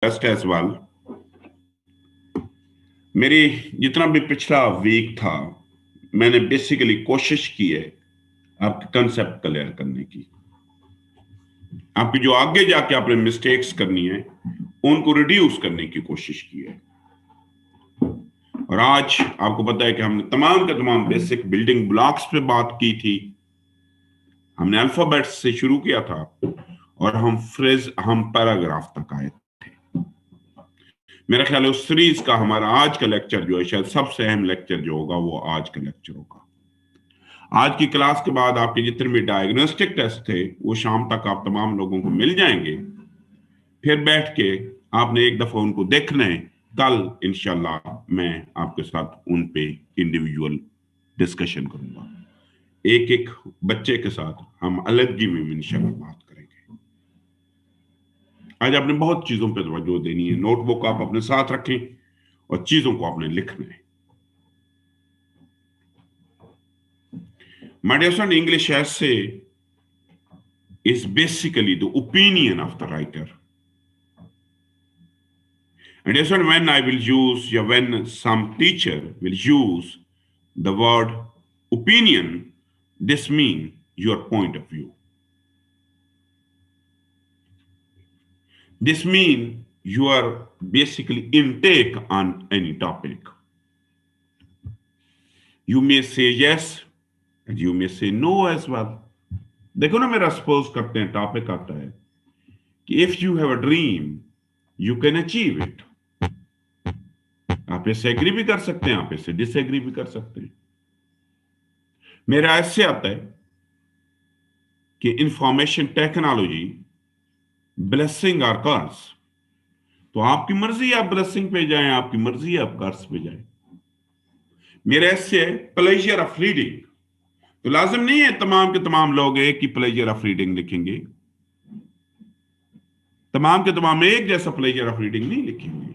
best as well. मेरी जितना भी पिछला वीक था, मैंने बेसिकली कोशिश की है आपके कंसेप्ट क्लियर करने की। आपकी जो आगे जाके आपने मिस्टेक्स करनी है उनको रिड्यूस करने की कोशिश की है। और आज आपको पता है कि हमने तमाम के तमाम बेसिक बिल्डिंग ब्लॉक्स पे बात की थी। हमने अल्फाबेट्स से शुरू किया था और हम पैराग्राफ तक आए थे। मेरा ख्याल है उस सीरीज का हमारा आज का लेक्चर जो है शायद सबसे अहम लेक्चर जो होगा वो आज का लेक्चर होगा। आज की क्लास के बाद आपके जितने भी डायग्नोस्टिक टेस्ट थे वो शाम तक आप तमाम लोगों को मिल जाएंगे। फिर बैठ के आपने एक दफा उनको देखना है। कल इंशाल्लाह मैं आपके साथ उन पे इंडिविजुअल डिस्कशन करूंगा। एक एक बच्चे के साथ हम अलग में इंशाल्लाह बात करेंगे। आज आपने बहुत चीजों पर तवज्जो देनी है। नोटबुक आप अपने साथ रखें और चीजों को आपने लिखना है। My dear son, English essay is basically the opinion of the writer. And dear son, when I will use, or when some teacher will use the word opinion, this means your point of view. This means your basically intake on any topic. You may say yes, and you may say no as well. देखो ना, मेरा suppose करते हैं topic आता है कि if you have a dream you can achieve it. आप इससे एग्री भी कर सकते हैं, आप इससे डिसएग्री भी कर सकते हैं। मेरा ऐसे आता है कि इंफॉर्मेशन टेक्नोलॉजी ब्लेसिंग और कर्स। तो आपकी मर्जी आप ब्लेसिंग पे जाएं, आपकी मर्जी आप कर्स पे जाएं। मेरे ऐसे प्लेजर ऑफ रीडिंग, तो लाजिम नहीं है तमाम के तमाम लोग एक ही प्लेजर ऑफ रीडिंग लिखेंगे। तमाम के तमाम एक जैसा प्लेजर ऑफ रीडिंग नहीं लिखेंगे।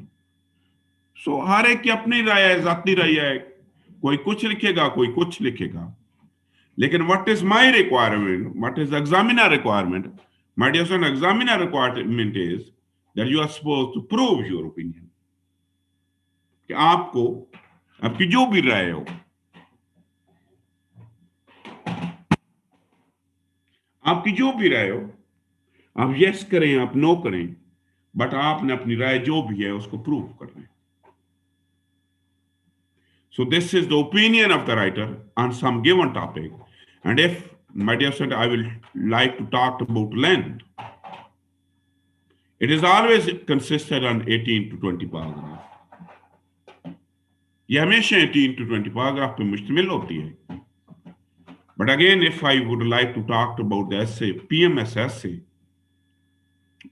सो हर एक की अपनी राय है, जाती राय है। कोई कुछ लिखेगा, कोई कुछ लिखेगा। लेकिन what is my requirement, what is examiner requirement? My dear son, examiner requirement is that you are suppose to prove your opinion. कि आपको आपकी जो भी राय हो, आपकी जो भी राय हो, आप यस करें, आप नो करें, बट आपने अपनी राय जो भी है उसको प्रूव करना है। So this is the opinion of the writer on some given topic. And if, my dear friend, I will like to talk about length, it is always consisted on 18 to 20 paragraph. ये हमेशा 18 to 20 paragraph पे मुश्तमिल होती है। But again, if I would like to talk about the essay, PMS essay,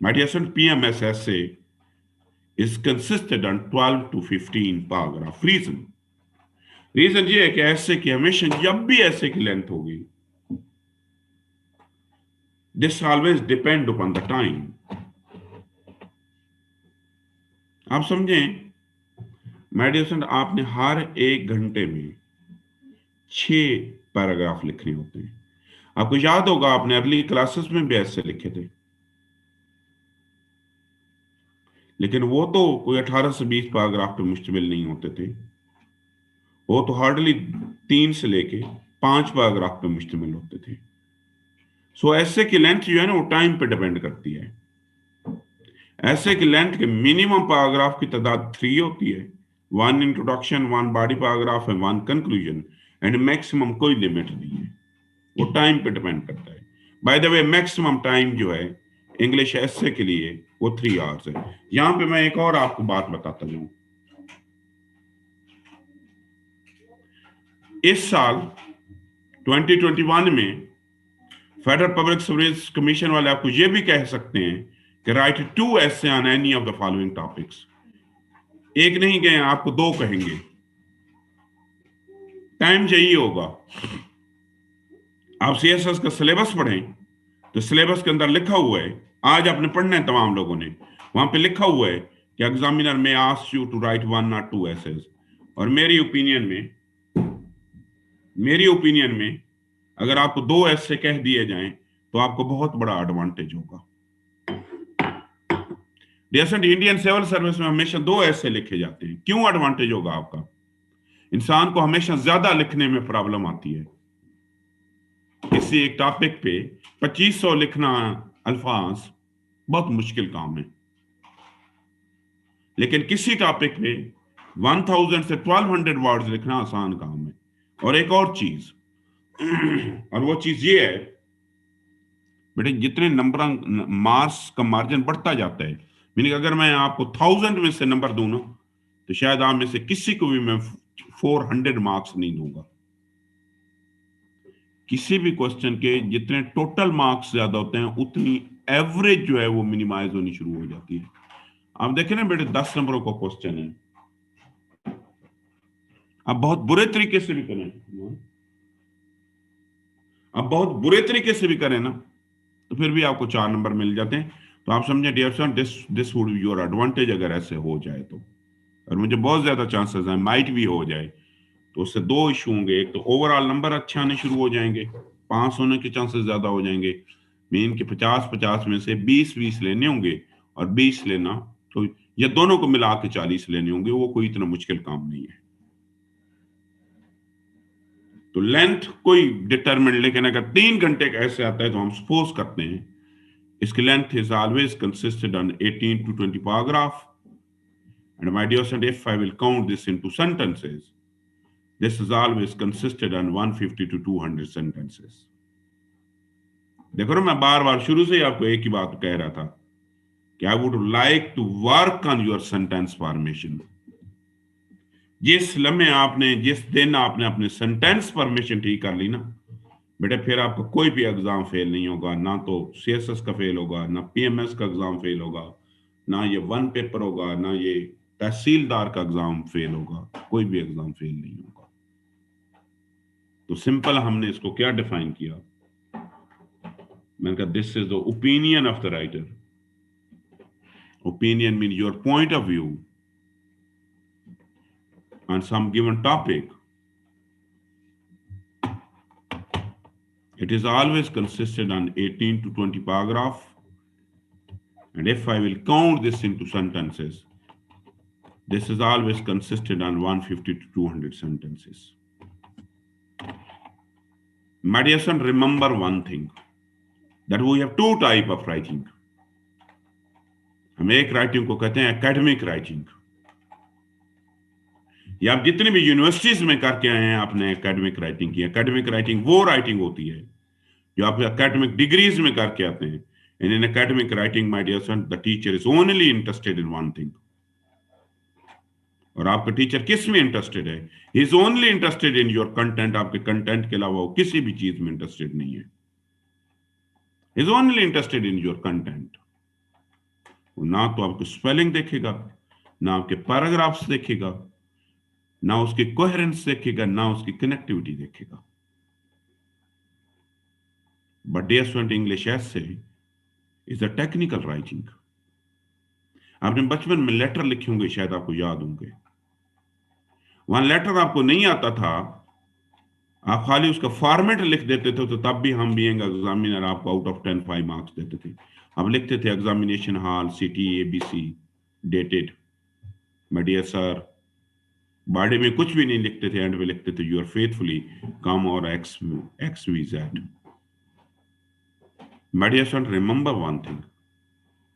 my dear friend, PMS essay is consisted on 12 to 15 paragraph. Reason ये है कि ऐसे की हमेशा जब भी ऐसे की लेंथ होगी, this always depend upon the time. आप समझें, मेडिसन आपने हर एक घंटे में 6 पैराग्राफ लिखने होते हैं। आपको याद होगा आपने अर्ली क्लासेस में भी ऐसे लिखे थे, लेकिन वो तो कोई 18 से 20 पैराग्राफ पे मुश्तमिल नहीं होते थे। वो तो हार्डली 3 से लेके 5 पैराग्राफ पे मुश्तमिल होते थे। सो ऐसे की लेंथ जो है ना वो टाइम पे डिपेंड करती है। ऐसे की लेंथ के मिनिमम पैराग्राफ की तादाद 3 होती है। 1 इंट्रोडक्शन, 1 बॉडी पैराग्राफ है, 1 कंक्लूजन, एंड मैक्सिमम कोई लिमिट नहीं है। वो टाइम पे डिपेंड करता है। By the way, maximum time जो है इंग्लिश ऐसे के लिए वो 3 आवर्स है। यहां पे मैं एक और आपको बात बताता हूं। इस साल 2021 में फेडरल पब्लिक सर्विस कमीशन वाले आपको ये भी कह सकते हैं कि right 2 essay on any of the following topics. एक नहीं गए, आपको 2 कहेंगे। टाइम चाहिए होगा। आप सीएसएस का सिलेबस पढ़ें तो सिलेबस के अंदर लिखा हुआ है, आज आपने पढ़ना है तमाम लोगों ने, वहां पे लिखा हुआ है कि examiner may ask you to write 1 or 2 essays। और मेरी ओपिनियन में अगर आपको 2 ऐसे कह दिए जाएं तो आपको बहुत बड़ा एडवांटेज होगा। डियर इंडियन सिविल सर्विस में हमेशा 2 ऐसे लिखे जाते हैं। क्यों एडवांटेज होगा आपका? इंसान को हमेशा ज्यादा लिखने में प्रॉब्लम आती है। किसी एक टॉपिक पे 2500 लिखना अल्फाज बहुत मुश्किल काम है, लेकिन किसी टॉपिक पे 1000 से 1200 वर्ड्स लिखना आसान काम है। और एक और चीज और वो चीज ये है बेटे, जितने नंबर मार्क्स का मार्जिन बढ़ता जाता है, मीनिंग अगर मैं आपको 1000 में से नंबर दूं ना, तो शायद आप में से किसी को भी मैं 400 मार्क्स नहीं दूंगा। किसी भी क्वेश्चन के जितने टोटल मार्क्स ज्यादा होते हैं, उतनी एवरेज जो है वो मिनिमाइज होनी शुरू हो जाती है। आप देखें ना बेटे, 10 नंबरों का क्वेश्चन है, आप बहुत बुरे तरीके से भी करें, आप बहुत बुरे तरीके से भी करें ना, तो फिर भी आपको 4 नंबर मिल जाते हैं। तो आप समझे dear student, this would be your advantage अगर ऐसे हो जाए तो। और मुझे बहुत ज्यादा चांसेस हैं माइट भी हो जाए, तो उससे 2 इशू होंगे। एक तो ओवरऑल नंबर अच्छे आने शुरू हो जाएंगे, पास होने के चांसेस ज्यादा हो जाएंगे। मीन के 50-50 में से 20-20 लेने होंगे, और 20 लेना तो, ये दोनों को मिला के 40 लेने होंगे। वो कोई इतना मुश्किल काम नहीं है। तो लेंथ कोई डिटरमिन, लेकिन अगर 3 घंटे का ऐसे आता है तो हम सपोज करते हैं इसकी length is always consisted on 18 to 20 paragraph. And my dear student, if I will count this into sentences, this is always consisted on 150 to 200 sentences. देखो ना, मैं बार बार शुरू से ही आपको एक ही बात कह रहा था कि I would like to work on your sentence formation. जिस दिन आपने अपने सेंटेंस फॉर्मेशन ठीक कर ली ना बेटा, फिर आपका कोई भी एग्जाम फेल नहीं होगा। ना तो सीएसएस का फेल होगा, ना पीएमएस का एग्जाम फेल होगा, ना ये वन पेपर होगा, ना ये तहसीलदार का एग्जाम फेल होगा। कोई भी एग्जाम फेल नहीं होगा। तो सिंपल हमने इसको क्या डिफाइन किया? मैंने कहा this is the opinion of the writer. Opinion mean your point of view on some given topic. It is always consisted on 18 to 20 paragraph. And if I will count this into sentences, this is always consisted on 150 to 200 sentences. My dear son, remember one thing, that we have 2 type of writing. हम एक writing को कहते हैं academic writing. ये आप जितनी भी universities में करके आए हैं, आपने एकेडमिक राइटिंग की। एकेडमिक राइटिंग वो राइटिंग होती है जो आप एकेडमिक डिग्रीज में करके आते हैं। And in academic writing, my dear son, the teacher is only interested in one thing. और आपका टीचर किस में इंटरेस्टेड है? He is only interested in your content. आपके कंटेंट के अलावा वो किसी भी चीज में इंटरेस्टेड नहीं है। He is only interested in your content. वो ना तो आपको स्पेलिंग देखेगा, ना आपके पैराग्राफ्स देखेगा, ना उसकी कोहेरेंस देखेगा, ना उसकी कनेक्टिविटी देखेगा। बट डियर स्टूडेंट, इंग्लिश ऐसे इज अ टेक्निकल राइटिंग। आपने बचपन में लेटर लिखे होंगे, शायद आपको याद होंगे। वहां लेटर आपको नहीं आता था, आप खाली उसका फॉर्मेट लिख देते थे, तो तब भी हम भी एग्जामिनर आपको आउट ऑफ 10 5 मार्क्स देते थे। अब लिखते थे examination hall city ABC dated, my dear sir. Body में कुछ भी नहीं लिखते थे, एंड में लिखते थे यूर फेथफुली कम और XYZ। My dear sir, remember one thing,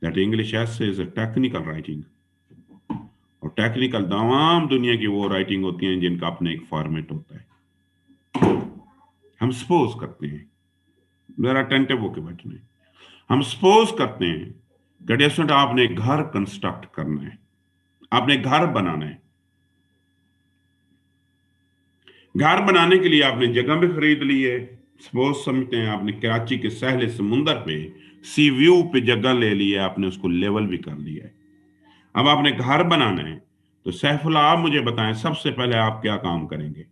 that English essay is a technical writing. और टेक्निकल तमाम दुनिया की वो राइटिंग होती हैं जिनका अपना एक फॉर्मेट होता है। हम सपोज करते हैं, जरा अटेंटिव होके बैठना है। हम सपोज करते हैं कि स्टूडेंट, आपने एक घर कंस्ट्रक्ट करना है, आपने घर बनाना है। घर बनाने के लिए आपने जगह भी खरीद ली है। सपोज समझते हैं आपने कराची के सहले समुंदर पे सी व्यू पे जगह ले ली है, आपने उसको लेवल भी कर लिया है। अब आपने घर बनाना है, तो सैफुल्लाह आप मुझे बताएं सबसे पहले आप क्या काम करेंगे?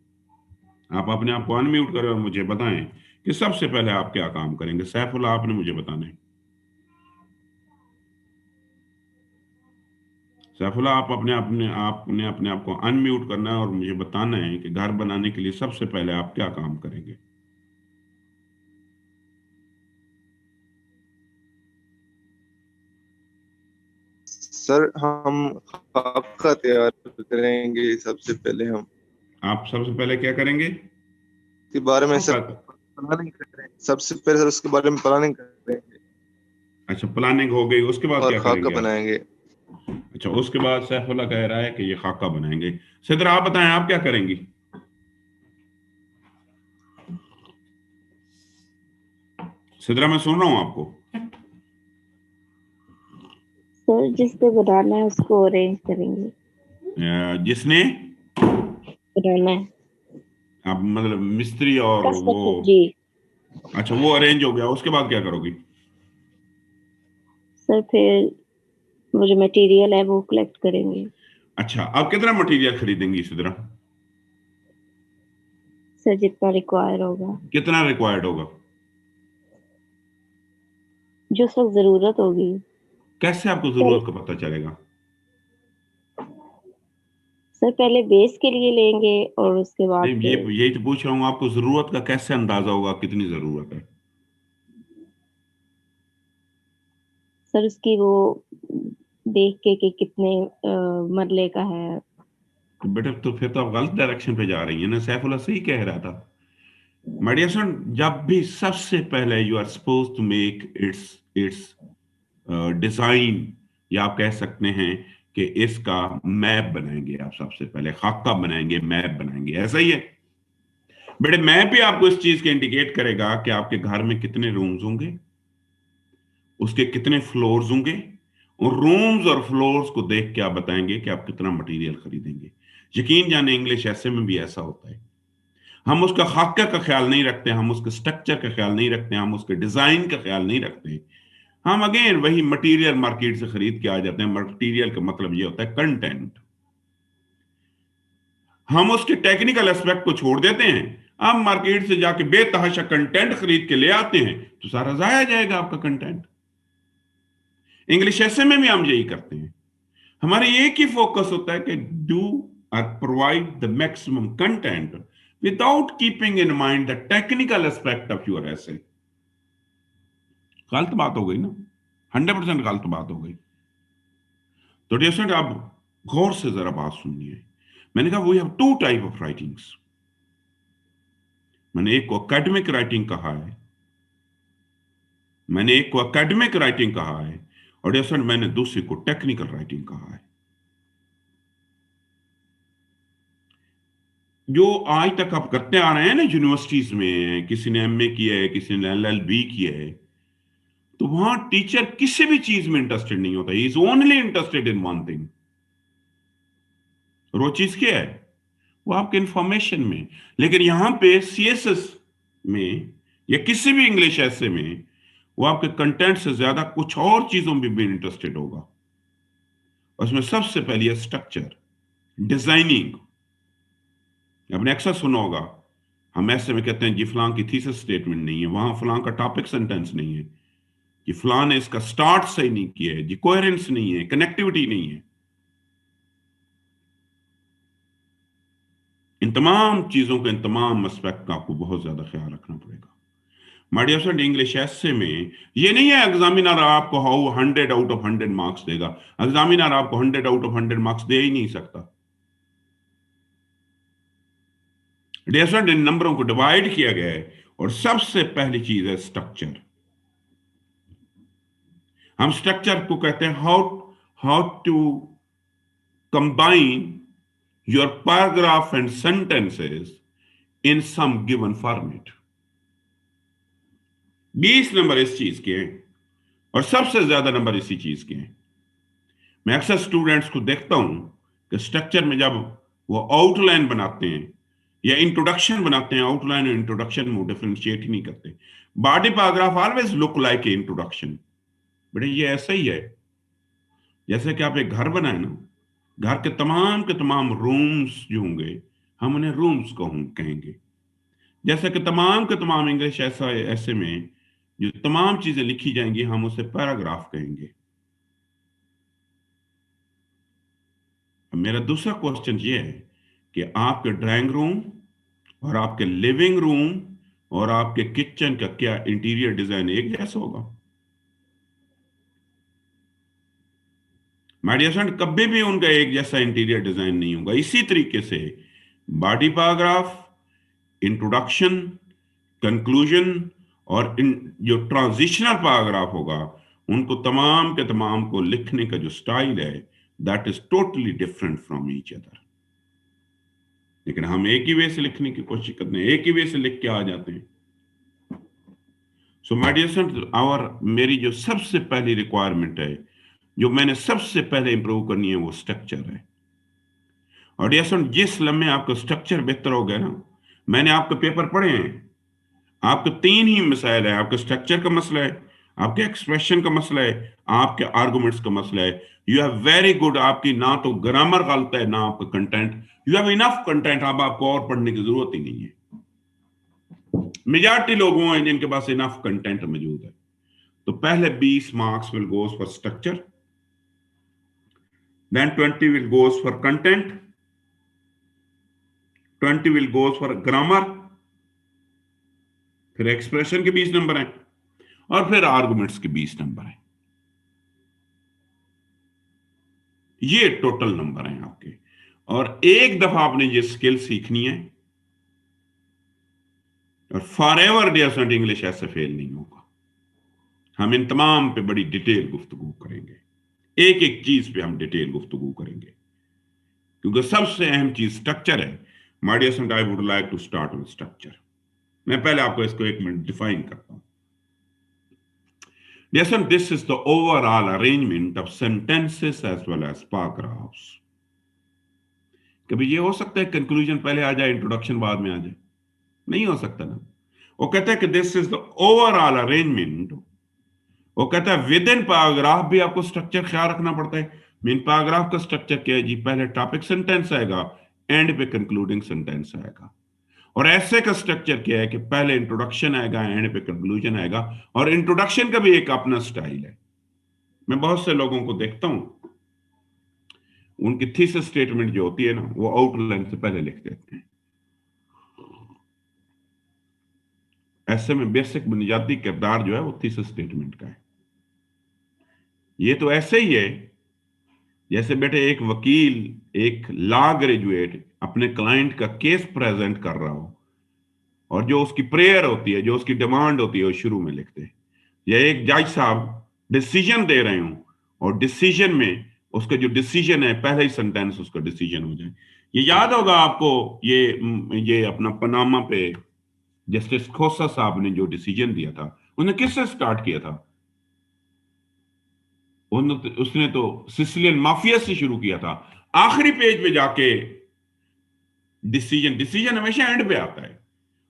आप अपने आप को अनम्यूट करें और मुझे बताएं कि सबसे पहले आप क्या काम करेंगे। सैफुल्लाह, आपने मुझे बताना है। सैफुल्लाह, आप अपने आप को अनम्यूट करना है और मुझे बताना है कि घर बनाने के लिए सबसे पहले आप क्या काम करेंगे। सर हम खाका तैयार करेंगे सबसे पहले। हम आप सबसे पहले क्या करेंगे? के बारे में सर खाका। प्लानिंग करेंगे, सबसे पहले सर उसके बारे में प्लानिंग करेंगे अच्छा, प्लानिंग हो गई, उसके बाद और क्या खाका करेंगे आप? बनाएंगे। अच्छा, उसके बाद सैफुल्लाह कह रहा है कि ये खाका बनाएंगे। सिद्रा, आप बताएं, आप क्या करेंगी? सिद्रा, मैं सुन रहा हूं आपको। सर जिसको बनाना है उसको अरेंज करेंगे। जिसने, बनाना है आप मतलब मिस्त्री और वो। कस्टमर जी। अच्छा, वो अरेंज हो गया, उसके बाद क्या करोगी? सर फिर वो जो मटेरियल है वो कलेक्ट करेंगे। अच्छा, आप कितना मटेरियल खरीदेंगी सिद्रा? सर जितना रिक्वायर होगा, कितना रिक्वायर्ड होगा? जो उस वक्त जरूरत होगी। कैसे आपको पहले जरूरत का पता चलेगा? सर पहले बेस के लिए लेंगे और उसके बाद नहीं, ये फिर यही तो पूछ रहा हूँ, आपको जरूरत का कैसे अंदाजा होगा, कितनी जरूरत है? सर उसकी वो देख के कि कितने मरले का है। तो बेटा, तो फिर तो आप गलत डायरेक्शन पे जा रही है ना। सैफुल्लाह सही कह रहा था। माय सन, जब भी सबसे पहले you are suppose to make its its design, या आप कह सकते हैं कि इसका मैप बनाएंगे। आप सबसे पहले खाका बनाएंगे, मैप बनाएंगे, ऐसा ही है बेटे। मैप भी आपको इस चीज के इंडिकेट करेगा कि आपके घर में कितने रूम्स होंगे, उसके कितने फ्लोर्स होंगे, और रूम्स और फ्लोर्स को देख के आप बताएंगे कि आप कितना मटेरियल खरीदेंगे। यकीन जाने इंग्लिश ऐसे में भी ऐसा होता है। हम उसका खाका का ख्याल नहीं रखते, हम उसके स्ट्रक्चर का ख्याल नहीं रखते, हम उसके डिजाइन का ख्याल नहीं रखते। हम अगेन वही मटेरियल मार्केट से खरीद के आ जाते हैं। मटेरियल का मतलब ये होता है कंटेंट। हम उसके टेक्निकल एस्पेक्ट को छोड़ देते हैं। आप मार्केट से जाके बेतहाशा कंटेंट खरीद के ले आते हैं तो सारा जाया जाएगा आपका कंटेंट। इंग्लिश ऐसे में भी हम यही करते हैं। हमारे एक ही फोकस होता है कि डू और provide the maximum content without keeping in mind the technical aspect of your एसे। गलत बात हो गई ना, 100% गलत बात हो गई। तो डियर स्टूडेंट, आप गौर से जरा बात सुनिए। मैंने कहा we have two type of writings. मैंने एक को एकेडमिक राइटिंग कहा है, मैंने एक को एकेडमिक राइटिंग कहा है, और डियर स्टूडेंट मैंने दूसरे को टेक्निकल राइटिंग कहा है। जो आज तक आप करते आ रहे हैं ना यूनिवर्सिटीज में, किसी ने एमए किया है, किसी ने एलएलबी किया है, तो वहां टीचर किसी भी चीज में इंटरेस्टेड नहीं होता। He is only interested in one thing. और वो चीज क्या है? वो आपके इंफॉर्मेशन में। लेकिन यहां पे सीएसएस में या किसी भी इंग्लिश ऐसे में वो आपके कंटेंट से ज्यादा कुछ और चीजों में भी इंटरेस्टेड होगा। उसमें सबसे पहली है स्ट्रक्चर, डिजाइनिंग। आपने अक्सर सुना होगा, हम ऐसे में कहते हैं जी फलां की थीसिस स्टेटमेंट नहीं है, वहां फलां का टॉपिक सेंटेंस नहीं है, कि फलां ने इसका स्टार्ट सही नहीं किया है जी, कोहेरेंस नहीं है, कनेक्टिविटी नहीं है। इन तमाम चीजों का, इन तमाम एस्पेक्ट का आपको बहुत ज्यादा ख्याल रखना पड़ेगा। माय डियर फ्रेंड, इंग्लिश ऐसे में ये नहीं है एग्जामिनर आपको हाउ 100 आउट ऑफ 100 मार्क्स देगा। एग्जामिनर आपको 100 आउट ऑफ 100 मार्क्स दे ही नहीं सकता। डियर फ्रेंड, इन नंबरों को डिवाइड किया गया है, और सबसे पहली चीज है स्ट्रक्चर। हम स्ट्रक्चर को कहते हैं how how to combine your paragraph and sentences in some given format. 20 number इस चीज के हैं, और सबसे ज्यादा नंबर इसी चीज के हैं। मैं अक्सर स्टूडेंट्स को देखता हूं कि स्ट्रक्चर में जब वो आउटलाइन बनाते हैं या इंट्रोडक्शन बनाते हैं, आउटलाइन और इंट्रोडक्शन में वो डिफरेंशिएट ही नहीं करते। Body paragraph always look like a introduction. बड़े ये ऐसा ही है जैसे कि आप एक घर बनाए ना, घर के तमाम रूम्स जो होंगे, हम उन्हें रूम्स कहेंगे। जैसे कि के तमाम इंग्लिश ऐसा ऐसे में जो तमाम चीजें लिखी जाएंगी, हम उसे पैराग्राफ कहेंगे। अब मेरा दूसरा क्वेश्चन ये है कि आपके ड्राइंग रूम और आपके लिविंग रूम और आपके किचन का क्या इंटीरियर डिजाइन एक जैसा होगा? माय डियर स्टूडेंट, कभी भी उनका एक जैसा इंटीरियर डिजाइन नहीं होगा। इसी तरीके से बॉडी पैराग्राफ, इंट्रोडक्शन, कंक्लूजन और जो ट्रांजिशनल पैराग्राफ होगा, उनको तमाम के तमाम को लिखने का जो स्टाइल है, that is totally different from each other. लेकिन हम एक ही वे से लिखने की कोशिश करते हैं, एक ही वे से लिख के आ जाते हैं। सो माय डियर स्टूडेंट, मेरी जो सबसे पहली रिक्वायरमेंट है, जो मैंने सबसे पहले इंप्रूव करनी है, वो स्ट्रक्चर है। और डियर स्टूडेंट, जिस लम्हे आपका स्ट्रक्चर बेहतर हो गया ना, मैंने आपके पेपर पढ़े हैं, आपके तीन ही मसाइल है। आपके स्ट्रक्चर का मसला है, आपके एक्सप्रेशन का मसला है, आपके आर्गुमेंट्स का मसला है। यू हैव वेरी गुड, आपकी ना तो ग्रामर गलत है ना आपका content, you have enough content, अब आपको और पढ़ने की जरूरत ही नहीं है। मेजॉरिटी लोग वो हैं जिनके पास इनफ कंटेंट मौजूद है। तो पहले 20 marks will goes for structure, then 20 will goes for content, 20 will goes for grammar, फिर एक्सप्रेशन के 20 नंबर हैं, और फिर आर्गुमेंट्स के 20 नंबर हैं। ये टोटल नंबर हैं आपके। और एक दफा आपने ये स्किल सीखनी है, और forever dear student, English ऐसे फेल नहीं होगा। हम इन तमाम पे बड़ी डिटेल गुफ्तगू करेंगे, एक एक चीज पे हम डिटेल गुफ्तगू करेंगे, क्योंकि सबसे अहम चीज स्ट्रक्चर है। My dear student, I would like to start with structure. मैं पहले आपको इसको एक मिनट डिफाइन करता हूं। Yes, and this is the overall arrangement of sentences as well as paragraphs. कभी ये हो सकता है कंक्लूजन पहले आ जाए, इंट्रोडक्शन बाद में आ जाए? नहीं हो सकता ना। वो कहता है कि this is the overall arrangement. वो कहता है विद इन पैराग्राफ भी आपको स्ट्रक्चर ख्याल रखना पड़ता है। मीन पैराग्राफ का स्ट्रक्चर क्या है जी? पहले टॉपिक सेंटेंस आएगा, एंड पे कंक्लूडिंग सेंटेंस आएगा। और ऐसे का स्ट्रक्चर क्या है कि पहले इंट्रोडक्शन आएगा, एंड पे कंक्लूजन आएगा, और इंट्रोडक्शन का भी एक अपना स्टाइल है। मैं बहुत से लोगों को देखता हूं, उनकी थीसिस स्टेटमेंट जो होती है ना, वो आउटलाइन से पहले लिख देते हैं। ऐसे में बेसिक बुनियादी किरदार जो है वो थीसिस स्टेटमेंट का है। ये तो ऐसे ही है जैसे बेटे एक वकील, एक लॉ ग्रेजुएट अपने क्लाइंट का केस प्रेजेंट कर रहा हो, और जो उसकी प्रेयर होती है, जो उसकी डिमांड होती है, वो शुरू में लिखते हैं। या एक जज साहब डिसीजन दे रहे हो, और डिसीजन में उसका जो डिसीजन है, पहले ही सेंटेंस उसका डिसीजन हो जाए। ये याद होगा आपको, ये अपना पनामा पे जस्टिस खोसा साहब ने जो डिसीजन दिया था, उन्होंने किससे स्टार्ट किया था? उसने तो सिसिलियन माफिया से शुरू किया था। आखिरी पेज पे जाके डिसीजन हमेशा एंड पे आता है,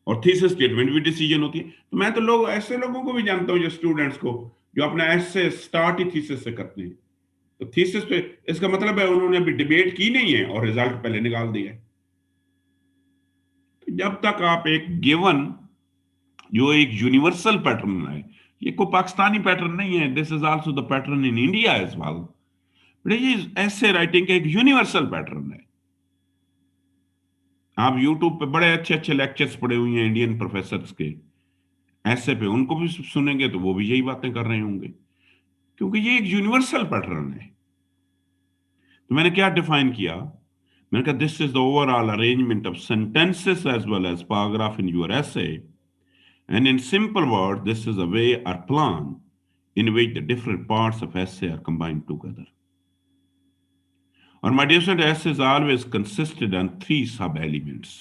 और थीसिस स्टेटमेंट भी डिसीजन होती है। तो मैं तो ऐसे लोगों को भी जानता हूं, जो स्टूडेंट्स को, जो अपना ऐसे स्टार्ट ही थीसिस से करते हैं। तो थीसिस पे इसका मतलब है उन्होंने अभी डिबेट की नहीं है और रिजल्ट पहले निकाल दिया है। तो जब तक आप एक गिवन, जो एक यूनिवर्सल पैटर्न है, ये कोई पाकिस्तानी पैटर्न नहीं है, this is also the pattern in India as well, but ये ऐसे राइटिंग का एक यूनिवर्सल पैटर्न है। आप यूट्यूब पे बड़े अच्छे अच्छे लेक्चर्स पढ़े हुए हैं इंडियन प्रोफेसर्स के, ऐसे पे उनको भी सुनेंगे तो वो भी यही बातें कर रहे होंगे, क्योंकि ये एक यूनिवर्सल पैटर्न है। तो मैंने क्या डिफाइन किया? मैंने कहा this is the overall arrangement of sentences as well as paragraph in your essay, and in simple word this is a way or plan in which the different parts of essay are combined together. Or my dear student, essay is always consisted on 3 sub-elements.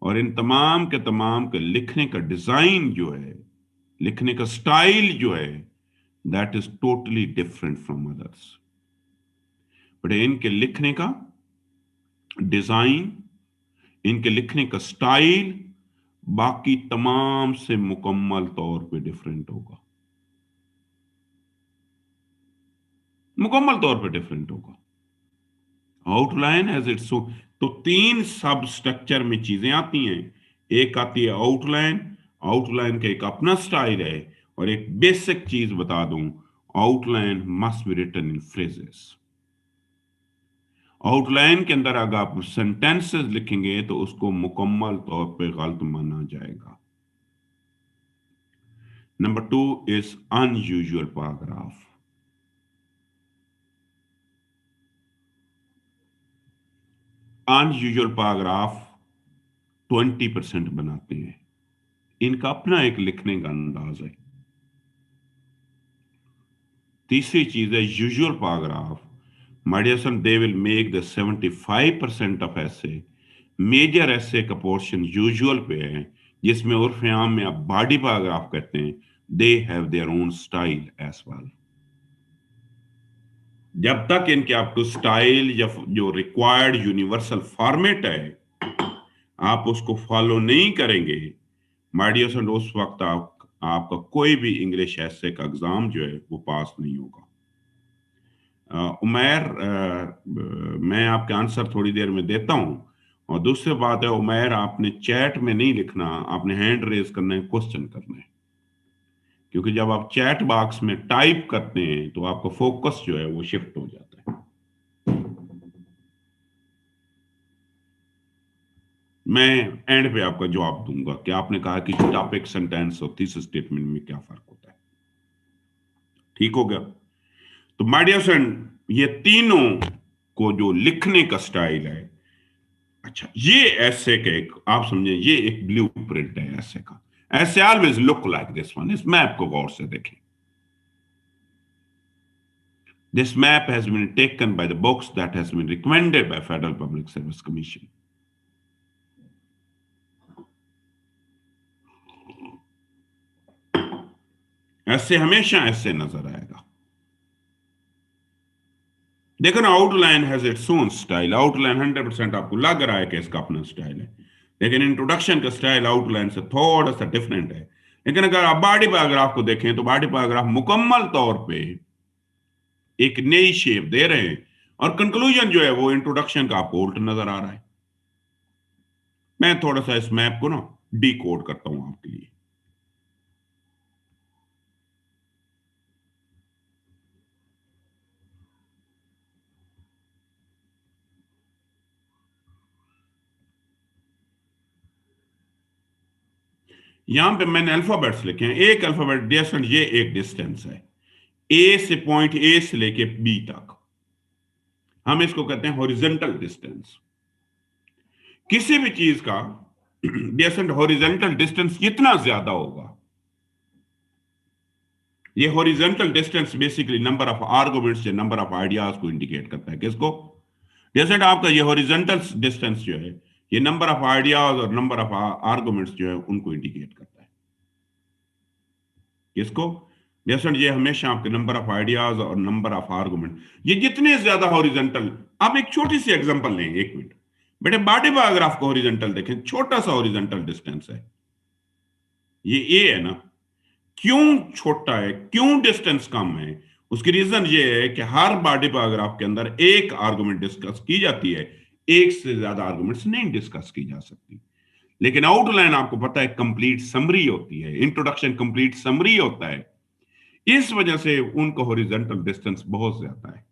और इन तमाम के लिखने का design जो है, लिखने का style जो है, that is totally different from others. But इनके लिखने का डिजाइन, इनके लिखने का स्टाइल बाकी तमाम से मुकम्मल तौर पे डिफरेंट होगा, मुकम्मल तौर पे डिफरेंट होगा। आउटलाइन एज इट्स, तो 3 सब स्ट्रक्चर में चीजें आती हैं। एक आती है आउटलाइन, आउटलाइन का एक अपना स्टाइल है, और एक बेसिक चीज बता दूं, outline must be written in phrases. Outline के अंदर अगर आप सेंटेंसेस लिखेंगे तो उसको मुकम्मल तौर पे गलत माना जाएगा। Number 2 is unusual paragraph. Unusual paragraph 20% बनाते हैं। इनका अपना एक लिखने का अंदाज है। तीसरी चीज है usual paragraph. My dear son, they will make the 75% of essay. Major essay का पोर्शन यूजुअल पे है, जिसमें उर्फ आम में आप बॉडी पैराग्राफ कहते हैं। They have their own style as well. जब तक इनके आपको स्टाइल या जो रिक्वायर्ड यूनिवर्सल फॉर्मेट है आप उसको फॉलो नहीं करेंगे, माय डियर सन, उस वक्त आपका कोई भी इंग्लिश ऐसे का एग्जाम जो है वो पास नहीं होगा। उमैर, मैं आपके आंसर थोड़ी देर में देता हूं। और दूसरी बात है उमैर, आपने चैट में नहीं लिखना, आपने हैंड रेज करना है, क्वेश्चन करना है। क्योंकि जब आप चैट बॉक्स में टाइप करते हैं तो आपका फोकस जो है वो शिफ्ट हो जाता है। मैं एंड पे आपका जवाब दूंगा कि आपने कहा कि टॉपिक, सेंटेंस और थीसिस स्टेटमेंट में क्या फर्क होता है। ठीक हो गया? तो माय डियर फ्रेंड, ये तीनों को जो लिखने का स्टाइल है, अच्छा, ये ऐसे के एक आप समझे, ये एक ब्लूप्रिंट है ऐसे का। ऐसे always look like this one. इस मैप को गौर से देखें। This map has been taken by the books that has been recommended by Federal Public Service Commission. ऐसे हमेशा ऐसे नजर आएगा। देखो ना, outline has its own style. Outline 100% आपको लग रहा है कि इसका अपना स्टाइल है, लेकिन इंट्रोडक्शन का स्टाइल आउटलाइन से थोड़ा सा डिफरेंट है। लेकिन अगर आप बॉडी पैराग्राफ को देखें तो बॉडी पैराग्राफ मुकम्मल तौर पे एक नई शेप दे रहे हैं, और कंक्लूजन जो है वो इंट्रोडक्शन का आपको उल्ट नजर आ रहा है। मैं थोड़ा सा इस मैप को ना डी कोड करता हूं आपके लिए। यहां पे मैंने अल्फाबेट्स लिखे हैं। एक अल्फाबेट डिस्टेंस, ये एक डिस्टेंस है ए से, पॉइंट ए से लेके बी तक। हम इसको कहते हैं हॉरिजॉन्टल डिस्टेंस। किसी भी चीज का डिस्टेंस, हॉरिजॉन्टल डिस्टेंस जितना ज्यादा होगा, ये horizontal distance basically number of arguments या नंबर ऑफ आइडियाज को इंडिकेट करता है। किसको? जैसे आपका ये हॉरिजॉन्टल डिस्टेंस जो है, ये नंबर ऑफ आइडियाज और नंबर ऑफ आर्गुमेंट्स जो है उनको इंडिकेट करता है। किसको? जैसे ये हमेशा आपके नंबर ऑफ आइडियाज और नंबर ऑफ आर्गुमेंट, ये जितने ज्यादा हॉरिजॉन्टल। आप एक छोटी सी एग्जांपल लें, एक मिनट बेटे। बॉडी पैराग्राफ को हॉरिजॉन्टल देखें, छोटा सा हॉरिजॉन्टल डिस्टेंस है, ये ए है ना। क्यों छोटा है, क्यों डिस्टेंस कम है? उसकी रीजन ये है कि हर बॉडी पैराग्राफ के अंदर एक आर्गुमेंट डिस्कस की जाती है, एक से ज्यादा आर्गुमेंट्स नहीं डिस्कस की जा सकती। लेकिन आउटलाइन आपको पता है कंप्लीट समरी होती है, इंट्रोडक्शन कंप्लीट समरी होता है। इस वजह से उनका हॉरिजॉन्टल डिस्टेंस बहुत ज्यादा है।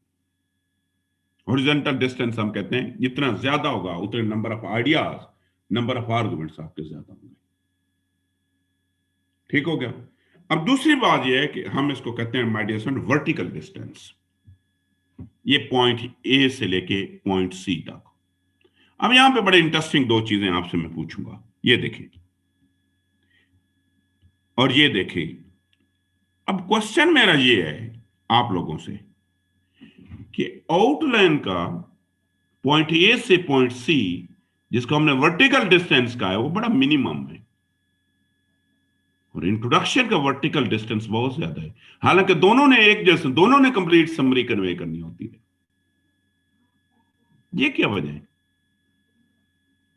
हॉरिजॉन्टल डिस्टेंस हम कहते हैं जितना ज्यादा होगा उतने number of ideas, number of arguments आपके ज्यादा होंगे। ठीक हो गया? अब दूसरी बात यह है कि हम इसको कहते हैं my dear friend vertical distance. ये पॉइंट ए से लेके पॉइंट सी तक। अब यहां पे बड़े इंटरेस्टिंग दो चीजें आपसे मैं पूछूंगा। ये देखें और ये देखें। अब क्वेश्चन मेरा ये है आप लोगों से कि आउटलाइन का पॉइंट ए से पॉइंट सी, जिसको हमने वर्टिकल डिस्टेंस का है, वो बड़ा मिनिमम है, और इंट्रोडक्शन का वर्टिकल डिस्टेंस बहुत ज्यादा है। हालांकि दोनों ने एक जैसे, दोनों ने कंप्लीट समरी कन्वे करनी होती है। ये क्या वजह है?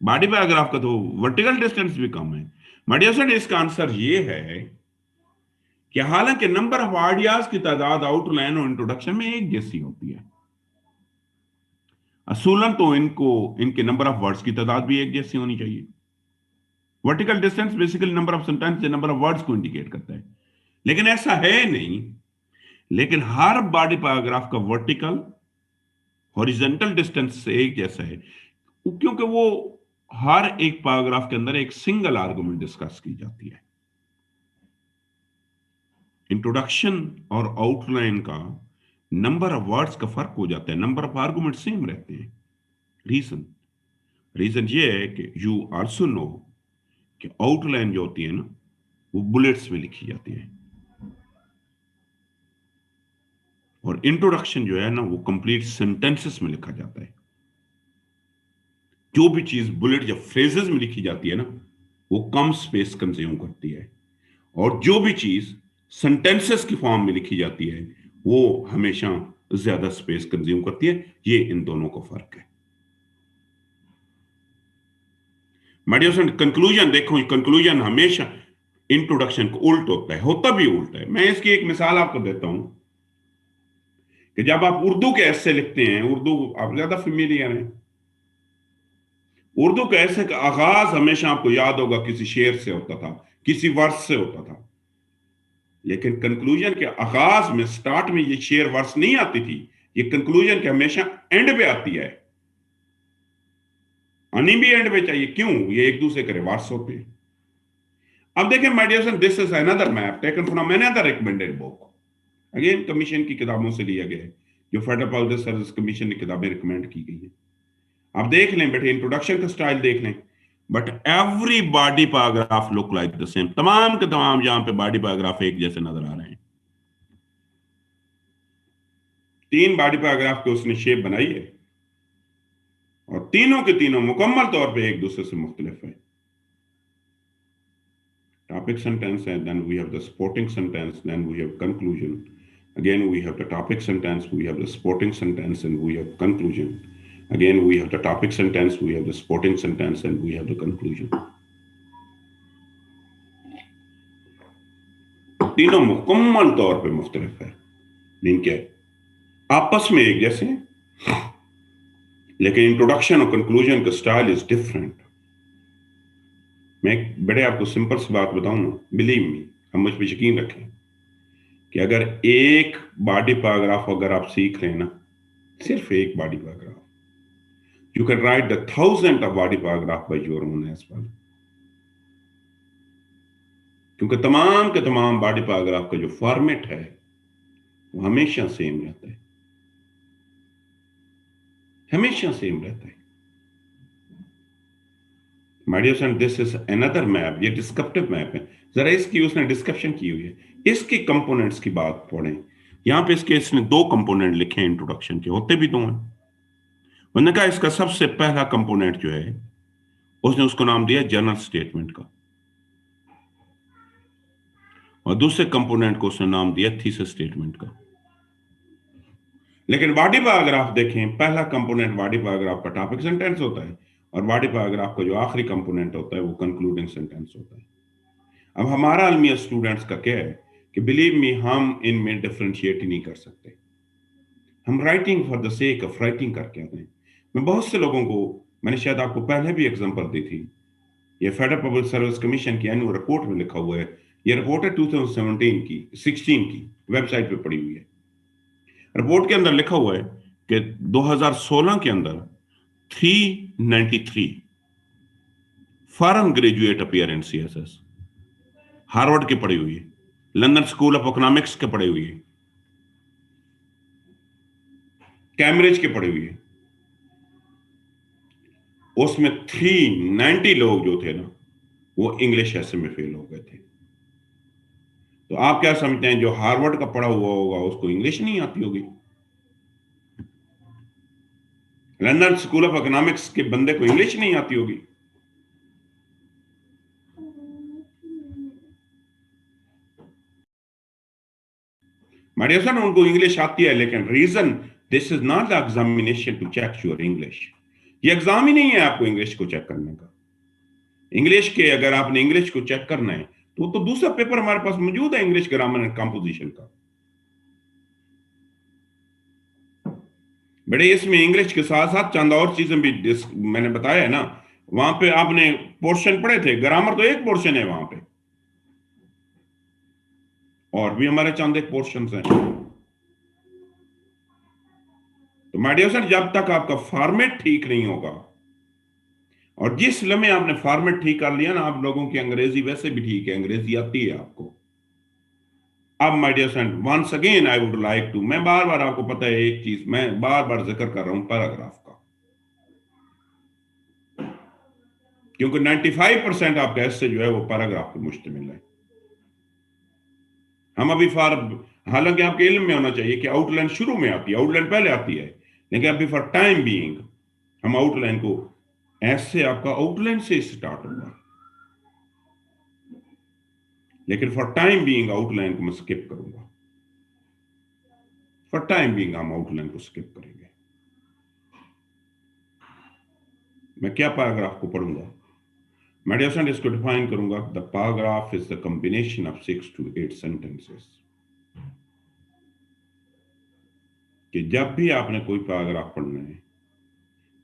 बॉडी पैराग्राफ का तो वर्टिकल डिस्टेंस भी कम है। माय डियर, इसका आंसर ये है कि हालांकि नंबर ऑफ आइडियाज की तादाद आउटलाइन और इंट्रोडक्शन में एक जैसी होती है, असूलन तो इनके नंबर ऑफ वर्ड्स की तादाद भी एक जैसी होनी चाहिए। Vertical distance basically number of sentence या नंबर ऑफ वर्ड्स को इंडिकेट करता है, लेकिन ऐसा है नहीं। लेकिन हर बॉडी पैराग्राफ का वर्टिकल हॉरिजॉन्टल डिस्टेंस से एक जैसा है, क्योंकि वो हर एक पैराग्राफ के अंदर एक सिंगल आर्गुमेंट डिस्कस की जाती है। इंट्रोडक्शन और आउटलाइन का नंबर ऑफ वर्ड्स का फर्क हो जाता है, नंबर ऑफ आर्गुमेंट सेम रहते हैं। रीजन रीजन ये है कि यू आल्सो नो कि आउटलाइन जो होती है ना वो बुलेट्स में लिखी जाती है, और इंट्रोडक्शन जो है ना वो कंप्लीट सेंटेंसेस में लिखा जाता है। जो भी चीज बुलेट या फ्रेजेस में लिखी जाती है ना वो कम स्पेस कंज्यूम करती है, और जो भी चीज सेंटेंसेस की फॉर्म में लिखी जाती है वो हमेशा ज्यादा स्पेस कंज्यूम करती है। ये इन दोनों का फर्क है। माय डियर फ्रेंड, कंक्लूजन देखो, कंक्लूजन हमेशा इंट्रोडक्शन को उल्ट होता भी उल्टा है। मैं इसकी एक मिसाल आपको देता हूं कि जब आप उर्दू के ऐसे लिखते हैं, उर्दू आप ज्यादा फेमिलियर हैं, उर्दू के ऐसे का आगाज हमेशा आपको याद होगा किसी शेर से होता था, किसी वर्स से होता था, लेकिन कंक्लूजन के आगाज में, स्टार्ट में ये शेर वर्स नहीं आती थी, ये कंक्लूजन के हमेशा एंड पे आती है। आनी भी एंड पे चाहिए, क्यों? ये एक दूसरे के रिवर्स होते हैं। अब देखें my dear friend, this is another map taken from another recommended book, again commission की किताबों से लिया गया है, जो फेडरल पब्लिक सर्विस कमीशन की किताबें रिकमेंड की गई है। आप देख लें बेटे, इंट्रोडक्शन का स्टाइल देख लें, but every body paragraph look like the same. तमाम के तमाम जहां पे बॉडी पैराग्राफ एक जैसे नजर आ रहे हैं। 3 बॉडी पैराग्राफ के उसने शेप बनाई है, और तीनों के तीनों मुकम्मल तौर पे एक दूसरे से मुख्तलिफ है। टॉपिक सेंटेंस है, then we have the supporting sentence, then we have conclusion, again we have the topic sentence, we have the supporting sentence, and we have conclusion. Again we have the topic sentence, we have the supporting sentence, and we have the conclusion. तीनों मुकम्मल तौर पे मुख्तलिफ है, mean क्या आपस में एक जैसे हैं, लेकिन इंट्रोडक्शन और कंक्लूजन का स्टाइल इज डिफरेंट। मैं बड़े आपको सिंपल सी बात बताऊं ना, बिलीव मी, हम मुझ पर यकीन रखें कि अगर एक बॉडी पैराग्राफ अगर आप सीख लें ना, सिर्फ एक body paragraph, you can write the 1000 of body paragraph by your own as well, क्योंकि तमाम के तमाम बॉडी पैराग्राफ का जो फॉर्मेट है वो हमेशा सेम रहता है, हमेशा सेम रहता है। My dear friend, this is another map, ये डिस्क्रिप्टिव मैप है। जरा इसकी उसने डिस्क्रिप्शन की हुई है, इसके कंपोनेंट्स की बात पढ़ें। यहां पे इसने 2 कंपोनेंट लिखे हैं इंट्रोडक्शन के, होते भी 2 हैं। उन्होंने कहा इसका सबसे पहला कंपोनेंट जो है उसने उसको नाम दिया जनरल स्टेटमेंट का, और दूसरे कंपोनेंट को उसने नाम दिया थीसिस स्टेटमेंट का। लेकिन बॉडी पैराग्राफ देखें, पहला कंपोनेंट बॉडी पैराग्राफ का टॉपिक सेंटेंस होता है, और बॉडी पैराग्राफ का जो आखिरी कंपोनेंट होता है वो कंक्लूडिंग सेंटेंस होता है। अब हमारा अलमिया स्टूडेंट्स का क्या है कि बिलीव मी, हम इनमें डिफरेंशिएट ही नहीं कर सकते। हम writing for the sake of writing करके आते हैं। मैं बहुत से लोगों को, मैंने शायद आपको पहले भी एग्जांपल दी थी, ये फेडरल पब्लिक सर्विस कमीशन की एनुअल रिपोर्ट में लिखा हुआ है। ये रिपोर्ट है 2017 की, 16 की, वेबसाइट पे पड़ी हुई है। रिपोर्ट के अंदर लिखा हुआ है कि 2016 के अंदर 393 foreign graduate appear in CSS, Harvard के पढ़ी हुई है, लंदन स्कूल ऑफ इकोनॉमिक्स के पढ़ी हुई है, कैम्ब्रिज के पढ़ी हुई है। उसमें 390 लोग जो थे ना वो इंग्लिश ऐसे में फेल हो गए थे। तो आप क्या समझते हैं, जो हार्वर्ड का पढ़ा हुआ होगा उसको इंग्लिश नहीं आती होगी? लंदन स्कूल ऑफ इकोनॉमिक्स के बंदे को इंग्लिश नहीं आती होगी? माय डियर फ्रेंड, उनको इंग्लिश आती है, लेकिन reason, this is not the examination to check your English. ये एग्जाम ही नहीं है आपको इंग्लिश को चेक करने का। इंग्लिश के अगर आपने इंग्लिश को चेक करना है तो दूसरा पेपर हमारे पास मौजूद है, इंग्लिश ग्रामर एंड कंपोजिशन का। बड़े इसमें इंग्लिश के साथ साथ चंद और चीजें भी मैंने बताया है ना। वहां पे आपने पोर्शन पढ़े थे, ग्रामर तो एक पोर्शन है वहां पे, और भी हमारे चंद एक पोर्शन हैं। तो माय डियर सर, जब तक आपका फॉर्मेट ठीक नहीं होगा, और जिस लम्हे आपने फॉर्मेट ठीक कर लिया ना, आप लोगों की अंग्रेजी वैसे भी ठीक है, अंग्रेजी आती है आपको। अब my dear friend, once again I would like to, मैं बार बार, आपको पता है एक चीज मैं बार बार जिक्र कर रहा हूं पैराग्राफ का। क्योंकि 95% आपका ऐसे जो है वो पैराग्राफ पे मुश्तमिल है। हम अभी हालांकि आपके इल्म में होना चाहिए कि आउटलाइन शुरू में आती है, आउटलाइन पहले आती है, लेकिन अभी फॉर टाइम बीइंग हम आउटलाइन को ऐसे आपका आउटलाइन से स्टार्ट होगा, लेकिन फॉर टाइम बीइंग आउटलाइन को मैं स्किप करूंगा। फॉर टाइम बीइंग हम आउटलाइन को स्किप करेंगे। मैं क्या पैराग्राफ को पढ़ूंगा? मैं डियर इसको डिफाइन करूंगा, the paragraph is the combination of 6 to 8 sentences. कि जब भी आपने कोई पैराग्राफ पढ़ना है,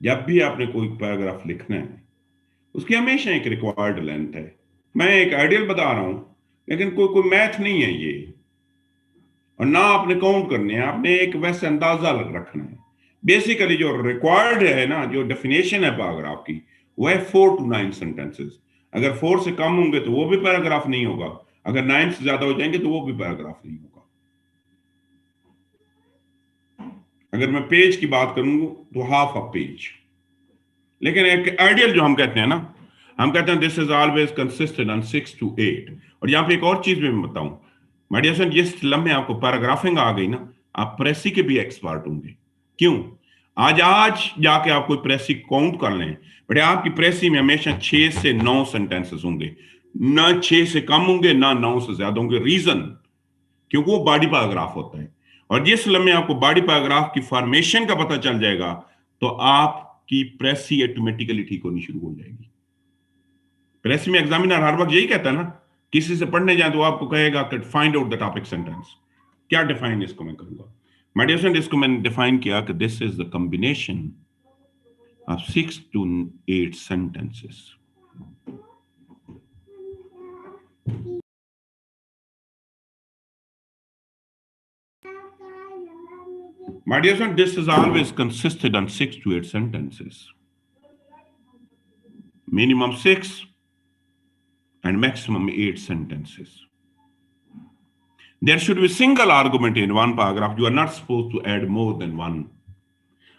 जब भी आपने कोई पैराग्राफ लिखना है, उसकी हमेशा एक रिक्वायर्ड लेंथ है। मैं एक आइडियल बता रहा हूं, लेकिन कोई मैथ नहीं है ये, और ना आपने काउंट करने हैं, आपने एक वैसे अंदाजा रखना है। बेसिकली जो रिक्वायर्ड है ना, जो डेफिनेशन है पैराग्राफ की, वो है 4 to 9 सेंटेंसेस। अगर 4 से कम होंगे तो वो भी पैराग्राफ नहीं होगा, अगर 9 से ज्यादा हो जाएंगे तो वो भी पैराग्राफ नहीं होगा। अगर मैं पेज की बात करूंगा तो हाफ अ पेज। लेकिन एक आइडियल जो हम कहते हैं ना, हम कहते हैं this is always consisted on 6 to 8। और यहां पे एक और चीज भी मैं बताऊं, माय डियर फ्रेंड, जिस लम्हे आपको पैराग्राफिंग आ गई ना, आप प्रेसी के भी एक्सपर्ट होंगे। क्यों? आज जाके आप कोई प्रेसी काउंट कर लें, बट आपकी प्रेसी में हमेशा 6 से 9 सेंटेंसेस होंगे, ना 6 से कम होंगे ना 9 से ज्यादा होंगे। रीजन, क्योंकि वो बॉडी पैराग्राफ होता है। और जिस लम्हे आपको बॉडी पैराग्राफ की फॉर्मेशन का पता चल जाएगा, तो आपकी प्रेसी ऑटोमेटिकली ठीक होनी शुरू हो जाएगी। प्रेसी में एग्जामिनर हर वक्त यही कहता है ना, किसी से पढ़ने जाए तो आपको कहेगा कि find out the topic sentence. क्या डिफाइन इसको मैं करूंगा? माय डियर फ्रेंड, इसको मैंने डिफाइन किया कि this is the combination of 6 to 8 sentences। My dear friend, this is always consisted on 6 to 8 sentences. Minimum 6 and maximum 8 sentences. There should be a single argument in one paragraph. You are not supposed to add more than one.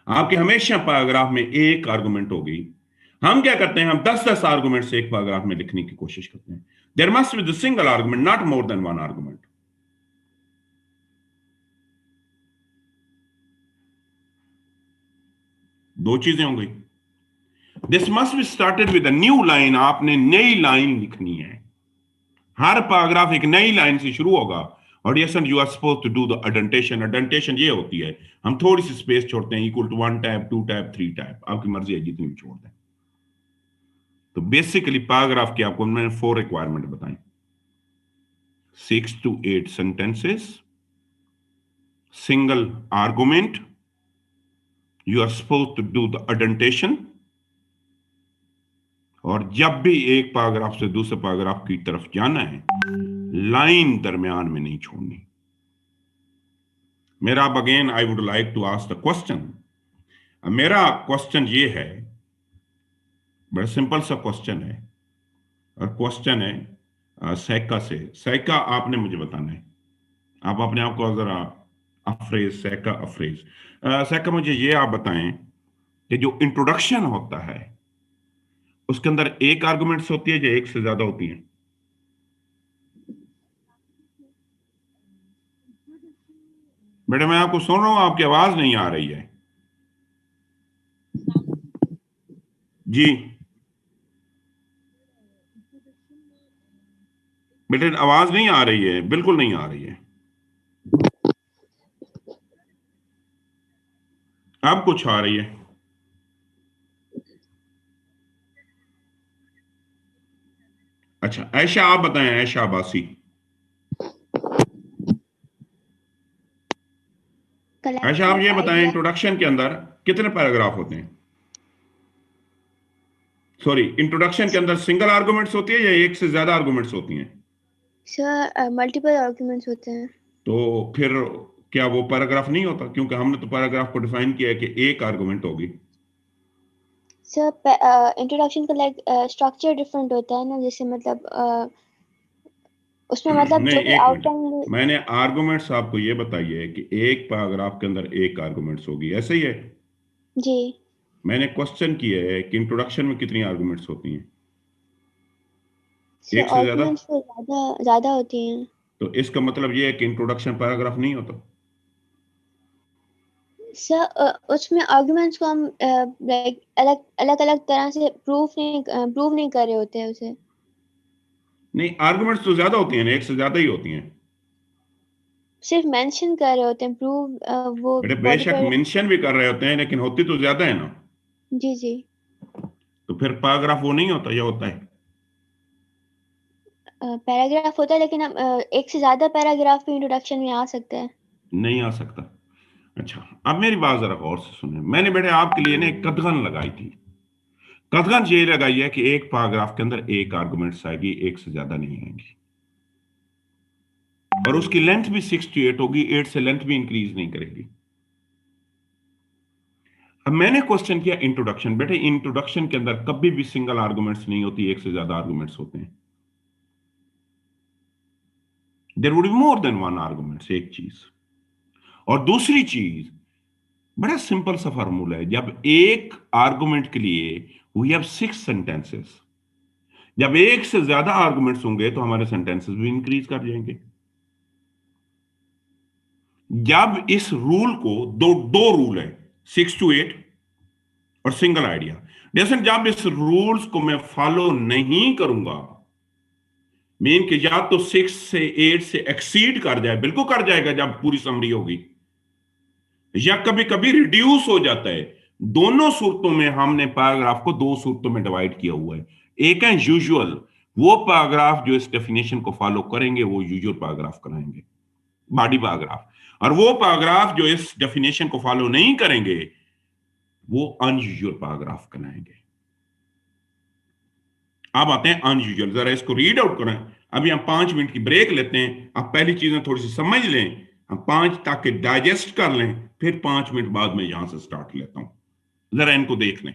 आपके हमेशा paragraph में एक argument होगी। हम क्या करते हैं, हम 10-10 आर्गुमेंट से एक पैराग्राफ में लिखने की कोशिश करते हैं। There must be the single argument, not more than one argument. दो चीजें हो गई। This must be started with a new line. आपने नई लाइन लिखनी है। हर पैराग्राफ एक नई लाइन से शुरू होगा। और yes, you are suppose to do the indentation. Indentation ये होती है, हम थोड़ी सी स्पेस छोड़ते हैं, equal to 1 tab, 2 tab, 3 tab, आपकी मर्जी है जितनी भी छोड़ दें। तो बेसिकली पैराग्राफ की आपको मैंने 4 रिक्वायरमेंट बताई, 6 to 8 sentences, single argument, you are supposed to do the indentation, और जब भी एक पैराग्राफ से दूसरे पैराग्राफ की तरफ जाना है, लाइन दरमियान में नहीं छोड़नी। मेरा अब again I would like to ask the question. मेरा क्वेश्चन ये है, बड़ा सिंपल सा क्वेश्चन है, और क्वेश्चन है सैका से। सैका आपने मुझे बताना है, आप अपने आप को जरा अफ्रेज, सैका अफ्रेज। सैका मुझे ये आप बताएं कि जो इंट्रोडक्शन होता है उसके अंदर एक आर्गुमेंट्स होती है या एक से ज्यादा होती है? बेटा मैं आपको सुन रहा हूं, आपकी आवाज नहीं आ रही है जी। बेटे आवाज नहीं आ रही है, बिल्कुल नहीं आ रही है। अब कुछ आ रही है। अच्छा ऐशा आप बताएं, ऐशा अब्बासी। ऐशा आप ये बताएं, इंट्रोडक्शन के अंदर कितने पैराग्राफ होते हैं? सॉरी, इंट्रोडक्शन के अंदर सिंगल आर्गुमेंट्स होती है या एक से ज्यादा आर्गुमेंट्स होती हैं? सर मल्टीपल आर्गुमेंट्स होते हैं। तो फिर क्या वो पैराग्राफ नहीं होता? क्योंकि हमने तो पैराग्राफ को डिफाइन किया है कि एक आर्गुमेंट होगी। सर इंट्रोडक्शन का लाइक स्ट्रक्चर डिफरेंट होता है ना, जैसे मतलब उसमें मतलब जो भी आउटलाइन। मैंने आर्गुमेंट्स आपको ये बताइए कि एक पैराग्राफ के अंदर एक आर्गुमेंट्स होगी, ऐसे ही है जी। मैंने क्वेश्चन किया है कि इंट्रोडक्शन में कितनी आर्गुमेंट्स होती हैं? सर एक से ज्यादा? आर्गुमेंट्स तो ज्यादा ज्यादा होती हैं। तो इसका मतलब ये है कि इंट्रोडक्शन पैराग्राफ नहीं होता। सर उसमें आर्गुमेंट्स को हम लाइक अलग अलग अलग तरह से प्रूव नहीं कर रहे होते हैं उसे। नहीं, आर्गुमेंट्स तो ज्यादा होती हैं ना, एक से ज्यादा ही होती हैं। सिर्फ मेंशन कर रहे होते हैं, प्रूव वो बेटे बॉडी बेशक पर। मेंशन भी कर रहे होते हैं, लेकिन होती तो ज्यादा है ना। जी जी। तो फिर पैराग्राफ वो नहीं होता, या होता है? पैराग्राफ होता है, लेकिन हम एक से ज्यादा पैराग्राफ भी इंट्रोडक्शन में आ सकते हैं। नहीं आ सकता। अच्छा, अब मेरी बात जरा गौर से सुने। मैंने बेटे आपके लिए ना एक कथगन लगाई थी। कथगन ये लगाई है कि एक पैराग्राफ के अंदर एक आर्गुमेंट्स आएगी, एक से ज्यादा नहीं आएंगी, और उसकी लेंथ भी 6 to 8 होगी, 8 से लेंथ भी इंक्रीज नहीं करेगी। अब मैंने क्वेश्चन किया इंट्रोडक्शन। बेटे इंट्रोडक्शन के अंदर कभी भी सिंगल आर्गुमेंट्स नहीं होती, एक से ज्यादा आर्गुमेंट्स होते हैं। There would be more than one arguments, एक चीज। और दूसरी चीज, बड़ा सिंपल सा फार्मूला है। जब एक आर्गुमेंट के लिए वी हैव 6 सेंटेंसेस, जब एक से ज्यादा आर्गुमेंट्स होंगे तो हमारे सेंटेंसेस भी इंक्रीज कर जाएंगे। जब इस रूल को, दो दो रूल है, 6 to 8 और सिंगल आइडिया। जैसे जब इस रूल्स को मैं फॉलो नहीं करूंगा, मीन कि या तो 6 से 8 से एक्सीड कर जाए, बिल्कुल कर जाएगा जब पूरी समरी होगी, या कभी कभी रिड्यूस हो जाता है। दोनों सूरतों में हमने पैराग्राफ को दो सूरतों में डिवाइड किया हुआ है। एक है यूजुअल, वो पैराग्राफ जो इस डेफिनेशन को फॉलो करेंगे वो यूजुअल पैराग्राफ कराएंगे, बॉडी पैराग्राफ। और वो पैराग्राफ जो इस डेफिनेशन को फॉलो नहीं करेंगे वो अनयूजुअल पैराग्राफ कराएंगे। अब आते हैं अनयूजुअल, जरा इसको रीड आउट करें। अभी हम 5 मिनट की ब्रेक लेते हैं। आप पहली चीजें थोड़ी सी समझ लें, हम पांच ताकि डाइजेस्ट कर लें, फिर 5 मिनट बाद में यहां से स्टार्ट लेता हूं। जरा इनको देख लें।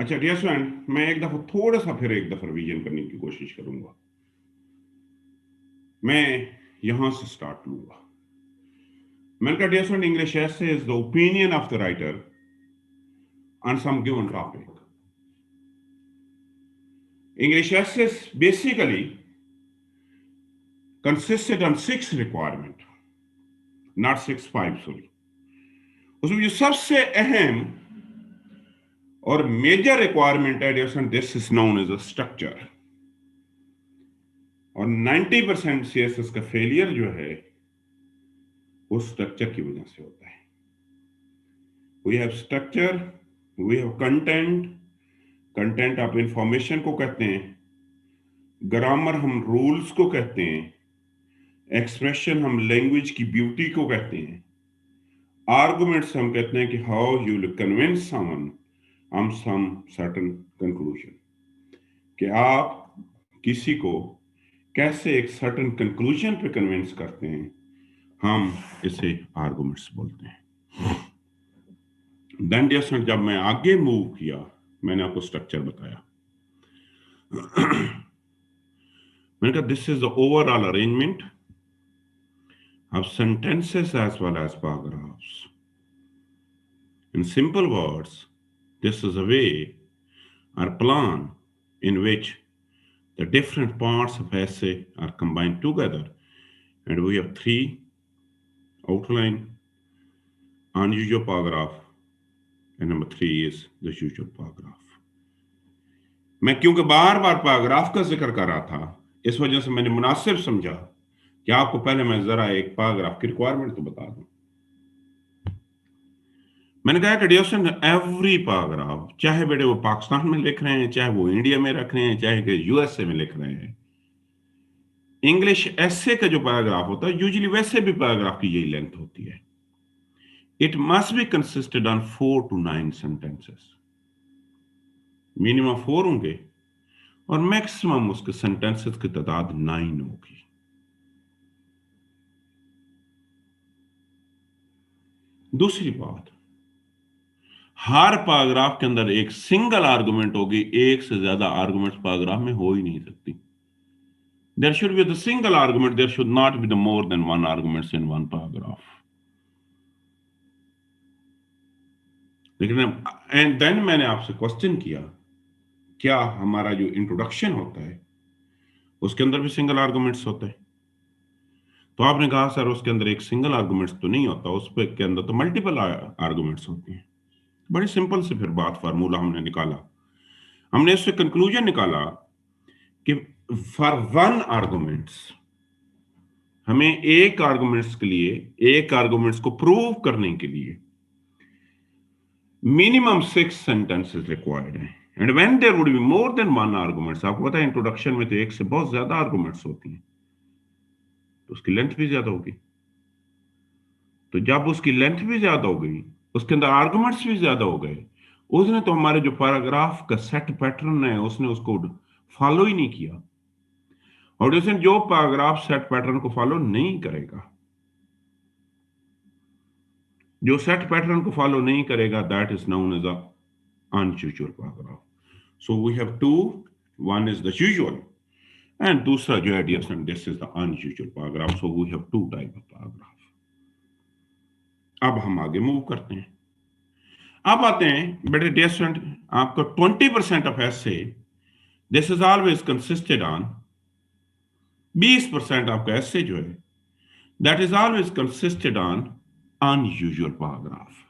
अच्छा डियर स्टूडेंट, मैं एक दफा थोड़ा सा फिर एक दफा रिवीजन करने की कोशिश करूंगा। मैं यहां से स्टार्ट लूंगा। मैंने कहा dear student, English essay is the opinion of the writer on some given topic. English essays basically consisted on 6 requirement, not 6, 5, sorry। उसमें जो सबसे अहम और मेजर रिक्वायरमेंट है this is known as a structure. और 90% सीएसएस का failure जो है वो स्ट्रक्चर की वजह से होता है। We have structure, we have content. Content आप इंफॉर्मेशन को कहते हैं, ग्रामर हम रूल्स को कहते हैं, एक्सप्रेशन हम लैंग्वेज की ब्यूटी को कहते हैं, आर्गुमेंट्स हम कहते हैं कि how you will convince someone on some certain conclusion, कि आप किसी को कैसे एक सर्टेन कंक्लूजन पे कन्विंस करते हैं, हम इसे आर्गुमेंट्स बोलते हैं। देन डियर, जब मैं आगे मूव किया मैंने आपको स्ट्रक्चर बताया। मैंने कहा this is the overall arrangement of sentences as well as paragraphs. In simple words, this is a way or plan in which the different parts of essay are combined together, and we have 3: outline, unusual paragraph, and number 3 is the usual paragraph. मैं क्योंकि बार बार paragraph का जिक्र कर रहा था, इस वजह से मैंने मुनासिब समझा कि आपको पहले मैं जरा एक पैराग्राफ की रिक्वायरमेंट तो बता दूं। मैंने कहा कि डियर एवरी पैराग्राफ, चाहे बेटे वो पाकिस्तान में लिख रहे हैं, चाहे वो इंडिया में रख रहे हैं, चाहे कि यूएसए में लिख रहे हैं, इंग्लिश एसे का जो पैराग्राफ होता है यूजुअली वैसे भी पैराग्राफ की यही लेंथ होती है। It must be consisted on 4 to 9 sentences. Minimum 4 होंगे और मैक्सिमम उसके सेंटेंसेस की तादाद 9 होगी। दूसरी बात, हर पैराग्राफ के अंदर एक सिंगल आर्गुमेंट होगी, एक से ज्यादा आर्गुमेंट्स पैराग्राफ में हो ही नहीं सकती। There should be the single argument, there should not be the more than 1 arguments in 1 paragraph. लेकिन एंड देन मैंने आपसे क्वेश्चन किया, क्या हमारा जो इंट्रोडक्शन होता है उसके अंदर भी सिंगल आर्गुमेंट्स होते हैं? तो आपने कहा सर उसके अंदर एक सिंगल आर्गुमेंट्स तो नहीं होता, उस पे के अंदर तो मल्टीपल आर्गुमेंट्स होते हैं। बड़ी सिंपल से फिर बात, फार्मूला हमने निकाला। हमने इससे कंक्लूजन निकाला कि फॉर 1 आर्गुमेंट्स, हमें एक आर्गुमेंट्स के लिए, एक आर्गुमेंट्स को प्रूव करने के लिए मिनिमम 6 सेंटेंसेस रिक्वायर्ड हैं। And when there would be more than 1 arguments, आपको पता है इंट्रोडक्शन में तो एक से बहुत ज्यादा आर्गुमेंट्स होती हैं, तो उसकी लेंथ भी ज्यादा होगी। तो जब उसकी लेंथ भी ज्यादा हो गई, उसके अंदर आर्गुमेंट्स भी ज्यादा हो गए, उसने तो हमारे जो पैराग्राफ का सेट पैटर्न है उसने उसको फॉलो ही नहीं किया। और जैसे जो पैराग्राफ सेट पैटर्न को फॉलो नहीं करेगा, जो सेट पैटर्न को फॉलो नहीं करेगा, that is known as unusual paragraph. So we have 2, 1 is the usual and दूसरा जो है dear student, this is the unusual paragraph. So we have 2 type of paragraph. अब हम आगे मूव करते हैं। अब आते हैं बेटे डियर स्टूडेंट, आपका 20% of essay this is always consisted on, 20% आपका एसे जो है that is always consisted on unusual paragraph.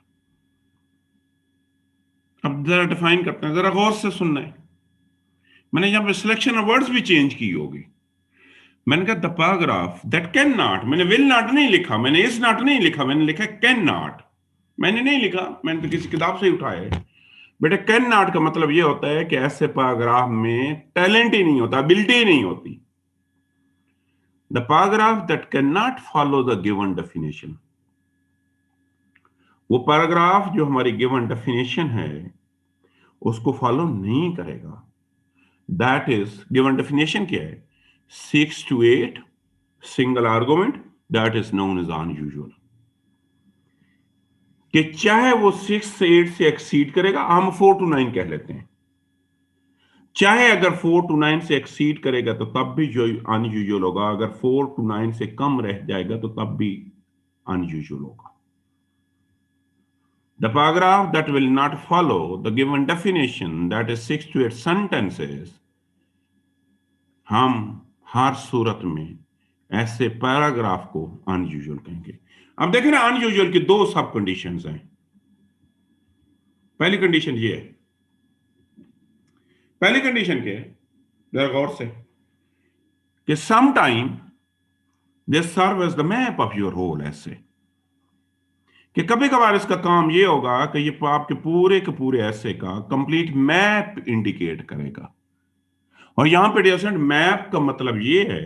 अब जरा डिफाइन करते हैं, जरा गौर से सुनना है। मैंने यहां पे सिलेक्शन ऑफ वर्ड्स भी चेंज की होगी। मैंने कहा the paragraph that can not, मैंने विल नॉट नहीं लिखा, मैंने इज नॉट नहीं लिखा, मैंने लिखा कैन नॉट। मैंने नहीं लिखा, मैंने तो किसी किताब से ही उठाया है। बेटा कैन नॉट का मतलब यह होता है कि ऐसे पैराग्राफ में टैलेंट ही नहीं होता, एबिलिटी ही नहीं होती। The paragraph that can not follow the given definition, वो पैराग्राफ जो हमारी गिवन डेफिनेशन है उसको फॉलो नहीं करेगा। दैट इज, गिवन डेफिनेशन क्या है? 6 to 8 single argument, that is known as unusual. कि चाहे वो 6 से 8 से एक्सीड करेगा, हम 4 to 9 कह लेते हैं, चाहे अगर 4 to 9 से एक्सीड करेगा तो तब भी जो अनयूजुअल होगा, अगर 4 to 9 से कम रह जाएगा तो तब भी अनयूजुअल होगा। The paragraph that will not follow the given definition, that is 6 to 8 sentences, हम हर सूरत में ऐसे पैराग्राफ को अनयूजुअल कहेंगे। अब देखें ना, अनयूजुअल की दो सब कंडीशंस हैं। पहली कंडीशन ये है, पहली कंडीशन क्या है, जरा गौर से, कि some time they serve as the map of your whole essay, कि कभी कभार इसका काम ये होगा कि ये आपके पूरे के पूरे ऐसे का कंप्लीट मैप इंडिकेट करेगा। और यहां पे डियर मैप का मतलब ये है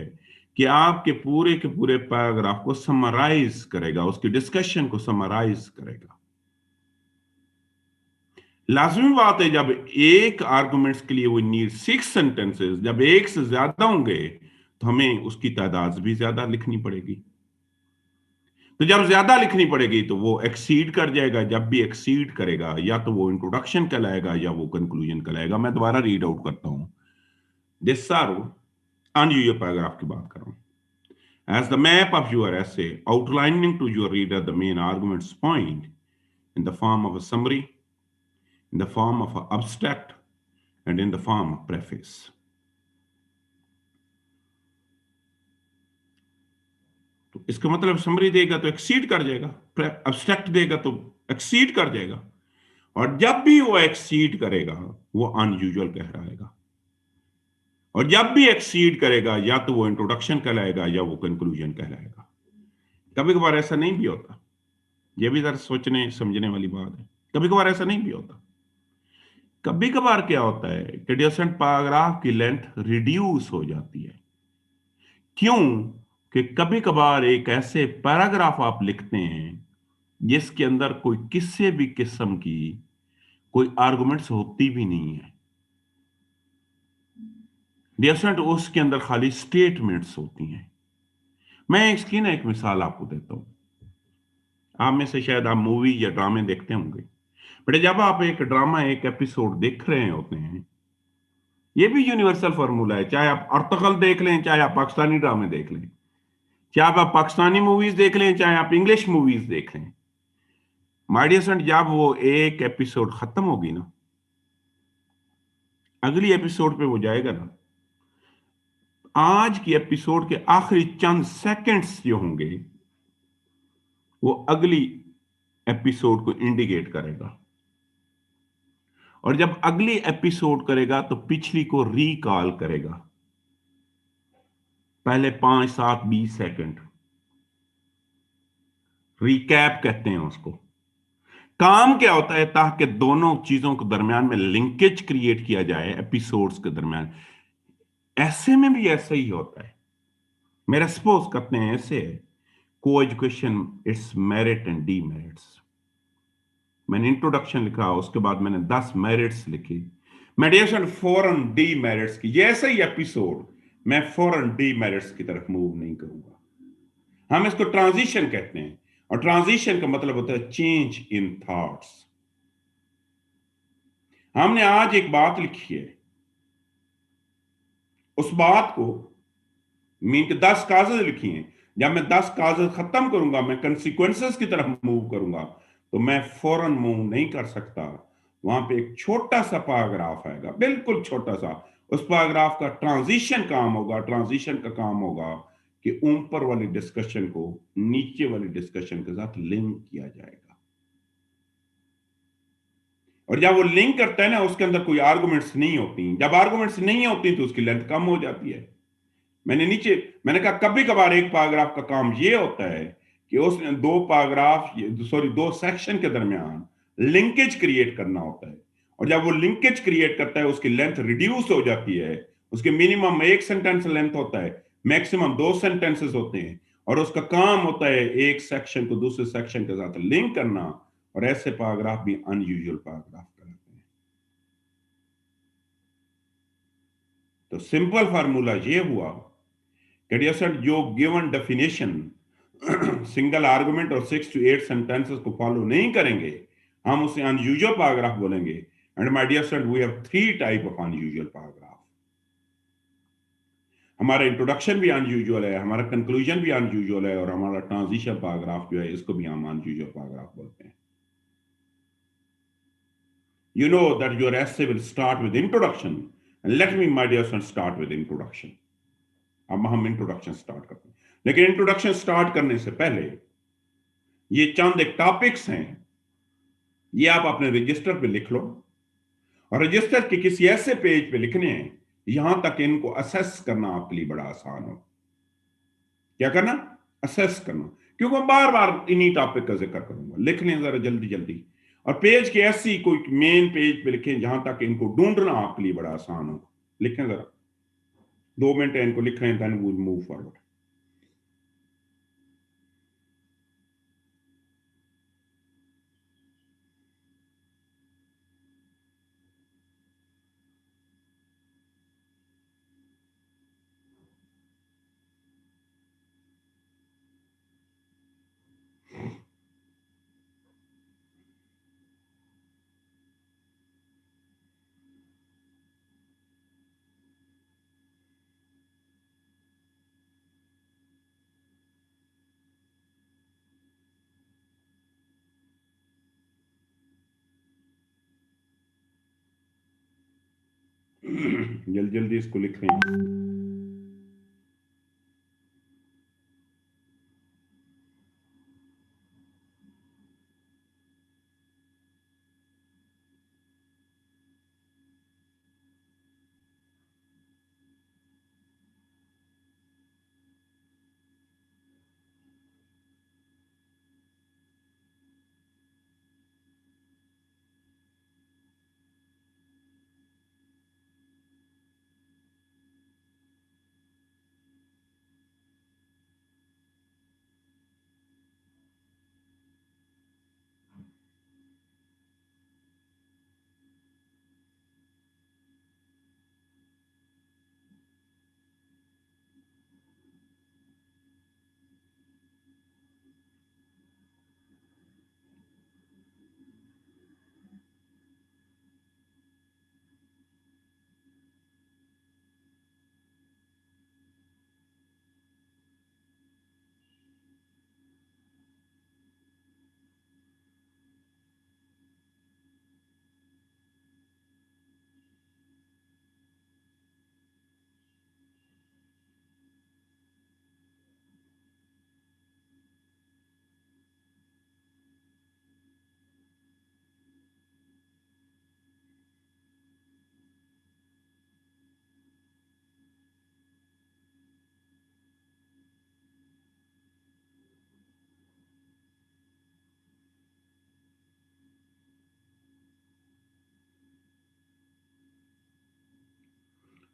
कि आपके पूरे के पूरे पैराग्राफ को समराइज करेगा, उसकी डिस्कशन को समराइज करेगा। लाजमी बात है, जब एक आर्गुमेंट्स के लिए वो नीड 6 सेंटेंसेस, जब एक से ज्यादा होंगे तो हमें उसकी तादाद भी ज्यादा लिखनी पड़ेगी। तो जब ज्यादा लिखनी पड़ेगी तो वो एक्सीड कर जाएगा। जब भी एक्सीड करेगा या तो वो इंट्रोडक्शन कहलाएगा या वो कंक्लूजन कहलाएगा। मैं दोबारा रीड आउट करता हूं। दिस सारू अनयूजुअल पैराग्राफ की बात कर रहा हूं। As the map of your essay, outlining to your reader the main argument's point in the form of a summary, in the form of an abstract, and in the form of preface. तो इसका मतलब summary देगा तो exceed कर जाएगा, abstract देगा तो exceed कर जाएगा, और जब भी वो एक्सीड करेगा वो अनयूजुअल कहलाएगा, और जब भी एक्सीड करेगा या तो वो इंट्रोडक्शन कहलाएगा या वो कंक्लूजन कहलाएगा। कभी कभार ऐसा नहीं भी होता, ये भी जरा सोचने समझने वाली बात है। कभी कभार ऐसा नहीं भी होता। कभी कभार क्या होता है कि डिसेंट पैराग्राफ की लेंथ रिड्यूस हो जाती है। क्यों? कि कभी कभार एक ऐसे पैराग्राफ आप लिखते हैं जिसके अंदर कोई किसी भी किस्म की कोई आर्गुमेंट्स होती भी नहीं है। डिसेंट उसके अंदर खाली स्टेटमेंट्स होती हैं। मैं इसकी ना एक मिसाल आपको देता हूं। आप में से शायद आप मूवी या ड्रामे देखते होंगे, बट जब आप एक ड्रामा एक एपिसोड देख रहे होते हैं, ये भी यूनिवर्सल फॉर्मूला है, चाहे आप अर्तगल देख लें, चाहे आप पाकिस्तानी ड्रामे देख लें, चाहे आप पाकिस्तानी मूवीज देख लें, चाहे आप इंग्लिश मूवीज देख लें। माय डियर फ्रेंड, जब वो एक एपिसोड खत्म होगी ना, अगली एपिसोड पे वो जाएगा ना, आज की एपिसोड के आखिरी चंद सेकंड्स जो होंगे वो अगली एपिसोड को इंडिकेट करेगा, और जब अगली एपिसोड करेगा तो पिछली को रिकॉल करेगा। पहले 5, 7, 20 सेकंड रिकैप कहते हैं उसको। काम क्या होता है? ताकि दोनों चीजों के दरमियान में लिंकेज क्रिएट किया जाए एपिसोड्स के दरमियान। ऐसे में भी ऐसा ही होता है। मेरा सपोज करते हैं ऐसे है, को education it's merit and demerits. मैंने इंट्रोडक्शन लिखा, उसके बाद मैंने 10 मेरिट्स लिखी। मेडिएशन फॉरन डीमेरिट्स की, जैसे ही एपिसोड मैं फॉरन डीमेरिट्स की तरफ मूव नहीं करूंगा। हम इसको ट्रांजिशन कहते हैं, और ट्रांजिशन का मतलब होता है चेंज इन थॉट्स। हमने आज एक बात लिखी है, उस बात को मीन के 10 कागज लिखी हैं। जब मैं 10 कागज खत्म करूंगा, मैं कंसिक्वेंसेस की तरफ मूव करूंगा, तो मैं फौरन मूव नहीं कर सकता। वहां पे एक छोटा सा पैराग्राफ आएगा, बिल्कुल छोटा सा। उस पैराग्राफ का ट्रांजिशन काम होगा। ट्रांजिशन का काम होगा कि ऊपर वाली डिस्कशन को नीचे वाली डिस्कशन के साथ लिंक किया जाएगा, और जब वो लिंक करता है ना, उसके अंदर कोई आर्गुमेंट्स नहीं होती। जब आर्गुमेंट्स नहीं होती तो उसकी लेंथ कम हो जाती है। मैंने कहा कभी कभार एक पैराग्राफ का काम ये होता है कि उसने दो सेक्शन के दरमियान लिंकेज क्रिएट करना होता है, और जब वो लिंकेज क्रिएट करता है उसकी लेंथ रिड्यूस हो जाती है। उसके मिनिमम 1 सेंटेंस लेंथ होता है, मैक्सिमम 2 सेंटेंसेस होते हैं, और उसका काम होता है एक सेक्शन को दूसरे सेक्शन के साथ लिंक करना, और ऐसे पैराग्राफ भी अनयूजुअल पैराग्राफ कहलाते हैं। तो सिंपल फार्मूला ये हुआ कि जो गिवन डेफिनेशन सिंगल आर्गुमेंट और 6 to 8 सेंटेंसेस को फॉलो नहीं करेंगे, हम उसे अनयूजुअल पैराग्राफ बोलेंगे। And my dear student, we have 3 type of unusual paragraph. हमारा इंट्रोडक्शन भी अनयूजुअल है, हमारा कंक्लूजन भी अनयूजुअल है, और हमारा ट्रांजिशन पैराग्राफ जो है इसको भी हम अनयूजुअल पैराग्राफ बोलते हैं। You know that your essay will start with introduction, and let me, my dear students, start with introduction. अब हम इंट्रोडक्शन स्टार्ट करते हैं, लेकिन इंट्रोडक्शन स्टार्ट करने से पहले ये चंद एक टॉपिक्स हैं, ये आप अपने रजिस्टर पे लिख लो, और रजिस्टर के किसी ऐसे पेज पे लिखने हैं यहां तक इनको असेस करना आपके लिए बड़ा आसान हो। क्या करना? असेस करना, क्योंकि मैं बार बार इन्हीं टॉपिक का जिक्र करूंगा। लिख लें जरा जल्दी जल्दी, और पेज के ऐसी कोई मेन पेज पे लिखें जहां तक इनको ढूंढना आपके लिए बड़ा आसान हो। लिखें जरा, 2 मिनट इनको लिख रहे हैं, then we will move forward. जल्दी जल्दी इसको लिख रहे हैं।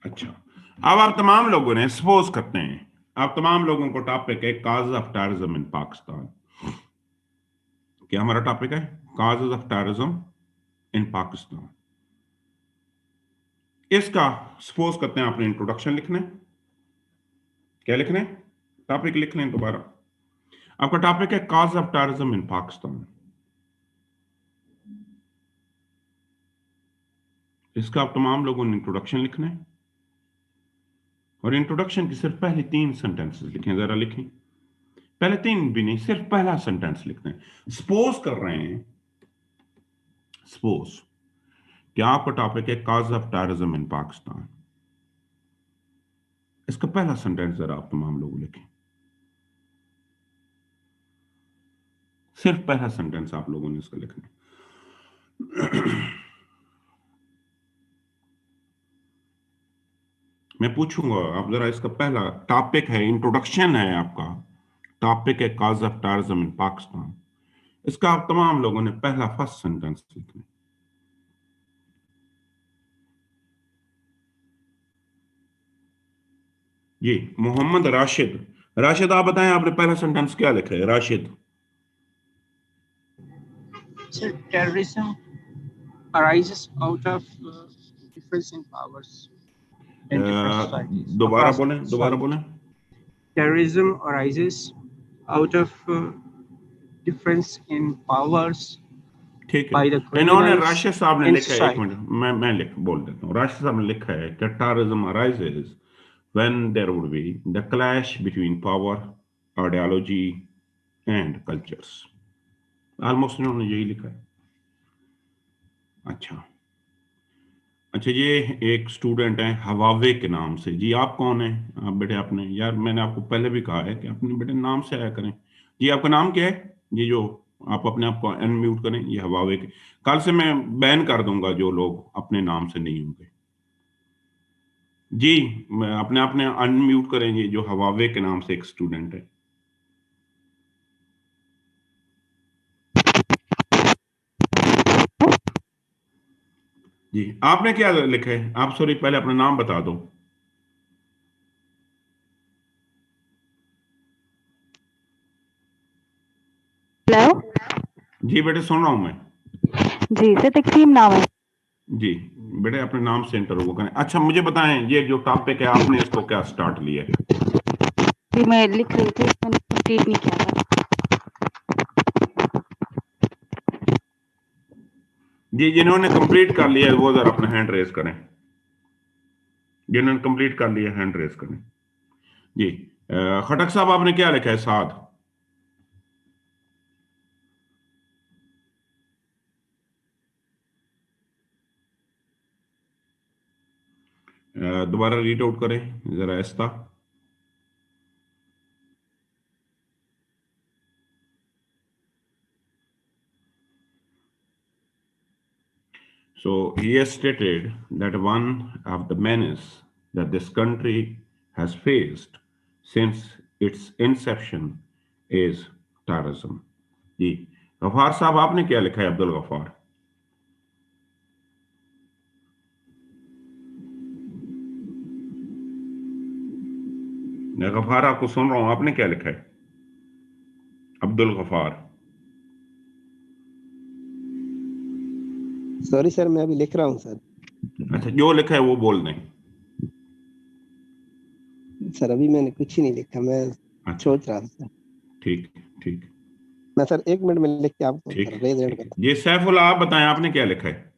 अच्छा, अब आप तमाम लोगों ने, सपोज करते हैं आप तमाम लोगों को टॉपिक है causes of terrorism in Pakistan. क्या हमारा टॉपिक है? Causes of terrorism in Pakistan. इसका सपोज करते हैं आपने इंट्रोडक्शन लिखना है। क्या लिखना है? टॉपिक लिख लें दोबारा। आपका टॉपिक है cause of terrorism in Pakistan. इसका आप तमाम लोगों ने इंट्रोडक्शन लिखना है, और इंट्रोडक्शन की सिर्फ पहले 3 सेंटेंसेस लिखें। जरा लिखें, पहले 3 भी नहीं, सिर्फ पहला सेंटेंस लिखते हैं। सपोज कर रहे हैं, सपोज क्या आपका टॉपिक है cause of terrorism in Pakistan. इसका पहला सेंटेंस जरा आप तमाम लोग लिखें, सिर्फ पहला सेंटेंस आप लोगों ने इसका लिखना है। मैं पूछूंगा, आप जरा इसका पहला टॉपिक है, इंट्रोडक्शन है आपका, टॉपिक है cause of terrorism in Pakistan. इसका आप तमाम लोगों ने पहला फर्स्ट सेंटेंस लिखना है। जी, मोहम्मद राशिद। राशिद, आप बताएं आपने पहला सेंटेंस क्या लिखा है? Rashid. Sir, terrorism arises out of difference in powers in different societies. दोबारा बोलें, दोबारा बोलें। Terrorism arises out of difference in powers ठीक by है। the इन्होंने criminals राशिद साहब ने in लिखा है, एक society. मिनट मैं बोल देता हूँ। राशिद साहब ने लिखा है कि terrorism arises when there would be the clash between power, ideology and cultures. Almost इन्होंने यही लिखा है। अच्छा ये एक स्टूडेंट है हवावे के नाम से। जी आप कौन है? आप बेटे आपने, यार मैंने आपको पहले भी कहा है कि अपने बेटे नाम से आया करें। जी आपका नाम क्या है? ये जो आप अपने आप को अनम्यूट करें, ये हवावे के। कल से मैं बैन कर दूंगा जो लोग अपने नाम से नहीं होंगे। जी मैं अपने आप ने अनम्यूट करेंगे, जो हवावे के नाम से एक स्टूडेंट है। जी आपने क्या लिखा है? आप सॉरी पहले अपना नाम बता दो। हेलो जी बेटे सुन रहा हूं मैं। जी, से तकसीम नाम है। जी बेटे अपने नाम से इंटरव्यू करें। अच्छा मुझे बताएं, ये जो टॉपिक है आपने इसको क्या स्टार्ट लिया है? जी मैं लिख रही थी, मैंने कंप्लीट नहीं किया था। जी जिन्होंने कंप्लीट कर लिया है वो जरा अपना हैंड रेज करें। जिन्होंने कंप्लीट कर लिया हैंड रेज करें। जी खटक साहब आपने क्या लिखा है? साथ दोबारा रीड आउट करें जरा ऐसा। So he has stated that one of the menace that this country has faced since its inception is terrorism. जी गफार साहब आपने क्या लिखा है? अब्दुल गफार। मैं गफार आपको सुन रहा हूं, आपने क्या लिखा है? अब्दुल गफार। सॉरी सर, मैं अभी लिख रहा हूँ सर। अच्छा जो लिखा है वो बोल दें। सर अभी मैंने कुछ ही नहीं लिखा, मैं अच्छा सोच रहा था सर। ठीक ठीक मैं सर 1 मिनट में लिख के आपको ठीक सर रेज एंड ठीक है। करता जी सैफुल्लाह आप बताएं आपने क्या लिखा है?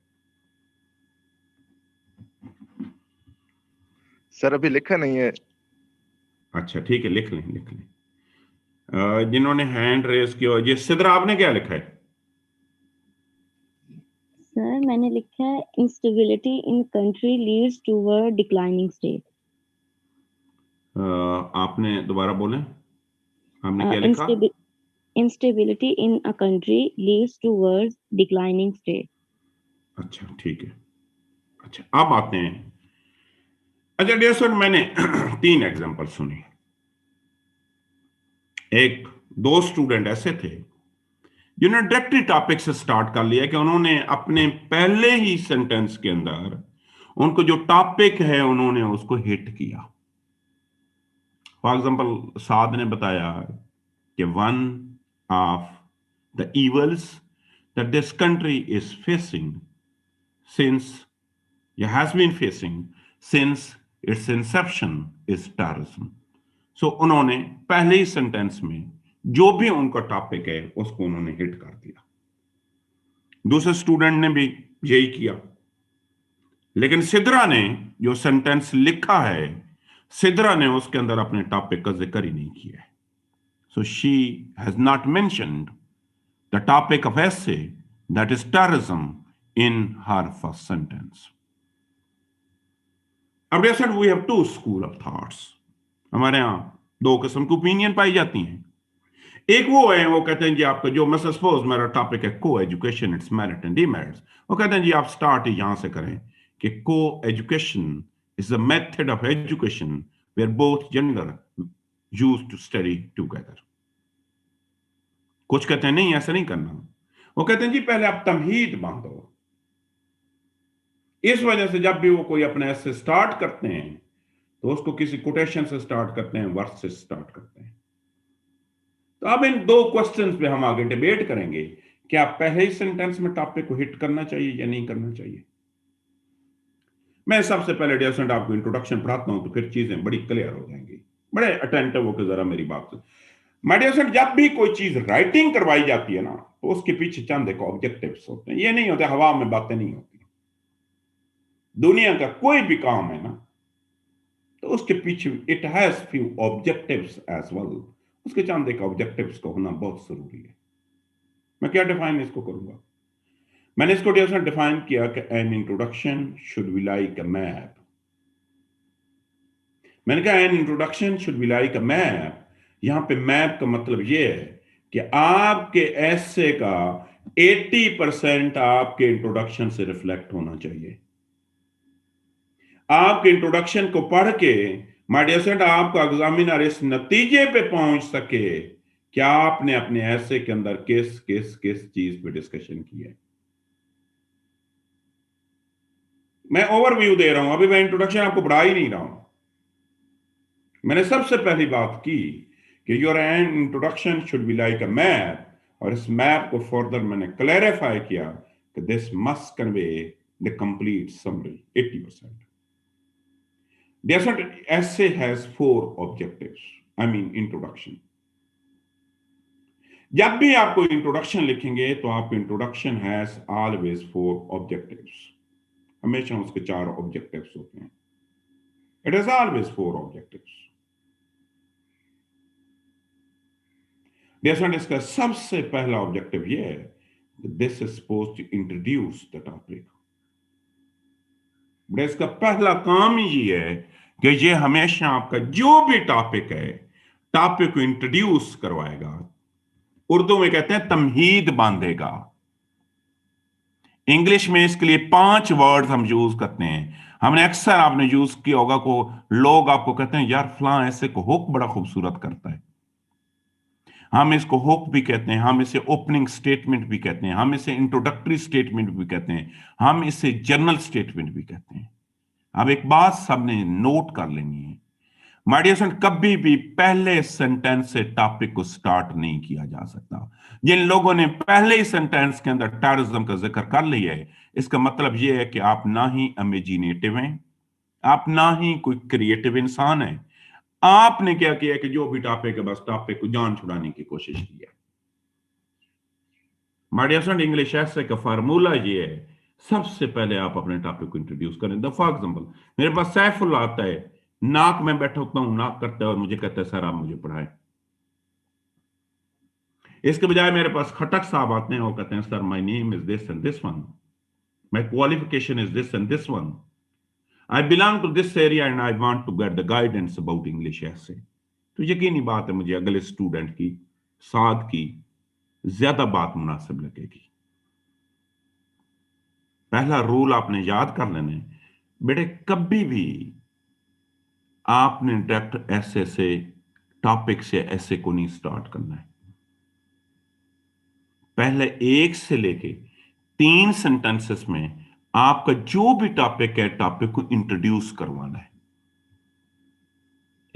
सर अभी लिखा नहीं है। अच्छा ठीक है लिख लें लिख लें। जिन्होंने हैंड रेज किया, जी सिद्रा आपने क्या लिखा है? सर मैंने लिखा है instability in country leads toward declining state. आपने दोबारा बोले, आपने क्या लिखा? instability in a country leads towards declining state. अच्छा ठीक है। अच्छा अब आते हैं। अच्छा डियर स्टूडेंट मैंने 3 एग्जांपल सुनी। एक 2 स्टूडेंट ऐसे थे जिन्होंने डायरेक्टली टॉपिक से स्टार्ट कर लिया कि उन्होंने अपने पहले ही सेंटेंस के अंदर उनको जो टॉपिक है उन्होंने उसको हिट किया। फॉर एग्जांपल साद ने बताया कि one of the evils that this country is facing since it has been facing since its inception is terrorism. So उन्होंने पहले ही सेंटेंस में जो भी उनका टॉपिक है उसको उन्होंने हिट कर दिया। दूसरे स्टूडेंट ने भी यही किया, लेकिन सिद्रा ने जो सेंटेंस लिखा है, सिद्रा ने उसके अंदर अपने टॉपिक का जिक्र ही नहीं किया है। So she has not mentioned the topic of essay, that is terrorism, in her first sentence. अब जैसे we have 2 school of thoughts. हमारे यहाँ 2 किस्म की ओपिनियन पाई जाती हैं। एक वो है, वो कहते हैं जी आपका जो मैं सपोज मेरा टॉपिक है को education, it's merit and demerits, वो कहते हैं जी आप स्टार्ट यहां से करें कि coeducation is the method of education where both gender used to study together. कुछ कहते हैं नहीं ऐसा नहीं करना, वो कहते हैं जी पहले आप तमहीद बांधो। इस वजह से जब भी वो कोई अपने ऐसे स्टार्ट करते हैं तो उसको किसी कोटेशन से स्टार्ट करते हैं, वर्ड से स्टार्ट करते हैं। तो अब इन 2 क्वेश्चंस पे हम आगे डिबेट करेंगे, क्या पहले ही सेंटेंस में टॉपिक को हिट करना चाहिए या नहीं करना चाहिए। मैं सबसे पहले डियर स्टूडेंट आपको इंट्रोडक्शन पढ़ाता हूं तो फिर चीजें बड़ी क्लियर हो जाएंगी। बड़े अटेंटिव होकर जरा मेरी बात। माय डियर स्टूडेंट जब भी कोई चीज राइटिंग करवाई जाती है ना, उसके पीछे चंद एक ऑब्जेक्टिव्स होते हैं, ये नहीं होते हवा में बातें नहीं होती। दुनिया का कोई भी काम है ना, तो उसके पीछे it has few objectives as well, उसके चंद एक ऑब्जेक्टिव्स को होना बहुत जरूरी है। मैं क्या डिफाइन इसको करूंगा, मैंने इसको डिफाइन किया कि an introduction should be like a map. मैंने कहा an introduction should be like a map. यहां पे मैप का मतलब ये है कि आपके ऐसे का 80% आपके इंट्रोडक्शन से रिफ्लेक्ट होना चाहिए। आपके इंट्रोडक्शन को पढ़ के माय डियर स्टूडेंट आपका एग्जामिनर इस नतीजे पे पहुंच सके कि आपने अपने ऐसे के अंदर किस किस किस चीज पे डिस्कशन किया है। मैं ओवरव्यू दे रहा हूं, अभी मैं इंट्रोडक्शन आपको बढ़ा ही नहीं रहा हूं। मैंने सबसे पहली बात की कि your an introduction should be like a map, और इस मैप को फर्दर मैंने क्लैरिफाई किया कि this must convey the complete summary 80%। essay has 4 objectives, I mean introduction। जब भी आपको इंट्रोडक्शन लिखेंगे तो आपको इंट्रोडक्शन हैज ऑलवेज 4 ऑब्जेक्टिव्स, हमेशा उसके 4 ऑब्जेक्टिव्स होते हैं। It is always 4 objectives. इसका सबसे पहला ऑब्जेक्टिव ये है, this is supposed to introduce the topic. इसका पहला काम ही ये है कि ये हमेशा आपका जो भी टॉपिक है, टॉपिक को इंट्रोड्यूस करवाएगा। उर्दू में कहते हैं तमहीद बांधेगा। इंग्लिश में इसके लिए 5 वर्ड हम यूज करते हैं। हमने अक्सर आपने यूज किया होगा को लोग आपको कहते हैं यार फलां ऐसे को हुक बड़ा खूबसूरत करता है। हम इसको हुक भी कहते हैं, हम इसे ओपनिंग स्टेटमेंट भी कहते हैं, हम इसे इंट्रोडक्टरी स्टेटमेंट भी कहते हैं, हम इसे जनरल स्टेटमेंट भी कहते हैं। अब एक बात सबने नोट कर लेनी है, माय डियर स्टूडेंट, कभी भी पहले सेंटेंस से टॉपिक को स्टार्ट नहीं किया जा सकता। जिन लोगों ने पहले ही सेंटेंस के अंदर टेररिज्म का जिक्र कर लिया है, इसका मतलब यह है कि आप ना ही इमेजिनेटिव हैं, आप ना ही कोई क्रिएटिव इंसान है। आपने क्या किया कि जो भी टॉपिक है बस टॉपिक को जान छुड़ाने की कोशिश की है। माय डियर स्टूडेंट, इंग्लिश ऐसे का फार्मूला ये है, सबसे पहले आप अपने टॉपिक को इंट्रोड्यूस करें। फॉर एग्जांपल मेरे पास सैफुल आता है, नाक में बैठा होता हूं, नाक करता है और मुझे कहता है सर आप मुझे पढ़ाएं। इसके बजाय मेरे पास खटक साहब आते हैं और कहते हैं sir my name is this and this one, my qualification is this and this one, I belong to this area and I want to get the guidance about English essay. तो यकीनी बात है मुझे अगले स्टूडेंट की साथ की ज्यादा बात मुनासिब लगेगी। पहला रूल आपने याद कर लेना है बेटे, कभी भी आपने डायरेक्ट ऐसे से टॉपिक से ऐसे को नहीं स्टार्ट करना है। पहले 1 से लेके 3 सेंटेंसेस में आपका जो भी टॉपिक है, टॉपिक को इंट्रोड्यूस करवाना है।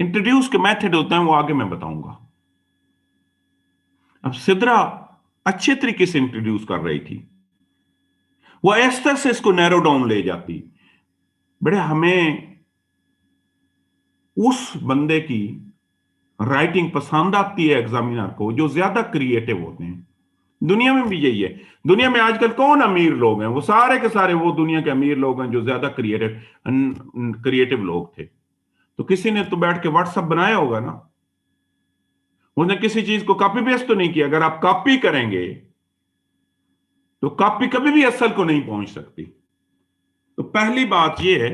इंट्रोड्यूस के मेथड होते हैं वो आगे मैं बताऊंगा। अब सिद्रा अच्छे तरीके से इंट्रोड्यूस कर रही थी, वो इस तरह से इसको नैरो डाउन ले जाती। बड़े हमें उस बंदे की राइटिंग पसंद आती है एग्जामिनर को जो ज्यादा क्रिएटिव होते हैं। दुनिया में भी यही है। दुनिया में आजकल कौन अमीर लोग हैं? वो सारे के सारे वो दुनिया के अमीर लोग हैं जो ज्यादा क्रिएटिव लोग थे। तो किसी ने तो बैठ के व्हाट्सएप बनाया होगा ना, उसने किसी चीज को कॉपी पेस्ट तो नहीं किया। अगर आप कॉपी करेंगे तो कॉपी कभी भी असल को नहीं पहुंच सकती। तो पहली बात यह है,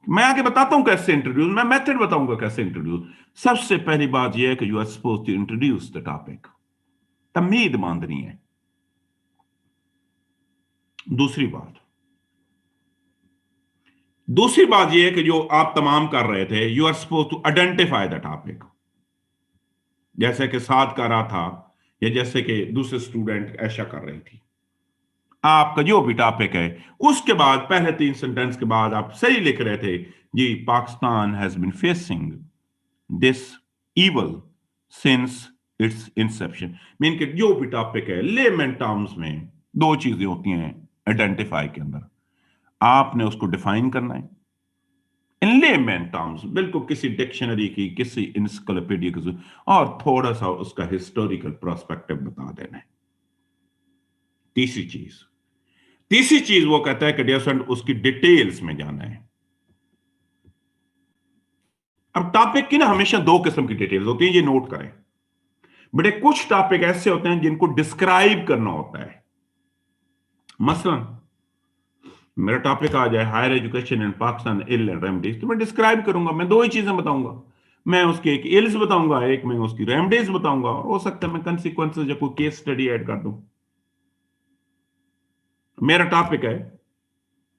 मैं आगे बताता हूं कैसे इंट्रोड्यूस, मैं मेथड बताऊंगा कैसे इंट्रोड्यूस। सबसे पहली बात यह है कि you are supposed to introduce the topic, तमीद बांधनी है। दूसरी बात यह है कि जो आप तमाम कर रहे थे, you are supposed to identify the topic. जैसे कि साद कर रहा था या जैसे कि दूसरे स्टूडेंट ऐशा कर रही थी, आपका जो भी टॉपिक है उसके बाद पहले 3 सेंटेंस के बाद आप सही लिख रहे थे जी, Pakistan has been facing this evil since its inception. Mean कि जो भी टॉपिक है, लेमन टर्म्स में 2 चीजें होती हैं आइडेंटिफाई के अंदर, आपने उसको डिफाइन करना है इन लेमन टर्म्स, बिल्कुल किसी डिक्शनरी की, किसी इंसाइक्लोपीडिया की, और थोड़ा सा उसका हिस्टोरिकल पर्सपेक्टिव बता देना है। तीसरी चीज वो कहता है कि डियर स्टूडेंट उसकी डिटेल्स में जाना है। अब टॉपिक की ना हमेशा दो किस्म की डिटेल्स होती हैं, ये नोट करें बेटे। कुछ टॉपिक ऐसे होते हैं जिनको डिस्क्राइब करना होता है। मसलन मेरा टॉपिक आ जाए higher education in Pakistan ill and remedies, तो मैं डिस्क्राइब करूंगा, मैं दो ही चीजें बताऊंगा। मैं उसके एक इल्स बताऊंगा, एक मैं उसकी रेमेडीज बताऊंगा, और हो सकता है मैं कंसिक्वेंसेस या कोई केस स्टडी ऐड कर दूं। मेरा टॉपिक है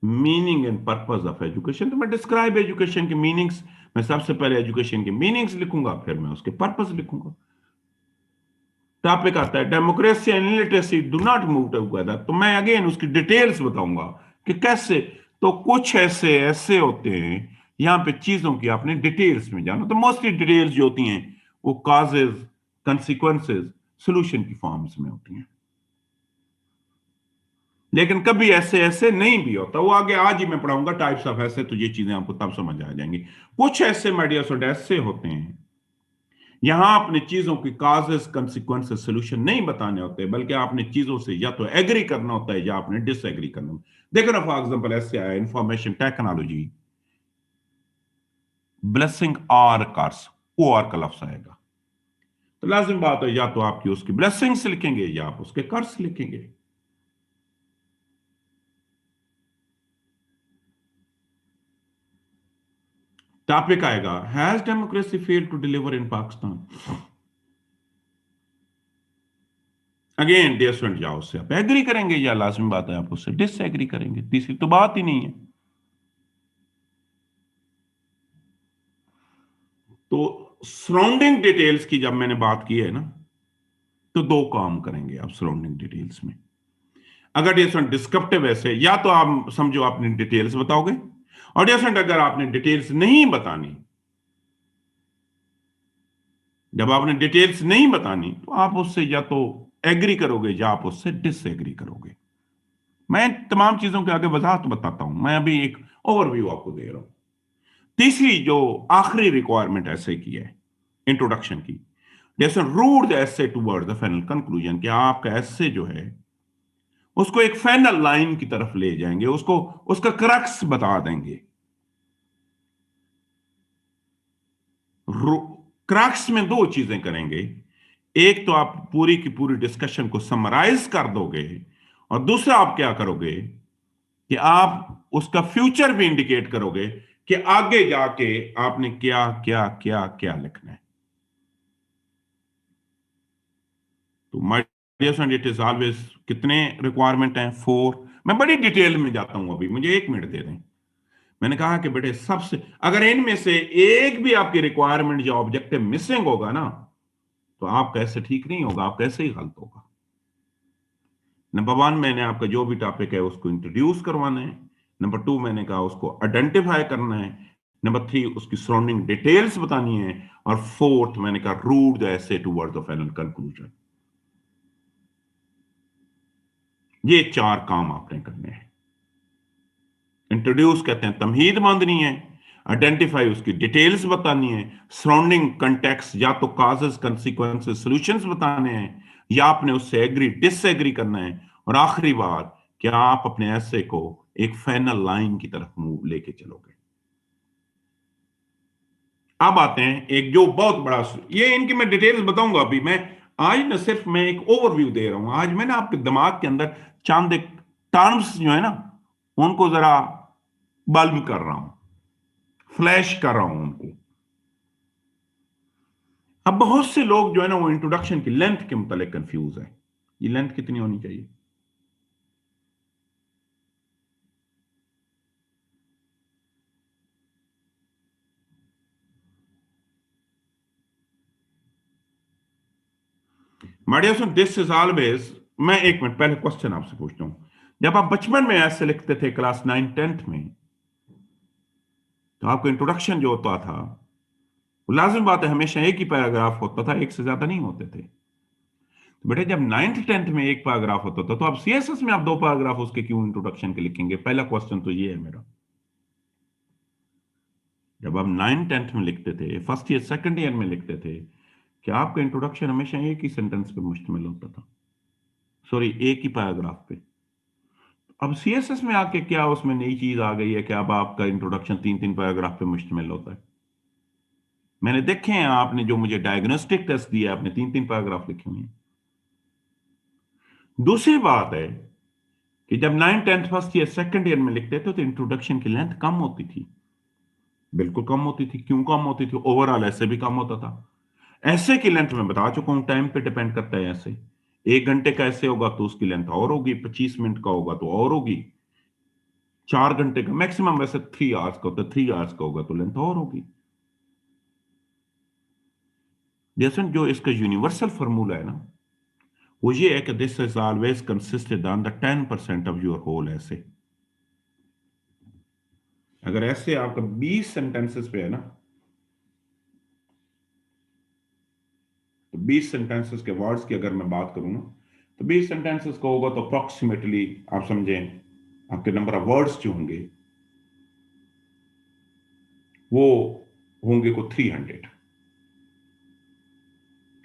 meaning and purpose of education, तो मैं डिस्क्राइब एजुकेशन के मीनिंग्स, मैं सबसे पहले एजुकेशन के मीनिंग्स लिखूंगा, फिर मैं उसके पर्पस लिखूंगा। टॉपिक आता है democracy and literacy do not move together, तो मैं अगेन उसकी डिटेल्स बताऊंगा कि कैसे। तो कुछ ऐसे होते हैं यहां पे चीजों की आपने डिटेल्स में जाना। तो मोस्टली डिटेल्स जो होती हैं वो कॉजेज, कंसिक्वेंसेस, सॉल्यूशन की फॉर्म्स में होती हैं, लेकिन कभी ऐसे नहीं भी होता। वो आगे आज ही मैं पढ़ाऊंगा टाइप्स ऑफ ऐसे, तो ये चीजें आपको तब समझ आ जाएंगी। कुछ ऐसे माइडियर ऐसे होते हैं यहां आपने चीजों की कॉजेस, कंसिक्वेंसेस, सॉल्यूशन नहीं बताने होते, बल्कि आपने चीजों से या तो एग्री करना होता है या आपने डिसएग्री करना होता है। देखो ना, फॉर एग्जांपल ऐसे आया इंफॉर्मेशन टेक्नोलॉजी, ब्लेसिंग और कर्स, ओ और का लफ्ज आएगा, तो लाजिम बात है या तो आपकी उसकी ब्लेसिंग्स लिखेंगे या आप उसके कर्स लिखेंगे। टॉपिक आएगा has democracy failed to deliver in Pakistan. Again dear student, जाओ उससे आप एग्री करेंगे या लाजमी बात है आप उससे डिसएग्री करेंगे, तीसरी तो बात ही नहीं है। तो सराउंडिंग डिटेल्स की जब मैंने बात की है ना, तो दो काम करेंगे आप सराउंडिंग डिटेल्स में। अगर डियर स्टूडेंट डिस्क्रिप्टिव ऐसे, या तो आप समझो आपने डिटेल्स बताओगे, और डियर स्टूडेंट अगर आपने डिटेल्स नहीं बतानी, जब आपने डिटेल्स नहीं बतानी, तो आप उससे या तो एग्री करोगे या आप उससे डिसएग्री करोगे। मैं तमाम चीजों के आगे वजाहत बताता हूं, मैं अभी एक ओवरव्यू आपको दे रहा हूं। तीसरी जो आखिरी रिक्वायरमेंट ऐसे की है इंट्रोडक्शन की, जैसे route the essay toward the final conclusion, कि आपका एसे जो है उसको एक फाइनल लाइन की तरफ ले जाएंगे, उसको उसका क्रक्स बता देंगे। क्रक्स में दो चीजें करेंगे, एक तो आप पूरी की पूरी डिस्कशन को समराइज कर दोगे, और दूसरा आप क्या करोगे कि आप उसका फ्यूचर भी इंडिकेट करोगे कि आगे जाके आपने क्या क्या क्या क्या लिखना है। तो my dear student, it is always कितने रिक्वायरमेंट हैं? 4। मैं बड़ी डिटेल में जाता हूं, अभी मुझे 1 मिनट दे दें। मैंने कहा कि बेटे सबसे, अगर इनमें से एक भी आपकी रिक्वायरमेंट या ऑब्जेक्टिव मिसिंग होगा ना, तो आपका ऐसे ठीक नहीं होगा, आपका ऐसे ही गलत होगा। नंबर 1 मैंने आपका जो भी टॉपिक है उसको इंट्रोड्यूस करवाना है। नंबर 2 मैंने कहा उसको आइडेंटिफाई करना है। नंबर 3 उसकी सराउंडिंग डिटेल्स बतानी है। और 4th मैंने कहा route the essay towards the final conclusion. ये 4 काम आपने करने हैं। इंट्रोड्यूस कहते हैं तमहीद बांधनी है, आइडेंटिफाई उसकी डिटेल्स बतानी है, सराउंडिंग कंटेक्स्ट या तो कॉजेस, कंसिक्वेंसेस, सॉल्यूशंस बताने हैं, या आपने उससे एग्री डिसएग्री करना है, और आखिरी बात क्या आप अपने ऐसे को एक फाइनल लाइन की तरफ मूव लेके चलोगे। अब आते हैं एक जो बहुत बड़ा, ये इनकी मैं डिटेल्स बताऊंगा अभी। मैं आज न सिर्फ मैं एक ओवरव्यू दे रहा हूं, आज मैं ना आपके दिमाग के अंदर चंद एक टर्म्स जो है ना उनको जरा बल्ब कर रहा हूं, फ्लैश कर रहा हूं उनको। अब बहुत से लोग जो है ना वो इंट्रोडक्शन की लेंथ के मुतालिक कंफ्यूज है। ये लेंथ कितनी होनी चाहिए? My dear student, this is always, मैं 1 मिनट पहले क्वेश्चन आपसे पूछता हूं। जब आप बचपन में ऐसे लिखते थे क्लास 9 10th में, तो आपको इंट्रोडक्शन जो होता था वो लाजिम बात है हमेशा एक ही पैराग्राफ होता था, एक से ज्यादा नहीं होते थे। तो बेटे जब 9th 10th में एक पैराग्राफ होता था, तो आप सीएसएस में आप 2 पैराग्राफ उसके क्यों इंट्रोडक्शन के लिखेंगे? पहला क्वेश्चन तो ये है मेरा। जब आप 9th 10th में लिखते थे, फर्स्ट ईयर सेकंड ईयर में लिखते थे, क्या आपका इंट्रोडक्शन हमेशा एक ही सेंटेंस पे मुश्तमिल होता था? सॉरी एक ही पैराग्राफ पे। अब सीएसएस में आके क्या उसमें नई चीज आ गई है कि अब आपका इंट्रोडक्शन 3-3 पैराग्राफ पे मुश्तमिल होता है। मैंने देखे हैं, आपने जो मुझे डायग्नोस्टिक टेस्ट दिया आपने 3-3 पैराग्राफ लिखे हुए हैं। दूसरी बात है कि जब 9th 10th first year second year में लिखते थे तो इंट्रोडक्शन की लेंथ कम होती थी, बिल्कुल कम होती थी। क्यों कम होती थी? ओवरऑल ऐसे भी कम होता था। ऐसे की लेंथ मैं बता चुका हूं, टाइम पे डिपेंड करता है। ऐसे 1 घंटे का ऐसे होगा तो उसकी लेंथ और होगी, 25 मिनट का होगा तो और होगी, 4 घंटे का मैक्सिमम वैसे 3 आवर्स का होता है, 3 आवर्स का होगा तो लेंथ और होगी। जैसे जो इसका यूनिवर्सल फॉर्मूला है ना, वो ये है कि this is always consisted on the 10% of your whole essay. अगर ऐसे आपका 20 सेंटेंसेस पे है ना, तो 20 सेंटेंसेस के वर्ड्स की अगर मैं बात करूं ना, तो 20 सेंटेंसेस का होगा तो अप्रोक्सीमेटली आप समझें आपके नंबर ऑफ वर्ड्स जो होंगे वो होंगे को 300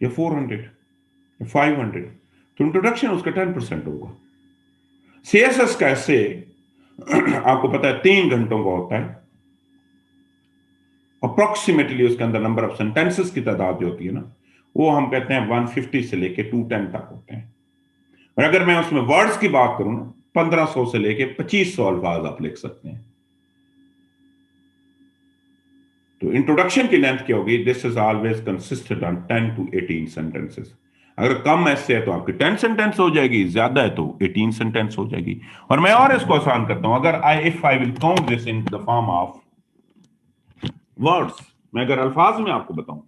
या 400 या 500। तो इंट्रोडक्शन उसका 10% होगा। सीएसएस का ऐसे आपको पता है 3 घंटों का होता है। अप्रोक्सीमेटली उसके अंदर नंबर ऑफ सेंटेंसेस की तादाद जो होती है ना, वो हम कहते हैं 150 से लेके 210 तक होते हैं। और अगर मैं उसमें वर्ड्स की बात करूं ना, 1500 से लेके 2500 अल्फाज आप लिख सकते हैं। तो इंट्रोडक्शन की लेंथ क्या होगी? This is always consisted on 10 to 18 sentences. अगर कम ऐसे है तो आपकी 10 सेंटेंस हो जाएगी, ज्यादा है तो 18 सेंटेंस हो जाएगी। और मैं और इसको आसान करता हूं, अगर आई will count this in the form of words, मैं अगर अल्फाज में आपको बताऊं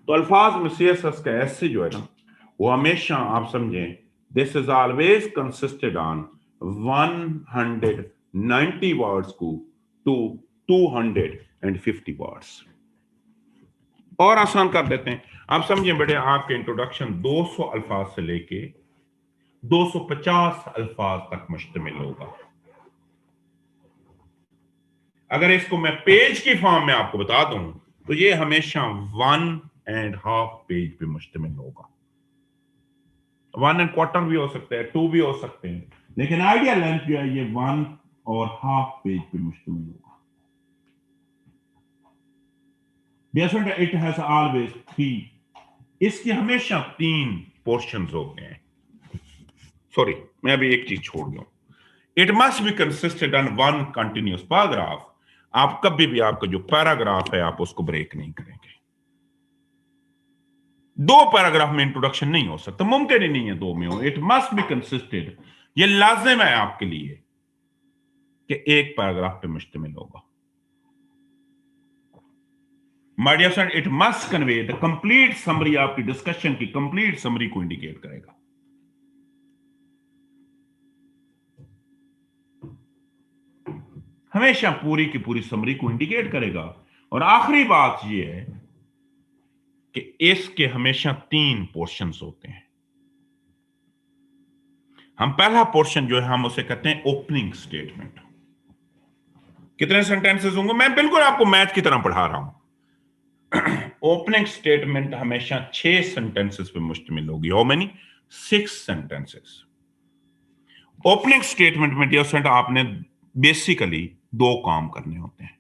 तो अल्फाज में सीएसएस का ऐसे जो है ना, वो हमेशा आप समझें this is always consisted on 190 words को टू 250 वर्ड्स। और आसान कर देते हैं, आप समझें बेटे, आपके इंट्रोडक्शन 200 अल्फाज से लेके 250 अल्फाज तक मुश्तमिल होगा। अगर इसको मैं पेज की फॉर्म में आपको बता दूं तो ये हमेशा 1.5 पेज पे मुश्तमिल होगा। 1.25 भी हो सकते हैं, 2 भी हो सकते हैं, लेकिन आइडिया लेंथ जो है ये 1.5 पेज पे मुश्तमिल होगा। इट हैज ऑलवेज 3, इसके हमेशा 3 पोर्शंस होते हैं। सॉरी, मैं अभी एक चीज छोड़ गया। It must be consisted on 1 continuous paragraph. आप कभी भी आपका जो पैराग्राफ है आप उसको ब्रेक नहीं करेंगे। 2 पैराग्राफ में इंट्रोडक्शन नहीं हो सकता, मुमकिन ही नहीं है 2 में हो। इट मस्ट बी कंसिस्टेड, ये लाजिम है आपके लिए कि 1 पैराग्राफ पे मुश्तमिल होगा। My dear friend, it must convey the complete summary, आपकी डिस्कशन की कंप्लीट समरी को इंडिकेट करेगा। हमेशा पूरी की पूरी समरी को इंडिकेट करेगा। और आखिरी बात यह है कि इसके हमेशा 3 पोर्शंस होते हैं। हम पहला पोर्शन जो है हम उसे कहते हैं ओपनिंग स्टेटमेंट। कितने सेंटेंसेस होंगे? मैं बिल्कुल आपको मैथ की तरह पढ़ा रहा हूं। ओपनिंग स्टेटमेंट हमेशा 6 सेंटेंसेस पे मुश्तमिल होगी। How many? 6 sentences. Opening statement में डियर स्टूडेंट आपने बेसिकली 2 काम करने होते हैं।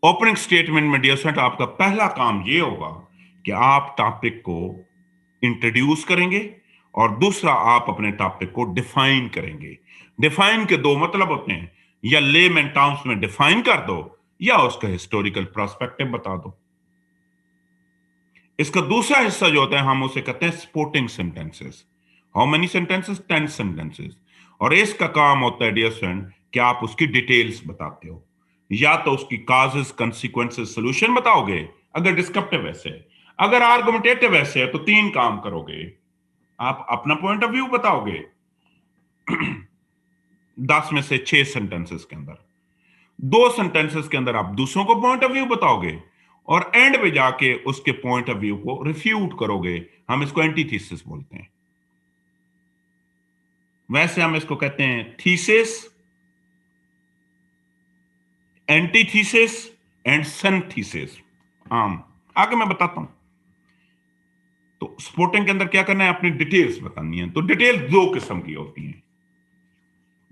ओपनिंग स्टेटमेंट में डियर स्टूडेंट आपका पहला काम यह होगा कि आप टॉपिक को इंट्रोड्यूस करेंगे और दूसरा आप अपने टॉपिक को डिफाइन करेंगे। डिफाइन के 2 मतलब होते हैं, या लेमैन टर्म्स में डिफाइन कर दो या उसका हिस्टोरिकल पर्सपेक्टिव बता दो। इसका दूसरा हिस्सा जो होता है हम उसे कहते हैं supporting sentences. How many sentences? 10 sentences. और इसका काम होता है डियर फ्रेंड कि आप उसकी डिटेल्स बताते हो, या तो उसकी काजेस, कंसीक्वेंसेस, सॉल्यूशन बताओगे अगर डिस्क्रिप्टिव ऐसे है। अगर आर्गुमेंटेटिव ऐसे है तो 3 काम करोगे। आप अपना पॉइंट ऑफ व्यू बताओगे 10 में से 6 सेंटेंसेस के अंदर, 2 सेंटेंसेस के अंदर आप दूसरों को पॉइंट ऑफ व्यू बताओगे और एंड पे जाके उसके पॉइंट ऑफ व्यू को रिफ्यूट करोगे। हम इसको एंटीथीसिस बोलते हैं। वैसे हम इसको कहते हैं थीसिस, एंटीथीसिस एंड सिंथेसिस। आगे मैं बताता हूं। तो सपोर्टिंग के अंदर क्या करना है, अपनी डिटेल्स बतानी है। तो डिटेल दो किस्म की होती हैं,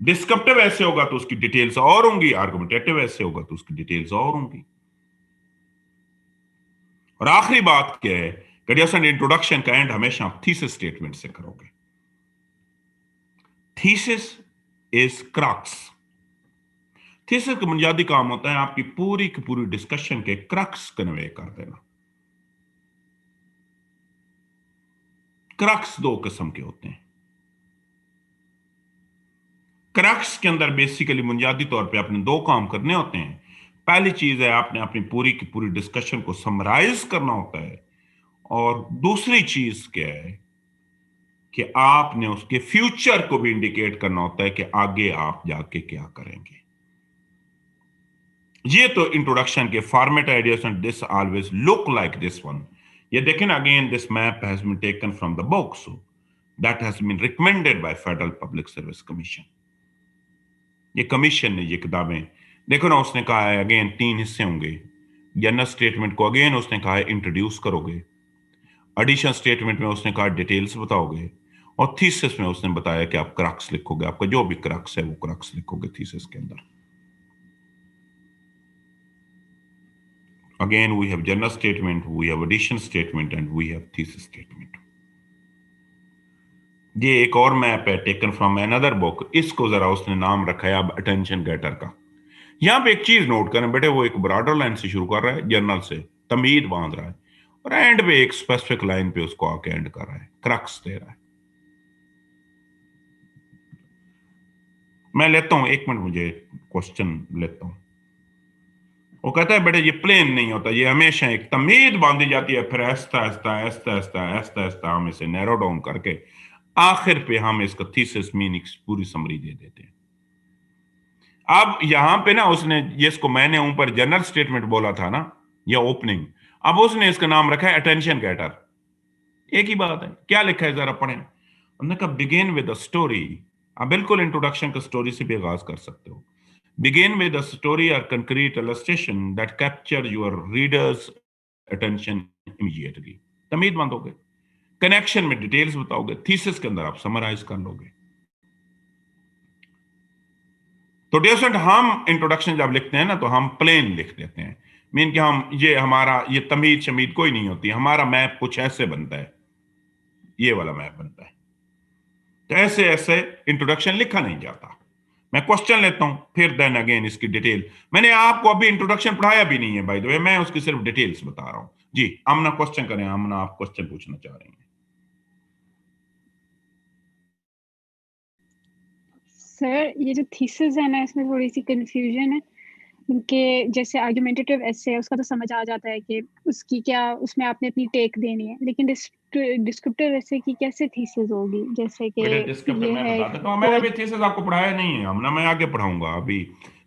डिस्क्रिप्टिव ऐसे होगा तो उसकी डिटेल्स और होंगी, आर्गुमेंटेटिव ऐसे होगा तो उसकी डिटेल्स और होंगी। और आखिरी बात क्या है कि जैसे इंट्रोडक्शन का एंड हमेशा आप थीसिस स्टेटमेंट से करोगे। Thesis is crux. थीसिस का बुनियादी काम होता है आपकी पूरी की पूरी डिस्कशन के क्रक्स कन्वे कर देना। क्रक्स दो किस्म के होते हैं। क्रक्स के अंदर बेसिकली बुनियादी तौर पे आपने दो काम करने होते हैं। पहली चीज है आपने अपनी पूरी की पूरी डिस्कशन को समराइज करना होता है, और दूसरी चीज क्या है कि आपने उसके फ्यूचर को भी इंडिकेट करना होता है कि आगे आप जाके क्या करेंगे। ये तो इंट्रोडक्शन के format ideas and this always look like this one. ये देखें ना, again this map has been taken from the book, so that has been recommended by federal public service commission. ये कमीशन ने ये किताबें देखो ना, उसने कहा है अगेन 3 हिस्से होंगे। जनरल स्टेटमेंट को अगेन उसने कहा है इंट्रोड्यूस करोगे, एडिशन स्टेटमेंट में उसने कहा डिटेल्स बताओगे, और थीसिस में उसने बताया कि आप क्रक्स लिखोगे, आपका जो भी क्रक्स है वो क्रक्स लिखोगे थीसिस के अंदर। Again we have general statement, we have addition statement and we have thesis statement. ये एक और मैप है टेकन फ्रॉम अनदर बुक, इसको जरा उसने नाम रखा है अब अटेंशन गेटर का। यहां पे एक चीज नोट करें बेटे, वो एक ब्रॉडर लाइन से शुरू कर रहा है, जर्नल से तमीद बांध रहा है, और एंड पे एक स्पेसिफिक लाइन पे उसको आके एंड कर रहा है, क्रक्स दे रहा है। मैं लेता हूं 1 मिनट, मुझे क्वेश्चन लेता हूं। वो कहता है बेटे ये प्लेन नहीं होता, ये हमेशा एक तमीद बांधी जाती है, फिर ऐसा ऐसा ऐसा ऐसा ऐसा ऐसा हम इसे नैरो डाउन करके आखिर पे हम इसका थीसिस मीनिंग पूरी समरी दे देते हैं। अब यहां पे ना उसने, जिसको मैंने ऊपर जनरल स्टेटमेंट बोला था ना, या ओपनिंग, अब उसने इसका नाम रखा है अटेंशन गेटर। एक ही बात है, क्या लिखा है जरा पढ़ें। हमने कहा बिगिन विद द स्टोरी। आप बिल्कुल इंट्रोडक्शन का स्टोरी से भी आगाज कर सकते हो। Begin with the story or concrete illustration that capture your readers attention immediately. तमीद बांधोगे, कनेक्शन में डिटेल्स बताओगे, थीसिस के अंदर आप समराइज कर लोगे। तो डियर स्टूडेंट, हम इंट्रोडक्शन जब लिखते हैं ना तो हम प्लेन लिख देते हैं, मीन कि हम ये हमारा ये तमीद शमीद कोई नहीं होती, हमारा मैप कुछ ऐसे बनता है, ये वाला मैप बनता है। तो ऐसे ऐसे इंट्रोडक्शन लिखा नहीं जाता। मैं क्वेश्चन लेता हूं, फिर देन अगेन इसकी डिटेल। मैंने आपको अभी इंट्रोडक्शन पढ़ाया भी नहीं है बाय द वे, मैं उसकी सिर्फ डिटेल्स बता रहा हूं। जी आमना क्वेश्चन करें, आमना आप क्वेश्चन पूछना चाह रही हैं। सर ये जो थीसिस है ना, इसमें थोड़ी सी कंफ्यूजन है, क्योंकि जैसे आर्गुमेंटेटिव ऐसे है उसका तो समझ आ जाता है कि उसकी क्या, उसमें आपने अपनी टेक देनी है, लेकिन डिस्क्रिप्टिव ऐसे की कैसे थीसिस होगी, जैसे कि डिस्क्रिप्टिव ये मैं है बता देता हूं, मैंने अभी थीसिस आपको पढ़ाया नहीं है हमना, मैं आगे पढ़ाऊंगा। अभी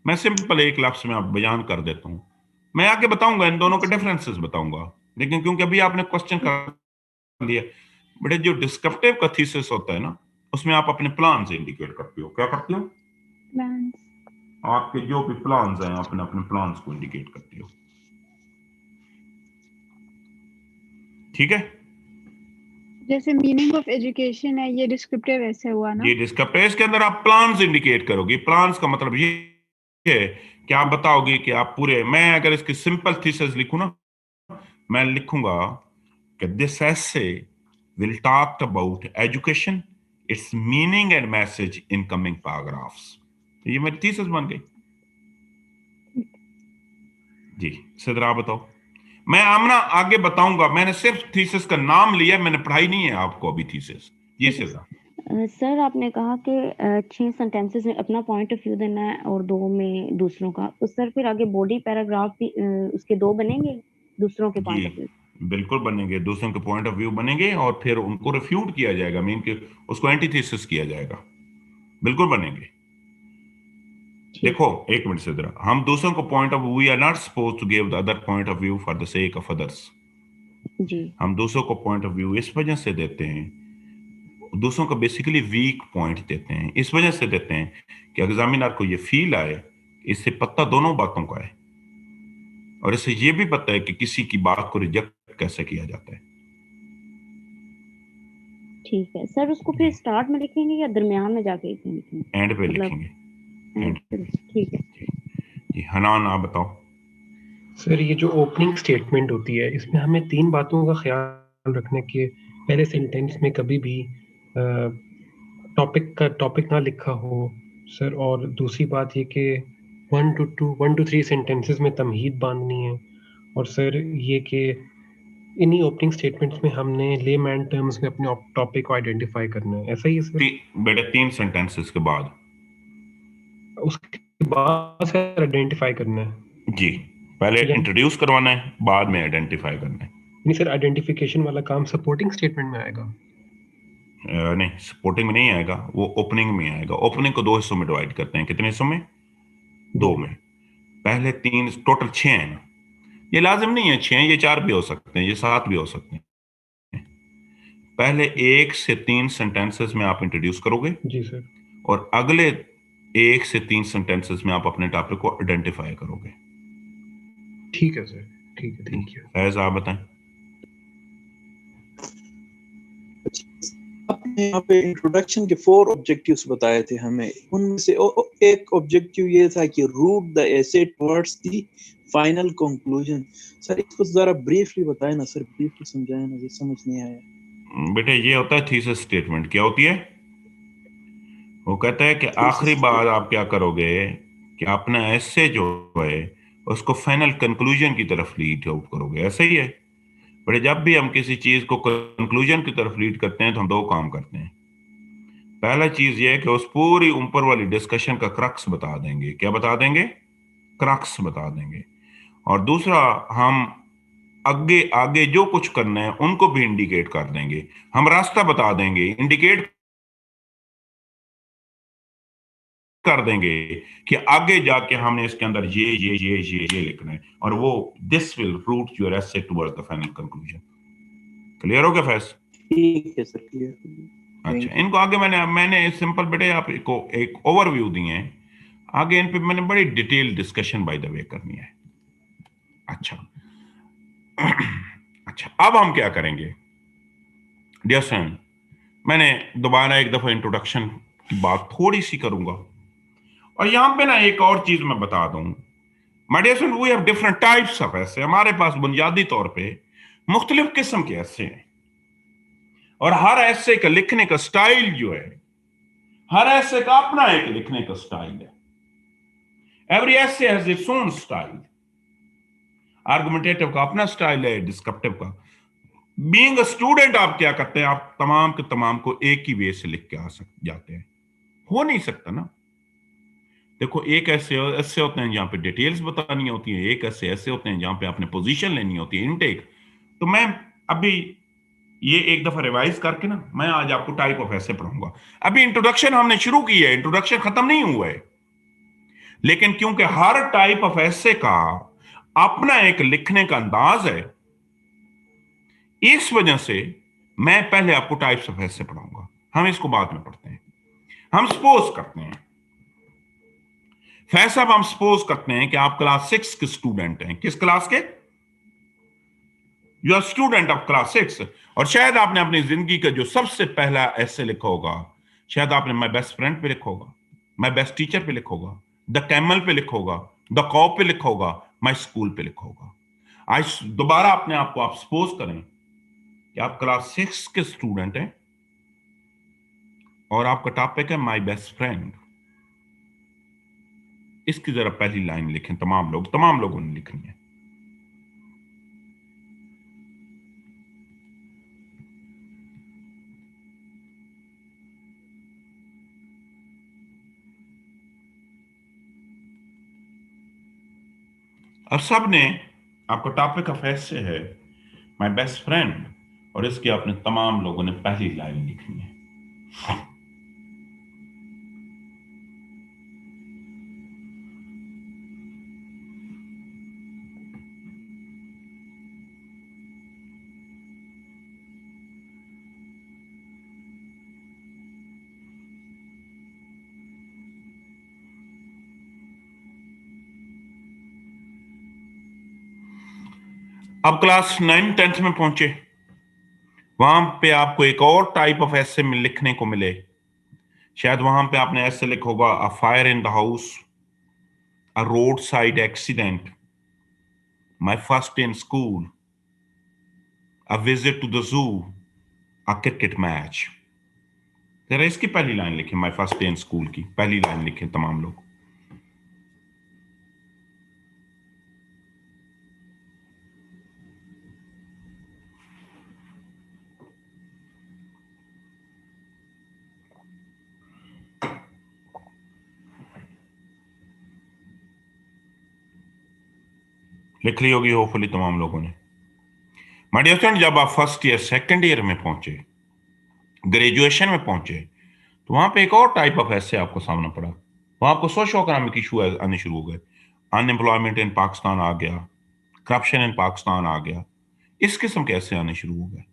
मैं सिंपल एक लफ्ज में आप बयान कर देता हूं, मैं आगे बताऊंगा, इन दोनों के डिफरेंसेस बताऊंगा, लेकिन क्योंकि अभी आपने क्वेश्चन कर लिया। बट जो डिस्क्रिप्टिव का थीसिस होता है ना, उसमें आप अपने प्लान से इंडिकेट करते हो। क्या करते हो? प्लान्स। आपके जो भी प्लान्स हैं अपने अपने प्लान्स को इंडिकेट करते हो। ठीक है, जैसे मीनिंग ऑफ एजुकेशन है, ये डिस्क्रिप्टिव ऐसे हुआ ना। ये डिस्क्रिप्टिव के अंदर आप प्लान्स इंडिकेट करोगे। प्लान्स का मतलब ये है कि आप बताओगे कि आप पूरे, मैं अगर इसकी सिंपल थीसिस लिखूं ना, मैं लिखूंगा कि this essay will talk about education, its meaning and message in coming paragraphs। ये मेरी थीसिस बन गई। जी सिद्रा बताओ। मैं आमना आगे बताऊंगा, मैंने सिर्फ थीसिस का नाम लिया, मैंने पढ़ाई नहीं है आपको अभी थीसिस। ये सिद्रा। सर आपने कहा कि 6 सेंटेंसेस में अपना पॉइंट ऑफ व्यू देना है और 2 में दूसरों का, तो सर फिर आगे बॉडी पैराग्राफ भी उसके 2 बनेंगे दूसरों के पॉइंट ऑफ व्यू? बिल्कुल बनेंगे, दूसरों के पॉइंट ऑफ व्यू बनेंगे और फिर उनको रिफ्यूट किया जाएगा, मीन कि उसको एंटीथेसिस किया जाएगा। बिल्कुल बनेंगे। देखो एक मिनट सिद्रा, हम दूसरों को point of, we are not suppose to give the other point of view for the sake of others. जी हम दूसरों को पॉइंट ऑफ व्यू इस वजह से देते हैं, दूसरों को बेसिकली वीक पॉइंट देते हैं, इस वजह से देते हैं कि एग्जामिनर को ये फील आए, इससे पता दोनों बातों का है, और इससे ये भी पता है कि किसी की बात को रिजेक्ट कैसे किया जाता है। ठीक है सर, उसको फिर स्टार्ट में लिखेंगे या दरमियान में जाके लिखेंगे? एंड पे मतलब लिखेंगे। end पे, ठीक है। जी हनान आप बताओ। सर ये जो ओपनिंग स्टेटमेंट होती है इसमें हमें 3 बातों का ख्याल रखना है कि पहले सेंटेंस में कभी भी टॉपिक ना लिखा हो सर, और दूसरी बात ये कि 1 to 3 सेंटेंसेस में तमहीद बांधनी है, और सर ये कि इन्हीं ओपनिंग स्टेटमेंट्स में हमने लेमैन टर्म्स में अपने टॉपिक को आइडेंटिफाई करना है, ऐसा ही है सर? बेटे 3 सेंटेंसेस के बाद, उसके बाद सर आइडेंटिफाई करना है। जी पहले यानी- इंट्रोड्यूस करवाना है, बाद में आइडेंटिफाई करना है। नहीं सर, आइडेंटिफिकेशन वाला काम सपोर्टिंग स्टेटमेंट में आएगा। नहीं सपोर्टिंग में नहीं आएगा, वो ओपनिंग में आएगा। ओपनिंग को 2 हिस्सों में डिवाइड करते हैं। कितने हिस्सों में? 2 में। पहले 3, टोटल 6 हैं ना, ये लाजिम नहीं है 6, ये 4 भी हो सकते हैं, ये 7 भी हो सकते हैं। पहले 1 से 3 सेंटेंसेस में आप इंट्रोड्यूस करोगे जी सर। और अगले 1 से 3 सेंटेंसेस में आप अपने टॉपिक को आइडेंटिफाई करोगे। ठीक है सर, ठीक है, थैंक यू। फैज आप बताएं। आपने यहाँ पे इंट्रोडक्शन के 4 ऑब्जेक्टिव्स बताए थे हमें, उनमें से एक ऑब्जेक्टिव ये था कि route the essay towards the final conclusion. Sir इसको जरा ब्रीफली बताएं ना सर, ब्रीफली समझाएं ना, ये समझ नहीं आया। बेटे ये होता है थीसिस स्टेटमेंट। क्या होती है? वो कहता है कि आखिरी बात आप क्या करोगे कि अपना एसे जो है उसको फाइनल कंक्लूजन की तरफ लीड आउट करोगे। ऐसा ही है बड़े, जब भी हम किसी चीज को कंक्लूजन की तरफ लीड करते हैं तो हम 2 काम करते हैं। पहला चीज ये है कि उस पूरी ऊपर वाली डिस्कशन का क्रक्स बता देंगे। क्या बता देंगे? क्रक्स बता देंगे। और दूसरा, हम आगे आगे जो कुछ करना है उनको भी इंडिकेट कर देंगे। हम रास्ता बता देंगे, इंडिकेट कर देंगे कि आगे जाके हमने इसके अंदर ये लिखना है, और वो this will route your essay towards the final conclusion. Clear हो गया फैस? ठीक है सर, क्लियर। अच्छा, इनको आगे मैंने सिंपल बेटे आपको एक ओवरव्यू दिए हैं, आगे इन पे मैंने बड़ी detail discussion by the way करनी है। अच्छा अच्छा, अब हम क्या करेंगे डियर फ्रेंड, मैंने दोबारा एक दफा इंट्रोडक्शन की बात थोड़ी सी करूंगा, और यहां पे ना एक और चीज मैं बता दूं। My dear friend, we have different types of essay. हमारे पास बुनियादी तौर पे मुख्तलिफ किस्म के ऐसे हैं, और हर ऐसे का लिखने का स्टाइल जो है, हर ऐसे का अपना एक लिखने का स्टाइल है। एवरी ऐसे has its own style. Argumentative का अपना स्टाइल है, डिस्क्रिप्टिव का। बीइंग अ स्टूडेंट आप क्या करते हैं? आप तमाम के तमाम को एक ही वे से लिख के जाते हैं। हो नहीं सकता ना। देखो, एक ऐसे होते हैं जहां पे डिटेल्स बतानी होती है, एक ऐसे होते हैं जहां पे आपने पोजीशन लेनी होती है, इनटेक। तो मैं अभी ये एक दफा रिवाइज करके ना, मैं आज आपको टाइप ऑफ ऐसे पढ़ाऊंगा। अभी इंट्रोडक्शन हमने शुरू की है, इंट्रोडक्शन खत्म नहीं हुआ है, लेकिन क्योंकि हर टाइप ऑफ ऐसे का अपना एक लिखने का अंदाज है, इस वजह से मैं पहले आपको टाइप्स ऑफ ऐसे पढ़ाऊंगा। हम इसको बाद में पढ़ते हैं। हम सपोज करते हैं फैज साहब, हम सपोज करते हैं कि आप क्लास 6 के स्टूडेंट हैं। किस क्लास के? You are student of class 6, और शायद आपने अपनी जिंदगी का जो सबसे पहला ऐसे लिखा होगा, शायद आपने माय बेस्ट फ्रेंड पे लिखा होगा, माय बेस्ट टीचर पे लिखा होगा, द कैमल पे लिखा होगा, द कॉ पे लिखा होगा, माय स्कूल पे लिखा होगा। आज दोबारा अपने आप को आप सपोज करें कि आप क्लास 6 के स्टूडेंट हैं और आपका टॉपिक है माय बेस्ट फ्रेंड। इसकी जरा पहली लाइन लिखें। तमाम लोगों ने लिखनी है। और सब ने, आपका टॉपिक ऑफ ऐसे है माय बेस्ट फ्रेंड, और इसकी आपने तमाम लोगों ने पहली लाइन लिखनी है। अब क्लास 9 10th में पहुंचे, वहां पे आपको एक और टाइप ऑफ ऐसे में लिखने को मिले, शायद वहां पे आपने ऐसे लिखा होगा a fire in the house, a road side accident, my first day in school, a visit to the zoo, a cricket match. जरा इसकी पहली लाइन लिखें, my first day in school की पहली लाइन लिखें तमाम लोग। लिख ली होगी होपफुली तमाम लोगों ने। माय डियर फ्रेंड, जब आप फर्स्ट ईयर सेकंड ईयर में पहुंचे, ग्रेजुएशन में पहुंचे, तो वहां पे एक और टाइप ऑफ ऐसे आपको सामना पड़ा। वहां आपको सोशो इकोनॉमिक इशू आने शुरू हो गए। अनएम्प्लॉयमेंट इन पाकिस्तान आ गया, करप्शन इन पाकिस्तान आ गया, इस किस्म के ऐसे आने शुरू हो गए।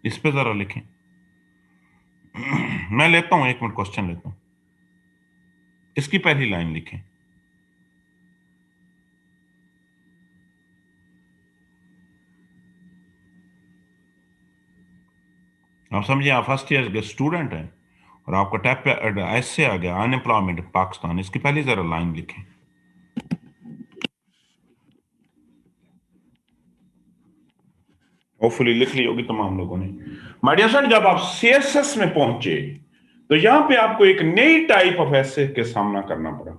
इस पे जरा लिखें। मैं लेता हूं, 1 मिनट क्वेश्चन लेता हूं। इसकी पहली लाइन लिखें। आप समझिए, आप फर्स्ट ईयर के स्टूडेंट हैं और आपका टैप ऐसे आ गया अनएम्प्लॉयमेंट पाकिस्तान, इसकी पहली जरा लाइन लिखें। होपफुली लिख ली होगी तमाम लोगों ने। माय डियर फ्रेंड, जब आप सीएसएस में पहुंचे तो यहां पे आपको एक नई टाइप ऑफ ऐसे के सामना करना पड़ा।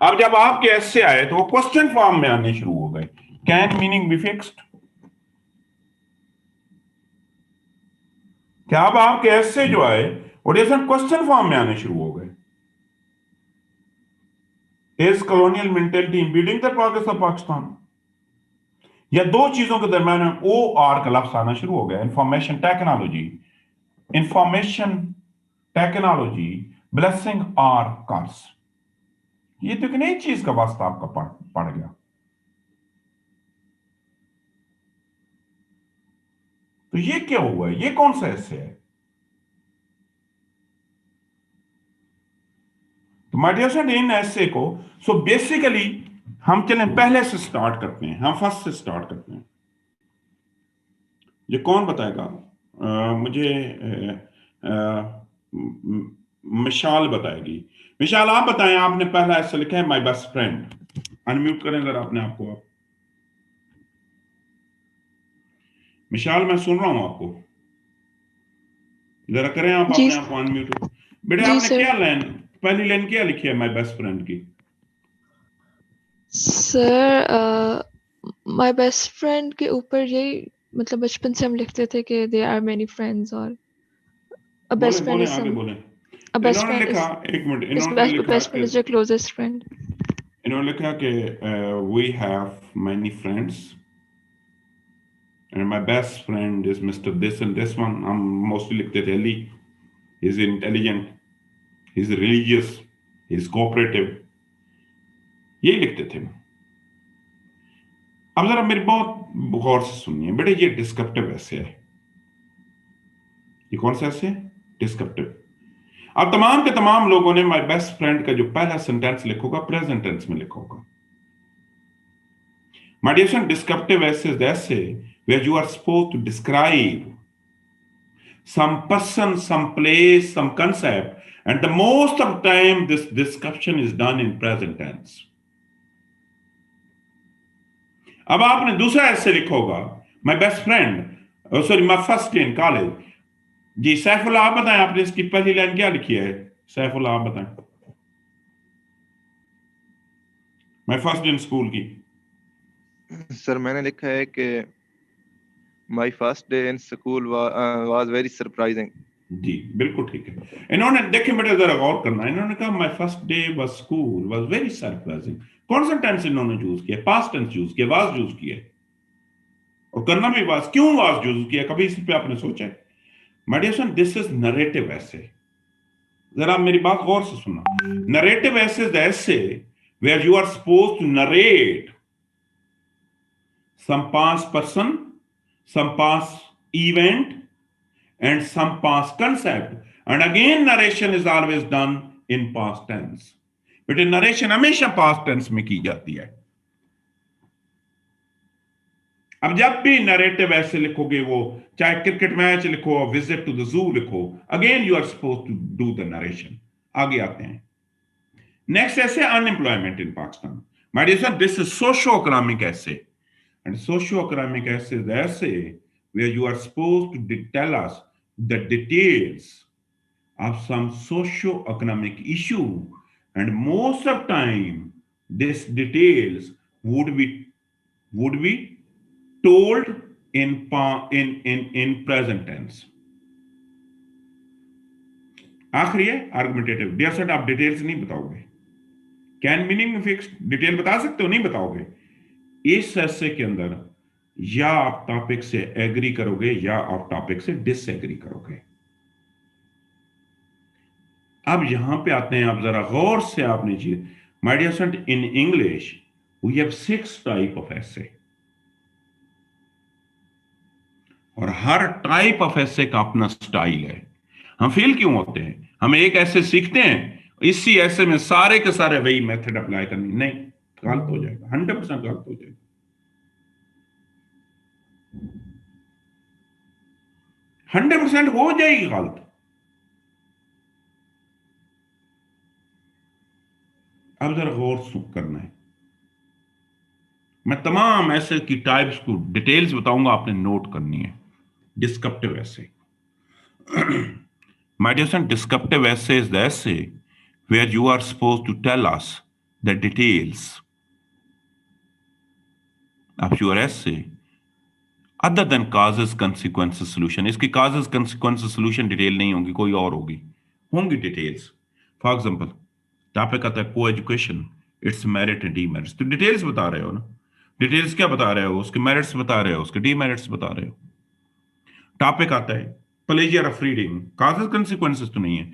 अब जब आपके ऐसे आए तो वो क्वेश्चन फॉर्म में आने शुरू हो गए। Can meaning be fixed? क्या अब आपके ऐसे जो आए वो क्वेश्चन फॉर्म में आने शुरू हो गए। Is colonial mentality impeding the progress of Pakistan? या दो चीजों के दरमियान ओ आर का लफ्ज आना शुरू हो गया। Information technology, information technology, blessing or curse. ये तो एक नई चीज का वास्ता आपका पड़ गया। तो ये क्या हुआ है? ये कौन सा ऐसे है? तो माय डियर फ्रेंड, इन ऐसे को सो बेसिकली हम चलें पहले से स्टार्ट करते हैं, हम फर्स्ट से स्टार्ट करते हैं। ये कौन बताएगा? मुझे मिशाल बताएगी। मिशाल, आप बताएं, आपने पहला ऐसे लिखा है माय बेस्ट फ्रेंड। अनम्यूट करें जरा अपने आप को। आप मिशाल, मैं सुन रहा हूं आपको, जरा करें आप अपने आप को अनम्यूट। बेटे आपने क्या लाइन, पहली लाइन क्या लिखी है माय बेस्ट फ्रेंड की? सर माय बेस्ट फ्रेंड के ऊपर यही मतलब बचपन से हम लिखते थे कि देयर आर मेनी फ्रेंड्स और a best friend is आगे some बोले। a best इन्होंने friend लिखा, is एक मिनट, is इन्होंने best, लिखा best friend is your closest friend. इन्होंने लिखा कि we have many friends and my best friend is Mr. this and this one. हम मोस्टली लिखते थे Ali, he's intelligent, he's religious, he's cooperative, यही लिखते थे। अब जरा मेरी बहुत गौर से सुनिए बेटे, ये डिस्क्रिप्टिव ऐसे है। ये कौन सा ऐसे? डिस्क्रिप्टिव। अब तमाम के तमाम लोगों ने माय बेस्ट फ्रेंड का जो पहला सेंटेंस लिखोगा प्रेजेंट टेंस में लिखोगा। माय डियर फ्रेंड, डिस्क्रिप्टिव ऐसे is essay where you are supposed to describe some person, some place, some concept, and the most of the time this description is done in present tense. अब आपने दूसरा ऐसे लिखा होगा my best friend, sorry my first day in college. जी सैफुल्लाह, आप बताएं, आपने इसकी पहली लाइन क्या लिखी है? सैफुल्लाह, आप बताएं my first day in school की। सर मैंने लिखा है कि my first day in school was very surprising. जी बिल्कुल ठीक है। इन्होंने देखिए बेटा, जरा गौर करना, इन्होंने कहा my first day was school was very surprising. कौन सा टेंस इन्होंने यूज किया? पास्ट टेंस यूज किया, वाज यूज किया, और करना भी वाज। क्यों वाज यूज किया? कभी इस पे आपने सोचा है? My dear friend, this is narrative essay. जरा मेरी बात गौर से सुनना। Narrative essay is essay where you are supposed to narrate some past person, some past event, and some past concept. And again, narration is always done in past tense. But in narration हमेशा past tense में की जाती है। अब जब भी narrative ऐसे लिखोगे, वो चाहे क्रिकेट मैच लिखो और विजिट टू द जू लिखो, again you are suppose to do the narration. आगे आते हैं, next essay unemployment in Pakistan. My dear sir, this is socio economic essay, and socio economic essay is essay where you are supposed to tell us the details of some socio-economic issue, and most of time this details would be told in present tense. आखिरी है argumentative. Dear sir, आप details नहीं बताओगे, can meaning fix, detail बता सकते हो, नहीं बताओगे। इस ऐसे के अंदर या आप टॉपिक से एग्री करोगे या आप टॉपिक से डिसएग्री करोगे। अब यहां पे आते हैं, आप जरा गौर से आपने चीज, my dear student, in English we have 6 type of essay, और हर टाइप ऑफ ऐसे का अपना स्टाइल है। हम फेल क्यों होते हैं? हम एक ऐसे सीखते हैं, इसी ऐसे में सारे के सारे वही मेथड अप्लाई करनी, नहीं, गलत हो जाएगा, 100% गलत हो जाएगा, 100% हो जाएगी गलत। अब जरा गौर करना है, मैं तमाम ऐसे की टाइप्स को डिटेल्स बताऊंगा, आपने नोट करनी है। डिस्क्रिप्टिव ऐसे, माय डियर सन, डिस्क्रिप्टिव ऐसे इज द ऐसे where you are supposed to tell us the details of your essay other than causes consequences solution। इसकी causes consequences solution डिटेल नहीं होंगी, कोई और होंगी डिटेल्स। फॉर एग्जाम्पल टॉपिक आता है को education, it's merit and demerits, तो डिटेल्स बता रहे हो ना, डिटेल्स क्या बता रहे हो, उसके मेरिट्स बता रहे हो, उसके डीमेरिट्स बता रहे हो। टॉपिक आता है pleasure of reading, causes consequences तो नहीं है,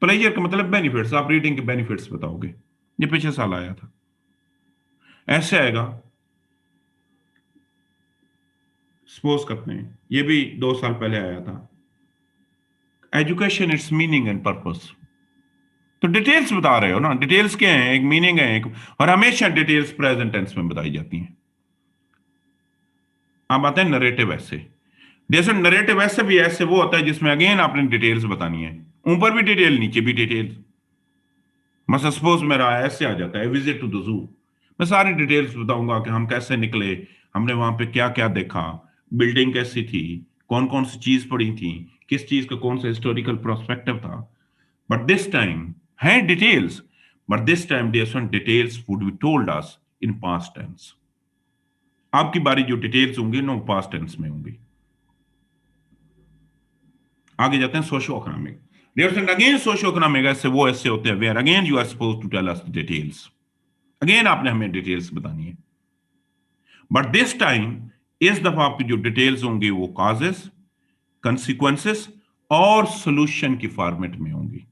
प्लेजर का मतलब बेनिफिट्स, आप रीडिंग के बेनिफिट्स बताओगे, ये पिछले साल आया था। ऐसे आएगा, सपोज करते हैं, ये भी 2 साल पहले आया था, education it's meaning and purpose, तो डिटेल्स बता रहे हो ना, डिटेल्स क्या है, एक मीनिंग है, एक, और हमेशा डिटेल्स प्रेजेंट टेंस में बताई जाती हैं। अब आते हैं नरेटिव ऐसे। जैसे नरेटिव ऐसे भी ऐसे वो होता है जिसमें अगेन आपने डिटेल्स बतानी है, ऊपर भी डिटेल नीचे भी डिटेल। मतलब सपोज मेरा ऐसे आ जाता है विजिट टू द जू, मैं सारी डिटेल्स बताऊंगा कि हम कैसे निकले, हमने वहां पे क्या क्या देखा, बिल्डिंग कैसी थी, कौन कौन सी चीज पड़ी थी, किस चीज का कौन सा हिस्टोरिकल प्रोस्पेक्टिव था। बट दिस टाइम है details, but this time details would be told us in past tense. आपकी बारी जो डिटेल्स होंगी ना, पास्ट टेंस में होंगी। आगे जाते हैं socio economic. Again socio economic essay वो ऐसे होते हैं where again you are suppose to tell us details, अगेन आपने हमें डिटेल्स बतानी है, बट दिस टाइम इस दफा आपकी जो डिटेल्स होंगी वो कॉजेस, कंसिक्वेंसेस और सॉल्यूशन की फॉर्मेट में होंगी।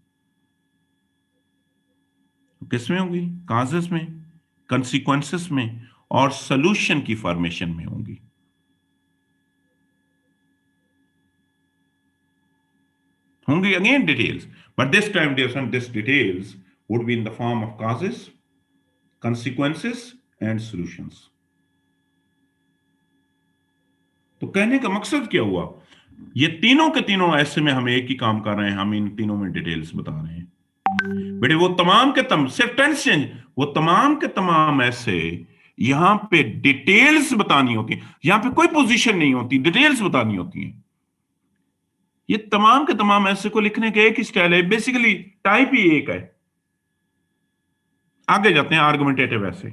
किसमें होंगी? कॉजेस में, कंसिक्वेंसेस में और सॉल्यूशन की फॉर्मेशन में होंगी। होंगी again details, but this time this details would be in the form of causes, consequences and solutions। तो कहने का मकसद क्या हुआ, ये तीनों के तीनों ऐसे में हम एक ही काम कर रहे हैं, हम इन तीनों में डिटेल्स बता रहे हैं। बेटे वो तमाम के तमाम, सिर्फ टेंस चेंज, वो तमाम के तमाम ऐसे यहां पे डिटेल्स बतानी होती है, यहां पे कोई पोजीशन नहीं होती, डिटेल्स बतानी होती है। ये तमाम के तमाम ऐसे को लिखने का एक ही स्टाइल है, बेसिकली टाइप ही एक है। आगे जाते हैं आर्गुमेंटेटिव ऐसे।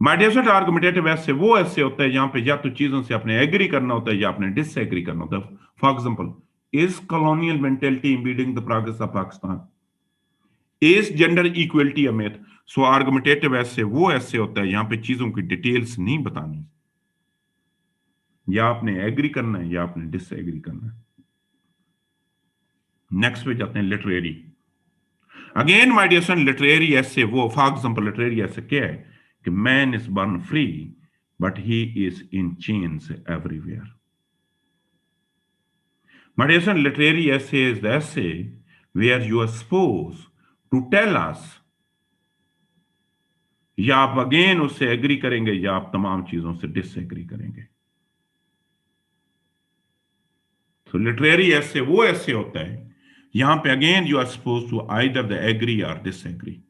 My dear student, argumentative essay वो ऐसे होता है जहां पे या तो चीजों से आपने एग्री करना होता है या आपने डिसएग्री करना होता है। For example, is colonial mentality impeding the progress of Pakistan, is gender equality a myth. So argumentative essay वो ऐसे होता है यहां पे चीजों की डिटेल्स नहीं बतानी, या आपने एग्री करना है या आपने डिसएग्री करना है। नेक्स्ट पे जाते हैं literary. Again my dear son, literary essay वो, फॉर एग्जांपल लिटरेरी ऐसे क्या है कि man is born free but he is in chains everywhere. My dear son, literary essay is essay where you are suppose to tell us, या आप again उससे agree करेंगे या आप तमाम चीजों से डिसएग्री करेंगे। सो लिटरेरी ऐसे वो ऐसे होता है, यहां पे again you are suppose to either the agree और डिसएग्री।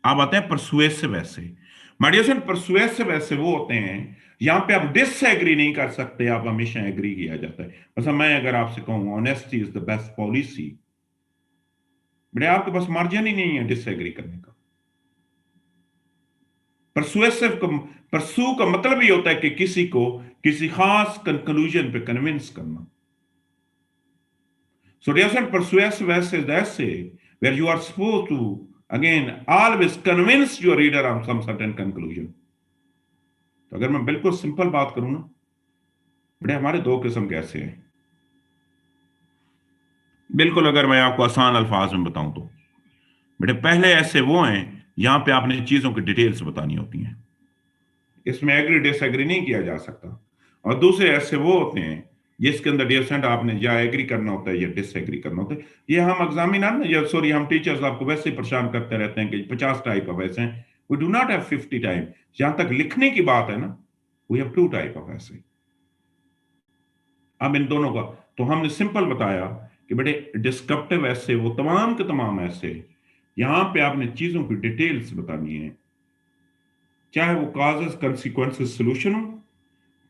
अब आते हैं परसुएसिव ऐसे। माइडियर परसुएसिव ऐसे वो होते हैं यहां पे आप डिसएग्री नहीं कर सकते, आप हमेशा एग्री किया जाता है। मतलब मैं अगर आपसे कहूं honesty is the best policy, बड़े आपके पास मार्जिन ही नहीं है डिसएग्री करने का। परसुएसिव का परसू का मतलब ये होता है कि किसी को किसी खास कंक्लूजन पे कन्विंस करना। So dear persuasive essay is the essay where you are supposed to again always convince your reader on some certain conclusion। तो अगर मैं बिल्कुल सिंपल बात करूं ना, बड़े हमारे दो किस्म के ऐसे हैं। बिल्कुल अगर मैं आपको आसान अल्फाज में बताऊं तो बेटे पहले ऐसे वो हैं यहां पे आपने चीजों की डिटेल्स बतानी होती हैं, इसमें एग्री डिसएग्री नहीं किया जा सकता। और दूसरे ऐसे वो होते हैं जिसके अंदर डियर आपने या एग्री करना होता है या डिसएग्री करना होता है। ये हम एग्जामिनर ना या सॉरी हम टीचर्स आपको वैसे ही परेशान करते रहते हैं कि 50 टाइप ऑफ ऐसे हैं। We do not have 50 type. जहां तक लिखने की बात है ना, वी हैव 2 टाइप ऑफ ऐसे। अब इन दोनों का तो हमने सिंपल बताया कि बेटे डिस्क्रिप्टिव ऐसे वो तमाम के तमाम ऐसे यहां पे आपने चीजों की डिटेल्स बतानी है, चाहे वो काजेस कंसिक्वेंसेस सोल्यूशन हो,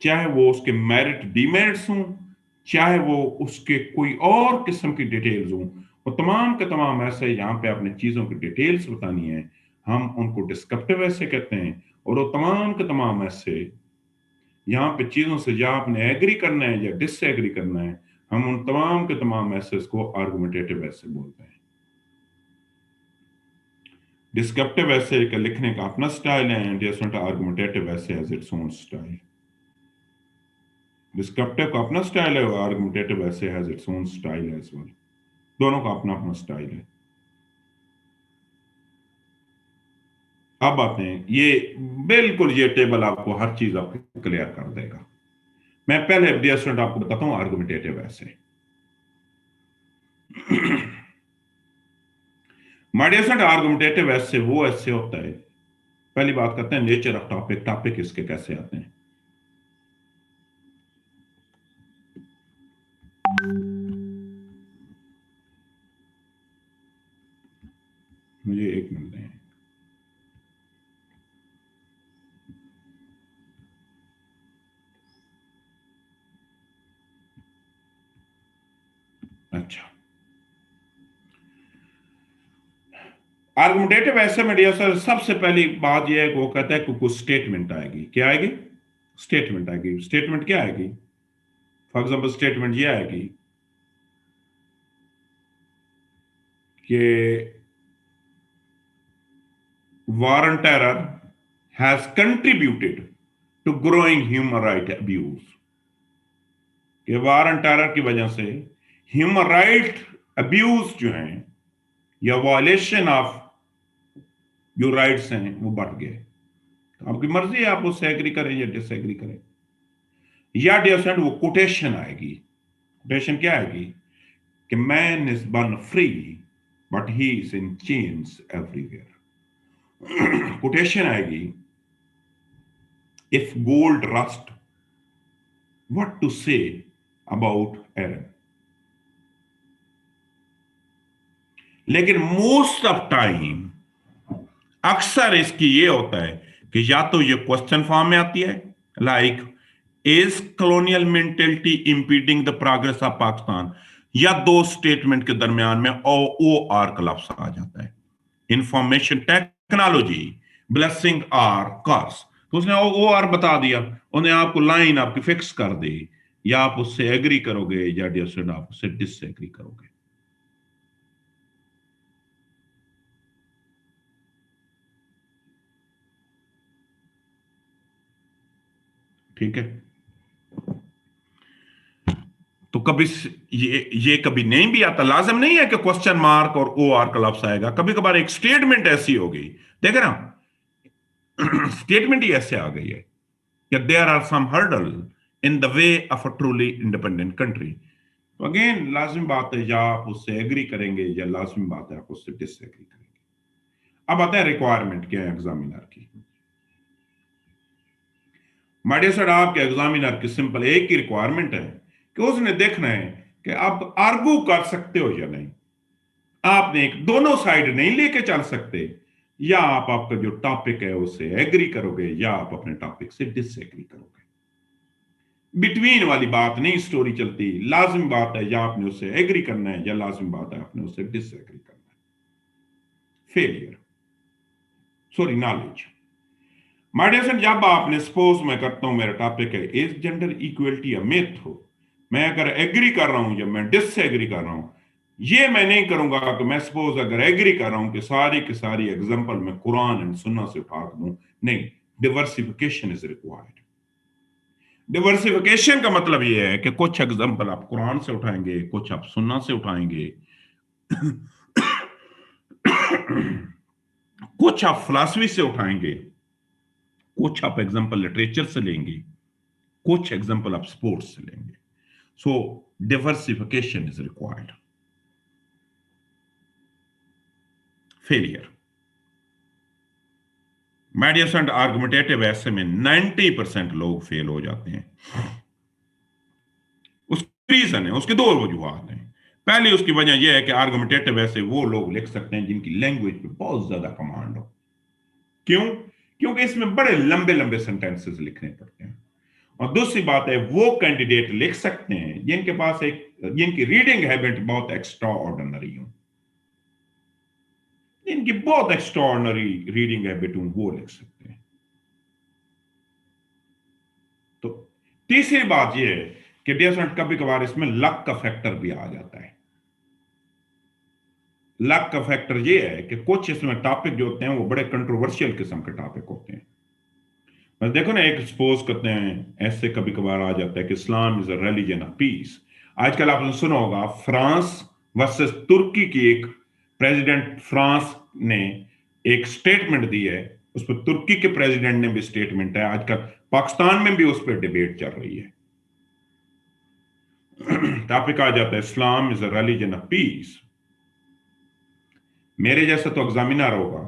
चाहे वो उसके मेरिट डीमेरिट्स हों, चाहे वो उसके कोई और किस्म की डिटेल्स हों, वो तमाम के तमाम ऐसे यहां पे आपने चीजों की डिटेल्स बतानी है। हम उनको डिस्क्रिप्टिव ऐसे कहते हैं। और वो तमाम के तमाम ऐसे यहां पे चीजों से या आपने एग्री करना है या डिसएग्री करना है, हम उन तमाम के तमाम ऐसे को आर्गुमेंटेटिव ऐसे बोलते हैं। डिस्क्रिप्टिव ऐसे का लिखने का अपना स्टाइल है and argumentative essay has its own style. Descriptive का अपना स्टाइल है और argumentative essay has its own style as well. दोनों का अपना अपना स्टाइल है। अब आते हैं ये बिल्कुल ये टेबल आपको हर चीज आपको क्लियर कर देगा। मैं पहले डियर स्टूडेंट आपको बताता हूं आर्गुमेंटेटिव ऐसे। My dear student argumentative essay वो ऐसे होता है, पहली बात करते हैं नेचर ऑफ टॉपिक। टॉपिक इसके कैसे आते हैं। मुझे 1 मिनट दें। अच्छा, आर्गुमेंटेटिव ऐसे में डियर सर सबसे पहली बात यह है कि वो कहता है कि कुछ स्टेटमेंट आएगी। क्या आएगी? स्टेटमेंट आएगी। स्टेटमेंट क्या आएगी? फॉर एग्जाम्पल स्टेटमेंट ये आएगी कि war on terror has contributed to growing human right abuse। कि war on terror की वजह से ह्यूमन राइट अब्यूज जो हैं या वायलेशन ऑफ जो राइट्स हैं वो बढ़ गए। तो आपकी मर्जी है आप उससे एग्री करें या डिसएग्री करें। या डियर वो कोटेशन आएगी। कोटेशन क्या आएगी कि man is born free but he is in chains everywhere. Quotation आएगी if gold rust what to say about iron. लेकिन मोस्ट ऑफ टाइम अक्सर इसकी ये होता है कि या तो ये क्वेश्चन फॉर्म में आती है like is colonial mentality impeding the progress of Pakistan, या 2 स्टेटमेंट के दरमियान में ओ आर का लफ्ज आ जाता है। इंफॉर्मेशन टेक्नोलॉजी ब्लेसिंग आर कर्स, तो उसने ओ आर बता दिया, उन्हें आपको लाइन आपकी फिक्स कर दी, या आप उससे एग्री करोगे या डियर आप उससे डिसएग्री करोगे। ठीक है, तो कभी ये कभी नहीं भी आता, लाजम नहीं है कि क्वेश्चन मार्क और ओ आर का लफ्ज आएगा। कभी कभार एक स्टेटमेंट ऐसी हो गई, देख रहे ना, स्टेटमेंट ही ऐसे आ गई है कि there are some hurdle in the way of a truly independent country. तो अगेन लाजिम बात है या आप उससे एग्री करेंगे या लाजिम बात है आप उससे डिसएग्री करेंगे। अब आता है रिक्वायरमेंट क्या है एग्जामिनर की। माय डियर, आपके एग्जामिनर की सिंपल एक ही रिक्वायरमेंट है कि उसने देखना है कि आप आर्गू कर सकते हो या नहीं। आपने एक दोनों साइड नहीं लेके चल सकते, या आप आपका जो टॉपिक है उससे एग्री करोगे या आप अपने टॉपिक से डिसएग्री करोगे। बिटवीन वाली बात नहीं स्टोरी चलती। लाजिम बात है या आपने उससे एग्री करना है या लाजिम बात है आपने उससे डिसएग्री करना है। Failure, sorry, knowledge. My dear friend, जब आपने, सपोज मैं करता हूं, मेरा टॉपिक है is gender equality a myth हो, मैं अगर एग्री कर रहा हूं या मैं डिसएग्री कर रहा हूं, ये मैं नहीं करूंगा कि मैं सपोज अगर एग्री कर रहा हूं कि सारी की सारी एग्जांपल मैं कुरान एंड सुन्ना से उठा दूं। नहीं, डिवर्सिफिकेशन इज रिक्वायर्ड। डिवर्सिफिकेशन का मतलब ये है कि कुछ एग्जांपल आप कुरान से उठाएंगे, कुछ आप सुन्ना से उठाएंगे, कुछ आप फिलॉसफी से उठाएंगे, कुछ आप एग्जांपल लिटरेचर से लेंगे, कुछ एग्जांपल आप स्पोर्ट्स से लेंगे। So diversification is required. Failure, my dear friend, argumentative essay में 90% लोग फेल हो जाते हैं। उसकी रीजन है, उसके दो वजूहात हैं। पहली उसकी वजह यह है कि आर्गुमेंटेटिव ऐसे वो लोग लिख सकते हैं जिनकी लैंग्वेज पे बहुत ज्यादा कमांड हो। क्यों? क्योंकि इसमें बड़े लंबे लंबे सेंटेंसेस लिखने पड़ते हैं। और दूसरी बात है, वो कैंडिडेट लिख सकते हैं जिनके पास जिनकी रीडिंग हैबिट बहुत एक्स्ट्रा ऑर्डिनरी हो, जिनकी बहुत एक्स्ट्रा ऑर्डिनरी रीडिंग हैबिट हो, वो लिख सकते हैं। तो तीसरी बात यह है कि डियर फ्रेंड, कभी कभार इसमें लक का फैक्टर भी आ जाता है। लक का फैक्टर यह है कि कुछ इसमें टॉपिक जो होते हैं वो बड़े कंट्रोवर्शियल किस्म के टॉपिक होते हैं। बस देखो ना, एक सपोज करते हैं, ऐसे कभी कभार आ जाता है कि Islam is a religion of peace. आजकल आपने सुना होगा फ्रांस वर्सेस तुर्की की, एक प्रेसिडेंट फ्रांस ने एक स्टेटमेंट दी है, उस पर तुर्की के प्रेसिडेंट ने भी स्टेटमेंट है। आजकल पाकिस्तान में भी उस पर डिबेट चल रही है। टॉपिक आ जाता है Islam is a religion of peace. मेरे जैसा तो एग्जामिनर होगा,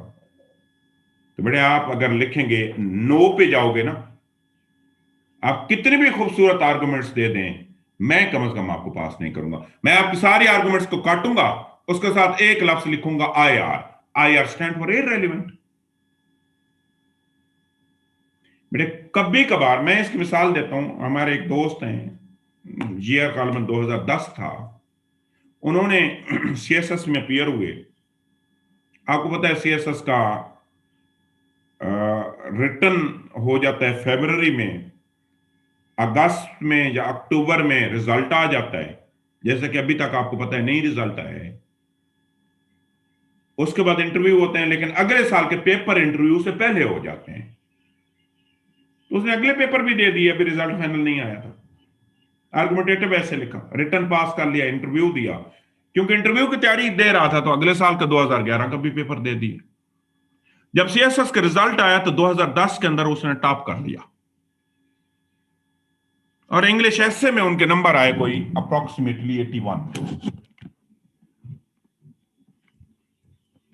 तो बेटे आप अगर लिखेंगे नो पे जाओगे ना, आप कितने भी खूबसूरत आर्गुमेंट्स दे दें, मैं कम से कम आपको पास नहीं करूंगा। मैं आपकी सारी आर्गुमेंट्स को काटूंगा, उसके साथ एक लफ्ज लिखूंगा IR। IR stand for irrelevant. बेटे कभी कभार मैं इसकी मिसाल देता हूं, हमारे एक दोस्त हैं, जीआर कॉलम 2010 था, उन्होंने CSS में अपीयर हुए। आपको पता है CSS का रिटर्न हो जाता है फरवरी में, अगस्त में या अक्टूबर में रिजल्ट आ जाता है। जैसे कि अभी तक आपको पता है नहीं रिजल्ट आया है। उसके बाद इंटरव्यू होते हैं, लेकिन अगले साल के पेपर इंटरव्यू से पहले हो जाते हैं। तो उसने अगले पेपर भी दे दिए, अभी रिजल्ट फाइनल नहीं आया था। आर्गुमेंटेटिव ऐसे लिखा, रिटर्न पास कर लिया, इंटरव्यू दिया, क्योंकि इंटरव्यू की तैयारी दे रहा था, तो अगले साल का 2011 का भी पेपर दे दिया। जब CSS का रिजल्ट आया तो 2010 के अंदर उसने टॉप कर लिया, और इंग्लिश ऐसे में उनके नंबर आए कोई अप्रोक्सीमेटली 81।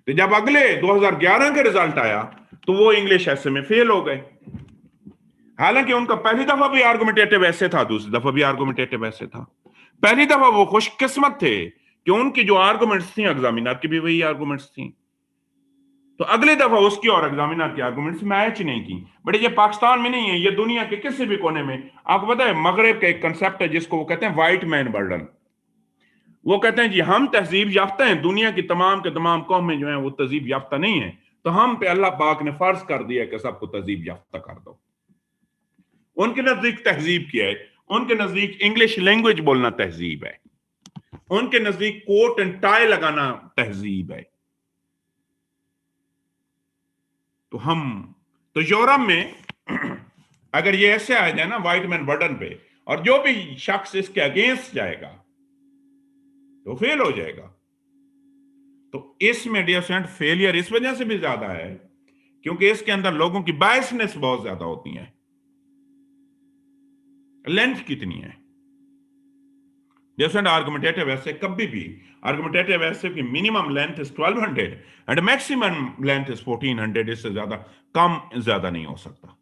तो जब अगले 2011 का रिजल्ट आया तो वो इंग्लिश ऐसे में फेल हो गए। हालांकि उनका पहली दफा भी आर्गुमेंटेटिव ऐसे था, दूसरी दफा भी आर्गुमेंटेटिव ऐसे था। पहली दफा वो खुशकिस्मत थे कि उनकी जो आर्गुमेंट्स थी एग्जामिनर की भी वही आर्गुमेंट्स थी, तो अगले दफा उसकी और एग्जामिनर की आर्गुमेंट्स मैच नहीं की। बट ये पाकिस्तान में नहीं है, ये दुनिया के किसी भी कोने में। आपको पता है मगरब का एक कंसेप्ट है जिसको वो कहते हैं व्हाइट मैन बर्डन। वो कहते हैं जी हम तहजीब याफ्ता हैं, दुनिया की तमाम के तमाम कौमें जो हैं वो तहजीब याफ्ता नहीं है, तो हम पे अल्लाह पाक ने फर्ज कर दिया कि सबको तहजीब याफ्ता कर दो। उनके नजदीक तहजीब क्या है? उनके नजदीक इंग्लिश लैंग्वेज बोलना तहजीब है, उनके नजदीक कोट एंड टाई लगाना तहजीब है। तो यूरोप में अगर ये ऐसे आ जाए ना व्हाइट मैन बर्डन पे, और जो भी शख्स इसके अगेंस्ट जाएगा तो फेल हो जाएगा। तो इसमें डियर फ्रेंड फेलियर इस वजह से भी ज्यादा है क्योंकि इसके अंदर लोगों की बायसनेस बहुत ज्यादा होती है। लेंथ कितनी है डियर फ्रेंड? आर्गुमेंटेटिव ऐसे कभी भी आर्गुमेंटेटिव ऐसे की minimum length is 1200 and maximum length is 1400। इससे ज्यादा कम ज्यादा नहीं हो सकता।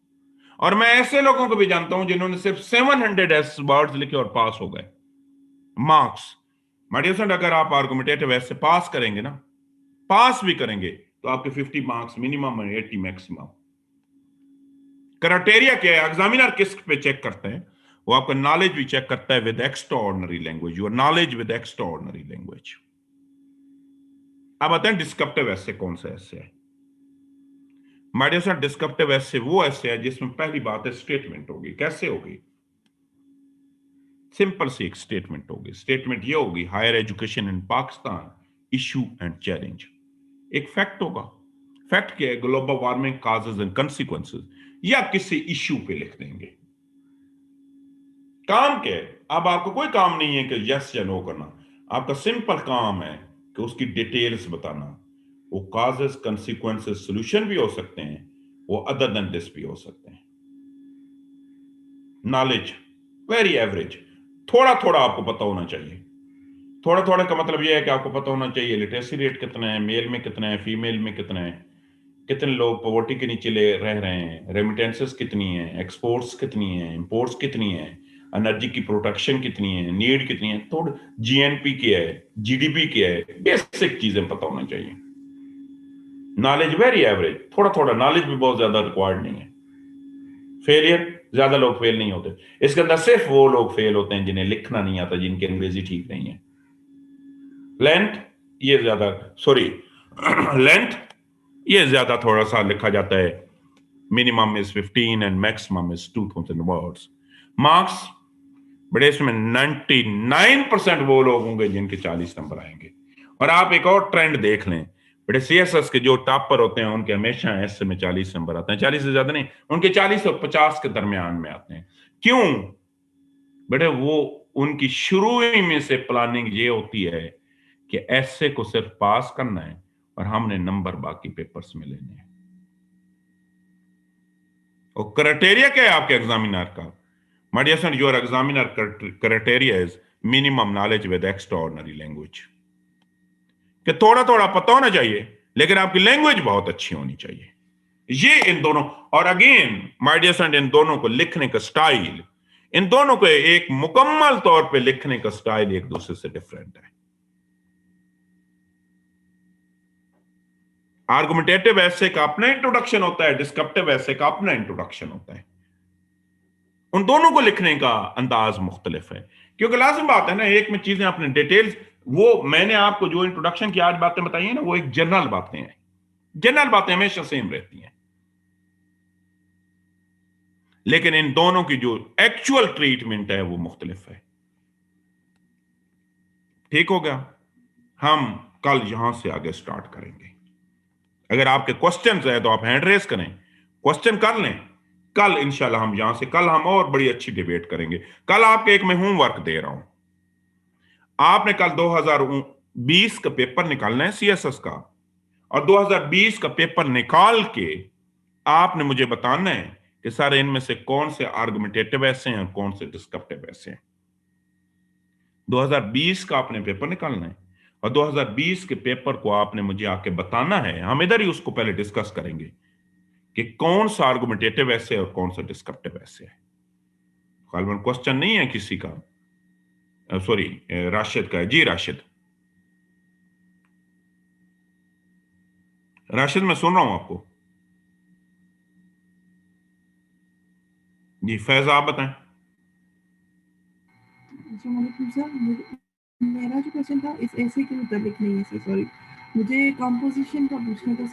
और मैं ऐसे लोगों को भी जानता हूं जिन्होंने सिर्फ 700 एस वर्ड्स लिखे और पास हो गए। मार्क्स माय डियर फ्रेंड, अगर आप आर्गुमेंटेटिव ऐसे पास करेंगे ना, पास भी करेंगे, तो आपके 50 मार्क्स मिनिमम और 80 मैक्सिमम। क्राइटेरिया क्या है? एग्जामिनर किस पे चेक करते हैं? वो आपका नॉलेज भी चेक करता है with extraordinary language, your knowledge with extraordinary language. अब आते हैं डिस्क्रिप्टिव ऐसे कौन सा ऐसे है। माय डियर फ्रेंड, डिस्क्रिप्टिव ऐसे वो ऐसे है जिसमें पहली बात है स्टेटमेंट होगी। कैसे होगी? सिंपल सी एक स्टेटमेंट होगी। स्टेटमेंट ये होगी, higher education in Pakistan issue and challenge. एक फैक्ट होगा। फैक्ट क्या है? Global warming causes and consequences, या किसी इशू पे लिख देंगे। काम क्या है? अब आपको कोई काम नहीं है कि यस या नो करना, आपका सिंपल काम है कि उसकी डिटेल्स बताना। वो काजेस, कंसिक्वेंसेस, सॉल्यूशन भी हो सकते हैं, वो अदर देन दिस भी हो सकते हैं। नॉलेज वेरी एवरेज, थोड़ा थोड़ा आपको पता होना चाहिए। थोड़ा थोड़ा का मतलब यह है कि आपको पता होना चाहिए लिटरेसी रेट कितना है, मेल में कितना है, फीमेल में कितना है, कितने लोग पॉवर्टी के नीचे रह रहे हैं, रेमिटेंसेस कितनी है, एक्सपोर्ट्स कितनी है, इंपोर्ट्स कितनी है, एनर्जी की प्रोडक्शन कितनी है, नीड कितनी है, थोड़ा जीएनपी क्या है, जीडीपी क्या है, बेसिक चीजें पता होना चाहिए। नॉलेज वेरी एवरेज, थोड़ा थोड़ा नॉलेज भी बहुत ज्यादा रिक्वायर्ड नहीं है। फेलियर, ज्यादा लोग फेल नहीं होते। इसके अंदर सिर्फ वो लोग फेल होते हैं जिन्हें लिखना नहीं आता, जिनकी अंग्रेजी ठीक नहीं है। लेंथ ये ज्यादा, सॉरी लेंथ ये ज्यादा थोड़ा सा लिखा जाता है। Minimum is 15 and maximum is 2000 words. Marks बड़े इसमें 99% वो लोग होंगे जिनके 40 नंबर आएंगे। और आप एक और ट्रेंड देख लें, बड़े सीएसएस के जो टॉपर होते हैं उनके हमेशा एस में 40 नंबर आते हैं। 40 से ज्यादा नहीं, उनके 40 और 50 के दरमियान में आते हैं। क्यों? बड़े वो उनकी शुरू ही में से प्लानिंग ये होती है कि ऐसे को सिर्फ पास करना है और हमने नंबर बाकी पेपर्स में लेने हैं। और क्राइटेरिया क्या है आपके एग्जामिनर का? My dear friend, your examiner criteria is minimum knowledge with extraordinary language. कि थोड़ा थोड़ा पता होना चाहिए लेकिन आपकी लैंग्वेज बहुत अच्छी होनी चाहिए। ये इन दोनों, और अगेन माय डियर फ्रेंड, इन दोनों को लिखने का स्टाइल, इन दोनों को एक मुकम्मल तौर पे लिखने का स्टाइल एक दूसरे से डिफरेंट है। आर्गुमेंटेटिव ऐसे का अपना इंट्रोडक्शन होता है, डिस्क्रिप्टिव ऐसे का अपना इंट्रोडक्शन होता है। उन दोनों को लिखने का अंदाज मुख्तलिफ है, क्योंकि लाजिम बात है ना, एक में चीजें अपने डिटेल्स, वो मैंने आपको जो इंट्रोडक्शन की आज बातें बताई है ना, वो एक जनरल बातें हैं। जनरल बातें हमेशा सेम रहती हैं, लेकिन इन दोनों की जो एक्चुअल ट्रीटमेंट है वो मुख्तलिफ है। ठीक हो गया? हम कल यहां से आगे स्टार्ट करेंगे। अगर आपके क्वेश्चंस है तो आप हैंड रेस करें, क्वेश्चन कर लें। कल इंशाल्लाह हम यहां से, कल हम और बड़ी अच्छी डिबेट करेंगे। कल आपके एक मैं होमवर्क दे रहा हूं, आपने कल 2020 का पेपर निकालना है सीएसएस का, और 2020 का पेपर निकाल के आपने मुझे बताना है कि सर इनमें से कौन से आर्गुमेंटेटिव ऐसे हैं और कौन से डिस्क्रिप्टिव ऐसे हैं। 2020 का आपने पेपर निकालना है और 2020 के पेपर को आपने मुझे आके बताना है। हम इधर ही उसको पहले डिस्कस करेंगे कि कौन सा आर्गुमेंटेटिव ऐसे और कौन सा डिस्क्रिप्टिव ऐसे है। गालिबन क्वेश्चन नहीं है किसी का, सॉरी राशिद का है। जी राशिद, राशिद मैं सुन रहा हूं आपको। जी फैज आप बताएं। सर मेरा जो क्वेश्चन था इस ऐसे के मुताबिक नहीं है सर, सॉरी, मुझे कंपोजिशन का पूछना था।